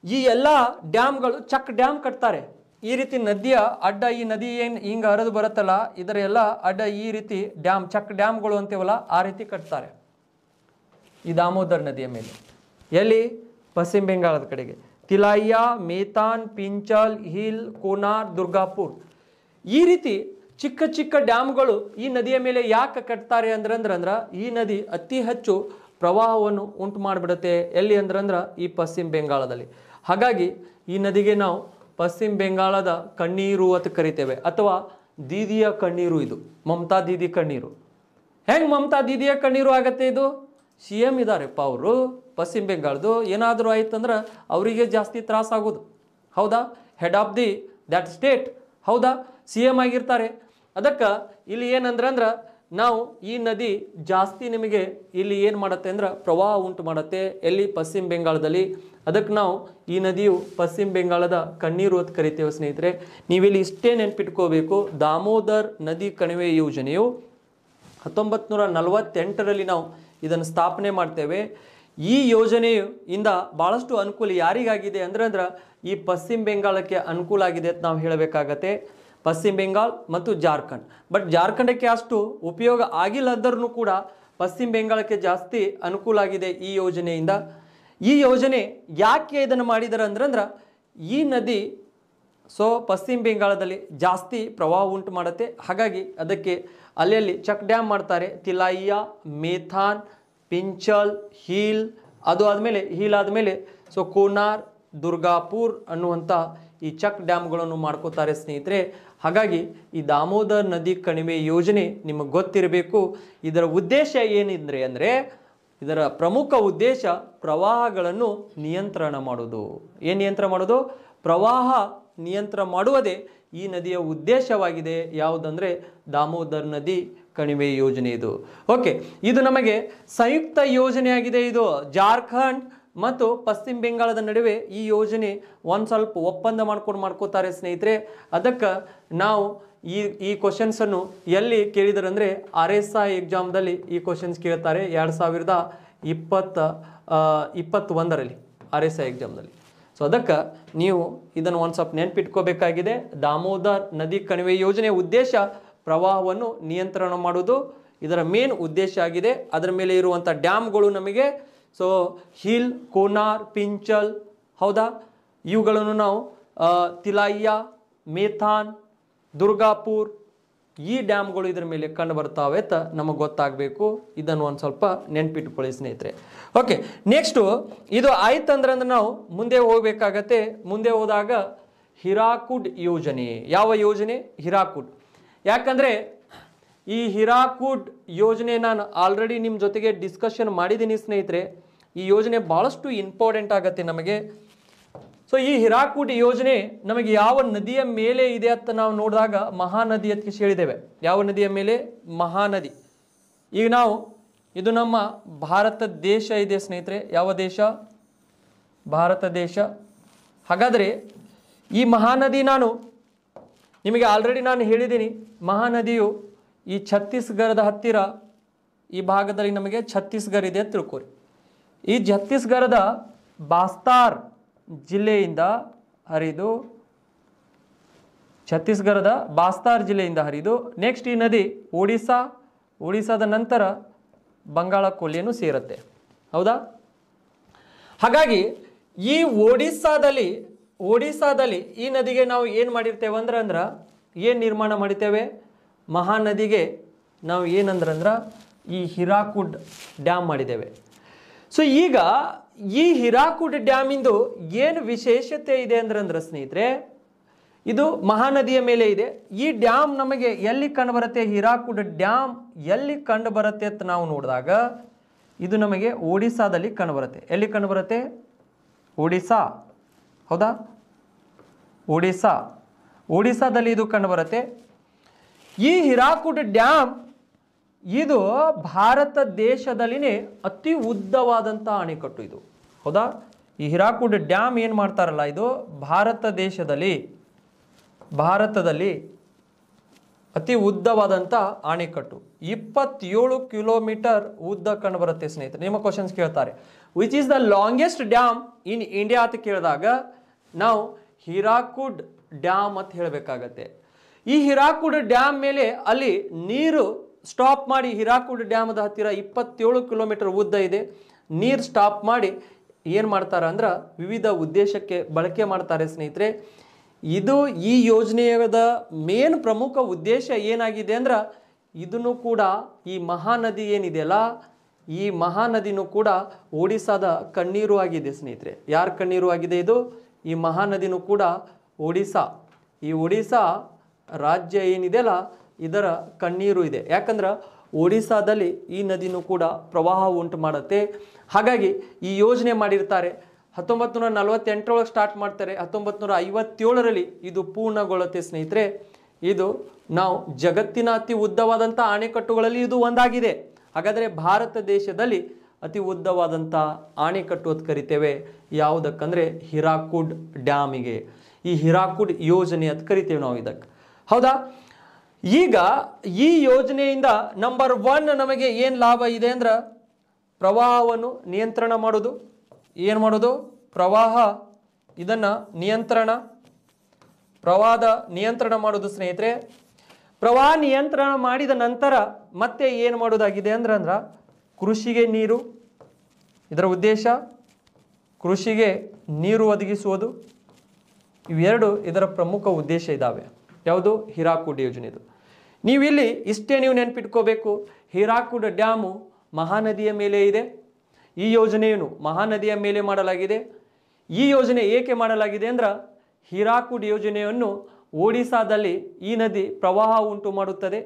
ಈ ಎಲ್ಲ ಡ್ಯಾಮ್ಗಳು ಚೆಕ್ ಡ್ಯಾಮ್ ಕಟ್ತಾರೆ. ಈ ರೀತಿ ನದಿಯ ಅಡ್ಡ ಈ ನದಿ ಏನು ಹಿಂಗೆ ಹರಿದು ಬರುತ್ತಲ್ಲ ಇದರ ಎಲ್ಲ ಅಡ್ಡ ಈ ರೀತಿ ಡ್ಯಾಮ್ ಚೆಕ್ ಡ್ಯಾಮ್ಗಳು ಅಂತೀವಲ್ಲ ಆ ರೀತಿ ಕಟ್ತಾರೆ ಈ ದಾಮೋದರ್ ನದಿಯ ಮೇಲೆ. ಎಲ್ಲಿ? ಪಶ್ಚಿಮ ಬೆಂಗಾಳದ ಕಡೆಗೆ. ತಿಲೈಯಾ, ಮೇತಾನ್, ಪಿಂಚಲ್, ಹಿಲ್, ಕೋನಾರ್, ದುರ್ಗಾಪುರ್ ಈ ರೀತಿ ಚಿಕ್ಕ ಚಿಕ್ಕ ಡ್ಯಾಮ್ಗಳು ಈ ನದಿಯ ಮೇಲೆ ಯಾಕೆ ಕಟ್ತಾರೆ ಅಂದ್ರೆ ಈ ನದಿ ಅತಿ ಹೆಚ್ಚು ಪ್ರವಾಹವನ್ನು ಉಂಟು ಮಾಡಿಬಿಡುತ್ತೆ. ಎಲ್ಲಿ ಅಂದ್ರೆ ಈ ಪಶ್ಚಿಮ ಬೆಂಗಾಳದಲ್ಲಿ. ಹಾಗಾಗಿ ಈ ನದಿಗೆ ನಾವು ಪಶ್ಚಿಮ ಬೆಂಗಾಳದ ಕಣ್ಣೀರು ಅಂತ ಕರಿತೇವೆ, ಅಥವಾ ದೀದಿಯ ಕಣ್ಣೀರು. ಇದು ಮಮತಾ ದೀದಿ ಕಣ್ಣೀರು. ಹೆಂಗೆ ಮಮತಾ ದೀದಿಯ ಕಣ್ಣೀರು ಆಗತ್ತೆ? ಇದು CM ಇದ್ದಾರೆಪ್ಪ ಅವರು ಪಶ್ಚಿಮ ಬೆಂಗಾಳದು. ಏನಾದರೂ ಆಯ್ತಂದ್ರೆ ಅವರಿಗೆ ಜಾಸ್ತಿ ತ್ರಾಸಾಗೋದು. ಹೌದಾ? Head of the that state. ಹೌದಾ? CM ಆಗಿರ್ತಾರೆ. ಅದಕ್ಕೆ ಇಲ್ಲಿ ಏನಂದ್ರೆ ನಾವು ಈ ನದಿ ಜಾಸ್ತಿ ನಿಮಗೆ ಇಲ್ಲಿ ಏನು ಮಾಡುತ್ತೆ ಅಂದ್ರೆ ಪ್ರವಾಹ ಉಂಟು ಮಾಡುತ್ತೆ. ಎಲ್ಲಿ? ಪಶ್ಚಿಮ ಬೆಂಗಾಳದಲ್ಲಿ. ಅದಕ್ಕೆ ನಾವು ಈ ನದಿಯು ಪಶ್ಚಿಮ ಬೆಂಗಾಳದ ಕಣ್ಣೀರು ಅಂತ ಕರಿತೇವೆ ಸ್ನೇಹಿತರೆ. ನೀವಿಲ್ಲಿ ಇಷ್ಟೇ ನೆನ್ಪಿಟ್ಕೋಬೇಕು, ದಾಮೋದರ್ ನದಿ ಕಣಿವೆ ಯೋಜನೆಯು 1948ರಲ್ಲಿ ನಾವು ಇದನ್ನು ಸ್ಥಾಪನೆ ಮಾಡ್ತೇವೆ. ಈ ಯೋಜನೆಯಿಂದ ಭಾಳಷ್ಟು ಅನುಕೂಲ ಯಾರಿಗಾಗಿದೆ ಅಂದ್ರೆ ಈ ಪಶ್ಚಿಮ ಬೆಂಗಾಳಕ್ಕೆ ಅನುಕೂಲ ಆಗಿದೆ ಅಂತ ನಾವು ಹೇಳಬೇಕಾಗತ್ತೆ. ಪಶ್ಚಿಮ ಬೆಂಗಾಲ್ ಮತ್ತು ಜಾರ್ಖಂಡ್. ಬಟ್ ಜಾರ್ಖಂಡಕ್ಕೆ ಅಷ್ಟು ಉಪಯೋಗ ಆಗಿಲ್ಲ ಅಂದ್ರೂ ಕೂಡ ಪಶ್ಚಿಮ ಬೆಂಗಾಳಕ್ಕೆ ಜಾಸ್ತಿ ಅನುಕೂಲ ಆಗಿದೆ ಈ ಯೋಜನೆಯಿಂದ. ಈ ಯೋಜನೆ ಯಾಕೆ ಇದನ್ನು ಮಾಡಿದ್ದಾರೆ ಅಂದ್ರೆ ಈ ನದಿ ಪಶ್ಚಿಮ ಬೆಂಗಾಳದಲ್ಲಿ ಜಾಸ್ತಿ ಪ್ರವಾಹ ಉಂಟು ಮಾಡುತ್ತೆ. ಹಾಗಾಗಿ ಅದಕ್ಕೆ ಅಲ್ಲಲ್ಲಿ ಚೆಕ್ ಡ್ಯಾಮ್ ಮಾಡ್ತಾರೆ. ತಿಲಾಯಿಯಾ, ಮೇಥಾನ್, ಪಿಂಚಲ್, ಹೀಲ್, ಅದು ಆದಮೇಲೆ ಹೀಲ್ ಆದಮೇಲೆ ಕೋನಾರ್, ದುರ್ಗಾಪುರ್ ಅನ್ನುವಂಥ ಈ ಚೆಕ್ ಡ್ಯಾಮ್ಗಳನ್ನು ಮಾಡ್ಕೋತಾರೆ ಸ್ನೇಹಿತರೆ. ಹಾಗಾಗಿ ಈ ದಾಮೋದರ್ ನದಿ ಕಣಿವೆ ಯೋಜನೆ ನಿಮಗೆ ಗೊತ್ತಿರಬೇಕು. ಇದರ ಉದ್ದೇಶ ಏನಿದ್ರೆ ಅಂದರೆ ಇದರ ಪ್ರಮುಖ ಉದ್ದೇಶ ಪ್ರವಾಹಗಳನ್ನು ನಿಯಂತ್ರಣ ಮಾಡೋದು. ಏನು ನಿಯಂತ್ರಣ ಮಾಡೋದು? ಪ್ರವಾಹ ನಿಯಂತ್ರಣ ಮಾಡುವುದೇ ಈ ನದಿಯ ಉದ್ದೇಶವಾಗಿದೆ. ಯಾವುದಂದರೆ ದಾಮೋದರ್ ನದಿ ಕಣಿವೆ ಯೋಜನೆ ಇದು. ಓಕೆ, ಇದು ನಮಗೆ ಸಂಯುಕ್ತ ಯೋಜನೆಯಾಗಿದೆ. ಇದು ಜಾರ್ಖಂಡ್ ಮತ್ತು ಪಶ್ಚಿಮ ಬೆಂಗಾಳದ ನಡುವೆ ಈ ಯೋಜನೆ ಒಂದು ಸ್ವಲ್ಪ ಒಪ್ಪಂದ ಮಾಡ್ಕೋತಾರೆ ಸ್ನೇಹಿತರೆ. ಅದಕ್ಕೆ ನಾವು ಈ ಕ್ವಶನ್ಸನ್ನು ಎಲ್ಲಿ ಕೇಳಿದರೆ ಅಂದರೆ RSI ಎಕ್ಸಾಮ್ದಲ್ಲಿ ಈ ಕ್ವಶನ್ಸ್ ಕೇಳ್ತಾರೆ 2021ರಲ್ಲಿ RSI ಎಕ್ಸಾಮ್ದಲ್ಲಿ. ಅದಕ್ಕೆ ನೀವು ಇದನ್ನು ಒಂದು ಸ್ವಲ್ಪ ನೆನಪಿಟ್ಕೋಬೇಕಾಗಿದೆ. ದಾಮೋದರ್ ನದಿ ಕಣಿವೆ ಯೋಜನೆಯ ಉದ್ದೇಶ ಪ್ರವಾಹವನ್ನು ನಿಯಂತ್ರಣ ಮಾಡೋದು ಇದರ ಮೇನ್ ಉದ್ದೇಶ ಆಗಿದೆ. ಅದರ ಮೇಲೆ ಇರುವಂಥ ಡ್ಯಾಮ್ಗಳು ನಮಗೆ ಹೀಲ್, ಕೋನಾರ್, ಪಿಂಚಲ್, ಹೌದಾ, ಇವುಗಳನ್ನು ನಾವು ತಿಲಾಯಿಯಾ, ಮೇಥಾನ್, ದುರ್ಗಾಪುರ್ ಈ ಡ್ಯಾಮ್ಗಳು ಇದರ ಮೇಲೆ ಕಂಡು ಬರ್ತಾವೆ ಅಂತ ನಮಗೆ ಗೊತ್ತಾಗಬೇಕು. ಇದನ್ನು ಒಂದು ಸ್ವಲ್ಪ ನೆನ್ಪಿಟ್ಕೊಳ್ಳಿ ಸ್ನೇಹಿತರೆ. ಓಕೆ, ನೆಕ್ಸ್ಟು ಇದು ಆಯ್ತಂದ್ರೆ ನಾವು ಮುಂದೆ ಹೋಗಬೇಕಾಗತ್ತೆ. ಮುಂದೆ ಹೋದಾಗ ಹಿರಾಕುಡ್ ಯೋಜನೆ. ಯಾವ ಯೋಜನೆ? ಹಿರಾಕುಡ್. ಯಾಕಂದರೆ ಈ ಹಿರಾಕುಡ್ ಯೋಜನೆ ನಾನು ಆಲ್ರೆಡಿ ನಿಮ್ಮ ಜೊತೆಗೆ ಡಿಸ್ಕಷನ್ ಮಾಡಿದ್ದೀನಿ ಸ್ನೇಹಿತರೆ. ಈ ಯೋಜನೆ ಭಾಳಷ್ಟು ಇಂಪಾರ್ಟೆಂಟ್ ಆಗುತ್ತೆ ನಮಗೆ. ಈ ಹಿರಾಕುಡ್ ಯೋಜನೆ ನಮಗೆ ಯಾವ ನದಿಯ ಮೇಲೆ ಇದೆ ಅಂತ ನಾವು ನೋಡಿದಾಗ ಮಹಾನದಿ ಅಂತ ಹೇಳಿದ್ದೇವೆ. ಯಾವ ನದಿಯ ಮೇಲೆ? ಮಹಾನದಿ. ಈಗ ನಾವು ಇದು ನಮ್ಮ ಭಾರತ ದೇಶ ಇದೆ ಸ್ನೇಹಿತರೆ. ಯಾವ ದೇಶ? ಭಾರತ ದೇಶ. ಹಾಗಾದರೆ ಈ ಮಹಾನದಿ ನಿಮಗೆ ಆಲ್ರೆಡಿ ನಾನು ಹೇಳಿದ್ದೀನಿ. ಮಹಾನದಿಯು ಈ ಛತ್ತೀಸ್ಗಢದ ಹತ್ತಿರ ಈ ಭಾಗದಲ್ಲಿ ನಮಗೆ ಛತ್ತೀಸ್ಗಢ ಇದೆ ಅಂತ ತಿಳ್ಕೊರಿ. ಈ ಛತ್ತೀಸ್ಗಢದ ಬಾಸ್ತಾರ್ ಜಿಲ್ಲೆಯಿಂದ ಹರಿದು ಛತ್ತೀಸ್ಗಢದ ಬಾಸ್ತಾರ್ ಜಿಲ್ಲೆಯಿಂದ ಹರಿದು ನೆಕ್ಸ್ಟ್ ಈ ನದಿ ಒಡಿಸ್ಸಾದ ನಂತರ ಬಂಗಾಳ ಕೊಲ್ಲಿಯನ್ನು ಸೇರುತ್ತೆ. ಹೌದಾ? ಹಾಗಾಗಿ ಈ ಒಡಿಸ್ಸಾದಲ್ಲಿ ಈ ನದಿಗೆ ನಾವು ಏನು ಮಾಡಿರ್ತೇವೆ ಅಂದ್ರೆ ಏನು ನಿರ್ಮಾಣ ಮಾಡಿರ್ತೇವೆ? ಮಹಾನದಿಗೆ ನಾವು ಏನಂದ್ರೆ ಈ ಹಿರಾಕುಡ್ ಡ್ಯಾಮ್ ಮಾಡಿದ್ದೇವೆ. ಈಗ ಈ ಹಿರಾಕುಡ್ ಡ್ಯಾಮಿಂದು ಏನು ವಿಶೇಷತೆ ಇದೆ ಅಂದ್ರೆ ಸ್ನೇಹಿತರೆ, ಇದು ಮಹಾನದಿಯ ಮೇಲೆ ಇದೆ. ಈ ಡ್ಯಾಮ್ ನಮಗೆ ಎಲ್ಲಿ ಕಂಡು ಬರುತ್ತೆ? ಹಿರಾಕುಡ್ ಡ್ಯಾಮ್ ಎಲ್ಲಿ ಕಂಡು ಬರುತ್ತೆ ಅಂತ ನಾವು ನೋಡಿದಾಗ ಇದು ನಮಗೆ ಒಡಿಸ್ಸಾದಲ್ಲಿ ಕಂಡು ಬರುತ್ತೆ. ಎಲ್ಲಿ ಕಂಡು ಬರುತ್ತೆ? ಒಡಿಸ್ಸಾ. ಹೌದಾ? ಒಡಿಸ್ಸಾದಲ್ಲಿ ಇದು ಕಂಡು ಬರುತ್ತೆ. ಈ ಹಿರಾಕುಡ್ ಡ್ಯಾಮ್ ಇದು ಭಾರತ ದೇಶದಲ್ಲಿನೇ ಅತಿ ಉದ್ದವಾದಂಥ ಅಣೆಕಟ್ಟು ಇದು. ಹೌದಾ? ಈ ಹಿರಾಕುಡ್ ಡ್ಯಾಮ್ ಏನು ಮಾಡ್ತಾರಲ್ಲ, ಇದು ಭಾರತದಲ್ಲಿ ಅತಿ ಉದ್ದವಾದಂಥ ಅಣೆಕಟ್ಟು. 27 ಕಿಲೋಮೀಟರ್ ಉದ್ದ ಕಂಡು ಬರುತ್ತೆ ಸ್ನೇಹಿತರೆ. ನಿಮ್ಮ ಕ್ವಶನ್ಸ್ ಕೇಳ್ತಾರೆ, which is the longest dam in India ಅಂತ ಕೇಳಿದಾಗ ನಾವು ಹಿರಾಕುಡ್ ಡ್ಯಾಮ್ ಅಂತ ಹೇಳಬೇಕಾಗತ್ತೆ. ಈ ಹಿರಾಕುಡ್ ಡ್ಯಾಮ್ ಮೇಲೆ ಅಲ್ಲಿ ನೀರು ಸ್ಟಾಪ್ ಮಾಡಿ, ಹಿರಾಕುಡ್ ಡ್ಯಾಮದ ಹತ್ತಿರ 27 ಕಿಲೋಮೀಟರ್ ಉದ್ದ ಇದೆ. ನೀರು ಸ್ಟಾಪ್ ಮಾಡಿ ಏನು ಮಾಡ್ತಾರೆ ಅಂದ್ರೆ ವಿವಿಧ ಉದ್ದೇಶಕ್ಕೆ ಬಳಕೆ ಮಾಡ್ತಾರೆ ಸ್ನೇಹಿತರೆ. ಇದು ಈ ಯೋಜನೆಯ ಮೇನ್ ಪ್ರಮುಖ ಉದ್ದೇಶ ಏನಾಗಿದೆ ಅಂದ್ರೆ ಇದನ್ನು ಕೂಡ ಈ ಮಹಾನದಿ ಏನಿದೆಯಲ್ಲ, ಈ ಮಹಾನದಿನೂ ಕೂಡ ಒಡಿಸ್ಸಾದ ಕಣ್ಣೀರು ಆಗಿದೆ ಸ್ನೇಹಿತರೆ. ಯಾರ ಕಣ್ಣೀರು ಆಗಿದೆ ಇದು? ಈ ಮಹಾನದಿನೂ ಕೂಡ ಈ ಒಡಿಸ್ಸಾ ರಾಜ್ಯ ಏನಿದೆಯಲ್ಲ ಇದರ ಕಣ್ಣೀರು ಇದೆ. ಯಾಕಂದ್ರೆ ಒಡಿಸ್ಸಾದಲ್ಲಿ ಈ ನದಿನೂ ಕೂಡ ಪ್ರವಾಹ ಉಂಟು ಮಾಡುತ್ತೆ. ಹಾಗಾಗಿ ಈ ಯೋಜನೆ ಮಾಡಿರ್ತಾರೆ. 1948 ಸ್ಟಾರ್ಟ್ ಮಾಡ್ತಾರೆ. 1957ರಲ್ಲಿ ಇದು ಪೂರ್ಣಗೊಳ್ಳುತ್ತೆ ಸ್ನೇಹಿತರೆ. ಇದು ನಾವು ಜಗತ್ತಿನ ಅತಿ ಉದ್ದವಾದಂಥ ಅಣೆಕಟ್ಟುಗಳಲ್ಲಿ ಇದು ಒಂದಾಗಿದೆ. ಹಾಗಾದರೆ ಭಾರತ ದೇಶದಲ್ಲಿ ಅತಿ ಉದ್ದವಾದಂಥ ಅಣೆಕಟ್ಟು ಅಂತ ಕರಿತೇವೆ. ಯಾವುದಕ್ಕಂದರೆ ಹಿರಾಕುಡ್ ಡ್ಯಾಮಿಗೆ, ಈ ಹಿರಾಕುಡ್ ಯೋಜನೆ ಅಂತ ಕರಿತೇವೆ ನಾವು ಇದಕ್ಕೆ. ಹೌದಾ? ಈಗ ಈ ಯೋಜನೆಯಿಂದ ನಂಬರ್ 1 ನಮಗೆ ಏನು ಲಾಭ ಇದೆ ಅಂದ್ರೆ ಪ್ರವಾಹವನ್ನು ನಿಯಂತ್ರಣ ಮಾಡೋದು. ಏನು ಮಾಡೋದು? ಪ್ರವಾಹ ಇದನ್ನು ಪ್ರವಾಹದ ನಿಯಂತ್ರಣ ಮಾಡೋದು ಸ್ನೇಹಿತರೆ. ಪ್ರವಾಹ ನಿಯಂತ್ರಣ ಮಾಡಿದ ನಂತರ ಮತ್ತೆ ಏನು ಮಾಡೋದಾಗಿದೆ ಅಂದ್ರೆ ಕೃಷಿಗೆ ನೀರು, ಇದರ ಉದ್ದೇಶ ಕೃಷಿಗೆ ನೀರು ಒದಗಿಸುವುದು. ಇವೆರಡು ಇದರ ಪ್ರಮುಖ ಉದ್ದೇಶ ಇದ್ದಾವೆ. ಯಾವುದು? ಹೀರಾಕುಡ್ ಯೋಜನೆದು. ನೀವು ಇಲ್ಲಿ ಇಷ್ಟೇ ನೀವು ನೆನಪಿಟ್ಕೋಬೇಕು, ಹೀರಾಕುಡ್ ಡ್ಯಾಮು ಮಹಾನದಿಯ ಮೇಲೆ ಇದೆ. ಈ ಯೋಜನೆಯನ್ನು ಮಹಾನದಿಯ ಮೇಲೆ ಮಾಡಲಾಗಿದೆ. ಈ ಯೋಜನೆ ಏಕೆ ಮಾಡಲಾಗಿದೆ ಅಂದ್ರೆ ಹೀರಾಕುಡ್ ಯೋಜನೆಯನ್ನು ಒಡಿಸ್ಸಾದಲ್ಲಿ ಈ ನದಿ ಪ್ರವಾಹ ಉಂಟು ಮಾಡುತ್ತದೆ.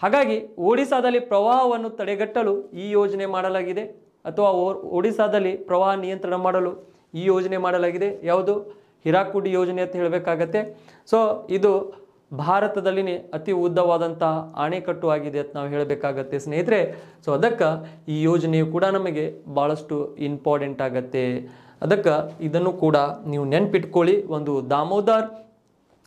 ಹಾಗಾಗಿ ಒಡಿಸ್ಸಾದಲ್ಲಿ ಪ್ರವಾಹವನ್ನು ತಡೆಗಟ್ಟಲು ಈ ಯೋಜನೆ ಮಾಡಲಾಗಿದೆ, ಅಥವಾ ಒಡಿಸ್ಸಾದಲ್ಲಿ ಪ್ರವಾಹ ನಿಯಂತ್ರಣ ಮಾಡಲು ಈ ಯೋಜನೆ ಮಾಡಲಾಗಿದೆ. ಯಾವುದು? ಹೀರಾಕುಡ್ ಯೋಜನೆ ಅಂತ ಹೇಳಬೇಕಾಗತ್ತೆ. ಸೊ ಇದು ಭಾರತದಲ್ಲಿನೇ ಅತಿ ಉದ್ದವಾದಂತಹ ಅಣೆಕಟ್ಟು ಆಗಿದೆ ಅಂತ ನಾವು ಹೇಳಬೇಕಾಗತ್ತೆ ಸ್ನೇಹಿತರೆ. ಸೊ ಅದಕ್ಕೆ ಈ ಯೋಜನೆಯು ಕೂಡ ನಮಗೆ ಭಾಳಷ್ಟು ಇಂಪಾರ್ಟೆಂಟ್ ಆಗತ್ತೆ. ಅದಕ್ಕೆ ಇದನ್ನು ಕೂಡ ನೀವು ನೆನ್ಪಿಟ್ಕೊಳ್ಳಿ. ಒಂದು ದಾಮೋದರ್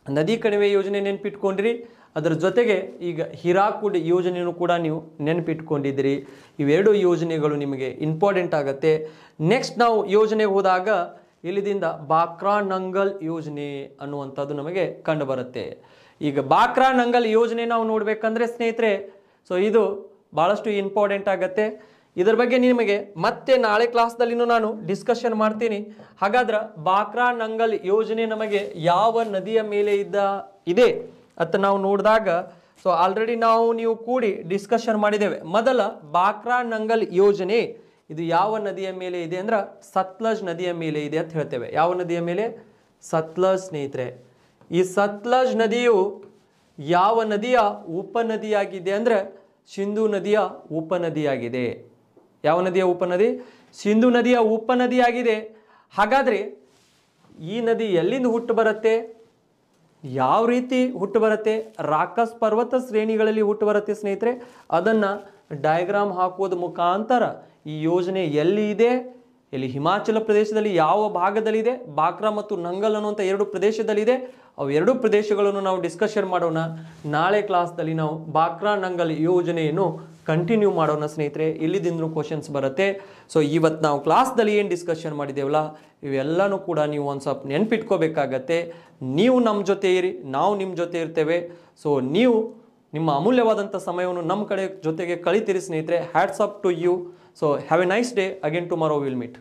ನದಿ ಕಣಿವೆ ಯೋಜನೆ ನೆನ್ಪಿಟ್ಕೊಂಡ್ರಿ, ಅದರ ಜೊತೆಗೆ ಈಗ ಹೀರಾಕುಡ್ ಯೋಜನೆಯೂ ಕೂಡ ನೀವು ನೆನಪಿಟ್ಕೊಂಡಿದ್ದೀರಿ. ಇವೆರಡು ಯೋಜನೆಗಳು ನಿಮಗೆ ಇಂಪಾರ್ಟೆಂಟ್ ಆಗುತ್ತೆ. ನೆಕ್ಸ್ಟ್ ನಾವು ಯೋಜನೆಗೆ ಹೋದಾಗ ಇಲ್ಲಿದಿಂದ ಬಾಕ್ರಾ ನಂಗಲ್ ಯೋಜನೆ ಅನ್ನುವಂಥದ್ದು ನಮಗೆ ಕಂಡು ಬರುತ್ತೆ. ಈಗ ಬಾಕ್ರಾ ನಂಗಲ್ ಯೋಜನೆ ನಾವು ನೋಡ್ಬೇಕಂದ್ರೆ ಸ್ನೇಹಿತರೆ, ಸೊ ಇದು ಭಾಳಷ್ಟು ಇಂಪಾರ್ಟೆಂಟ್ ಆಗತ್ತೆ. ಇದರ ಬಗ್ಗೆ ನಿಮಗೆ ಮತ್ತೆ ನಾಳೆ ಕ್ಲಾಸ್ದಲ್ಲಿನೂ ನಾನು ಡಿಸ್ಕಷನ್ ಮಾಡ್ತೀನಿ. ಹಾಗಾದ್ರೆ ಬಾಕ್ರಾ ನಂಗಲ್ ಯೋಜನೆ ನಮಗೆ ಯಾವ ನದಿಯ ಮೇಲೆ ಇದೆ ಅಂತ ನಾವು ನೋಡಿದಾಗ, ಸೊ ಆಲ್ರೆಡಿ ನೀವು ಕೂಡಿ ಡಿಸ್ಕಷನ್ ಮಾಡಿದ್ದೇವೆ. ಮೊದಲ ಬಾಕ್ರಾ ನಂಗಲ್ ಯೋಜನೆ ಇದು ಯಾವ ನದಿಯ ಮೇಲೆ ಇದೆ ಅಂದ್ರೆ ಸತ್ಲಜ್ ನದಿಯ ಮೇಲೆ ಇದೆ ಅಂತ ಹೇಳ್ತೇವೆ. ಯಾವ ನದಿಯ ಮೇಲೆ? ಸತ್ಲಜ್ ಸ್ನೇಹಿತರೆ. ಈ ಸತ್ಲಜ್ ನದಿಯು ಯಾವ ನದಿಯ ಉಪನದಿಯಾಗಿದೆ ಅಂದ್ರೆ ಸಿಂಧು ನದಿಯ ಉಪನದಿಯಾಗಿದೆ. ಯಾವ ನದಿಯ ಉಪನದಿ? ಸಿಂಧು ನದಿಯ ಉಪನದಿಯಾಗಿದೆ. ಹಾಗಾದರೆ ಈ ನದಿ ಎಲ್ಲಿಂದ ಹುಟ್ಟು ಬರುತ್ತೆ? ಯಾವ ರೀತಿ ಹುಟ್ಟು ಬರುತ್ತೆ? ರಾಕಸ್ ಪರ್ವತ ಶ್ರೇಣಿಗಳಲ್ಲಿ ಹುಟ್ಟು ಬರುತ್ತೆ ಸ್ನೇಹಿತರೆ. ಅದನ್ನು ಡಯಾಗ್ರಾಮ್ ಹಾಕುವುದ ಮುಖಾಂತರ ಈ ಯೋಜನೆ ಎಲ್ಲಿ ಇದೆ, ಇಲ್ಲಿ ಹಿಮಾಚಲ ಪ್ರದೇಶದಲ್ಲಿ ಯಾವ ಭಾಗದಲ್ಲಿದೆ, ಬಾಕ್ರಾ ಮತ್ತು ನಂಗಲ್ ಅನ್ನುವಂಥ ಎರಡು ಪ್ರದೇಶದಲ್ಲಿದೆ. ಅವು ಎರಡು ಪ್ರದೇಶಗಳನ್ನು ನಾವು ಡಿಸ್ಕಷನ್ ಮಾಡೋಣ. ನಾಳೆ ಕ್ಲಾಸ್ದಲ್ಲಿ ನಾವು ಬಾಕ್ರಾ ನಂಗಲ್ ಯೋಜನೆಯನ್ನು ಕಂಟಿನ್ಯೂ ಮಾಡೋಣ ಸ್ನೇಹಿತರೆ. ಇಲ್ಲಿದಿಂದಲೂ ಕ್ವಶನ್ಸ್ ಬರುತ್ತೆ. ಸೊ ಇವತ್ತು ನಾವು ಕ್ಲಾಸ್ದಲ್ಲಿ ಏನು ಡಿಸ್ಕಷನ್ ಮಾಡಿದ್ದೇವಲ್ಲ ಇವೆಲ್ಲನೂ ಕೂಡ ನೀವು ಒಂದು ಸ್ವಲ್ಪ ನೆನ್ಪಿಟ್ಕೋಬೇಕಾಗತ್ತೆ. ನೀವು ನಮ್ಮ ಜೊತೆ ಇರಿ, ನಾವು ನಿಮ್ಮ ಜೊತೆ ಇರ್ತೇವೆ. ಸೊ ನೀವು ನಿಮ್ಮ ಅಮೂಲ್ಯವಾದಂಥ ಸಮಯವನ್ನು ನಮ್ಮ ಜೊತೆಗೆ ಕಳಿತೀರಿ ಸ್ನೇಹಿತರೆ. Hats up to you. So have a nice day. Again tomorrow will meet.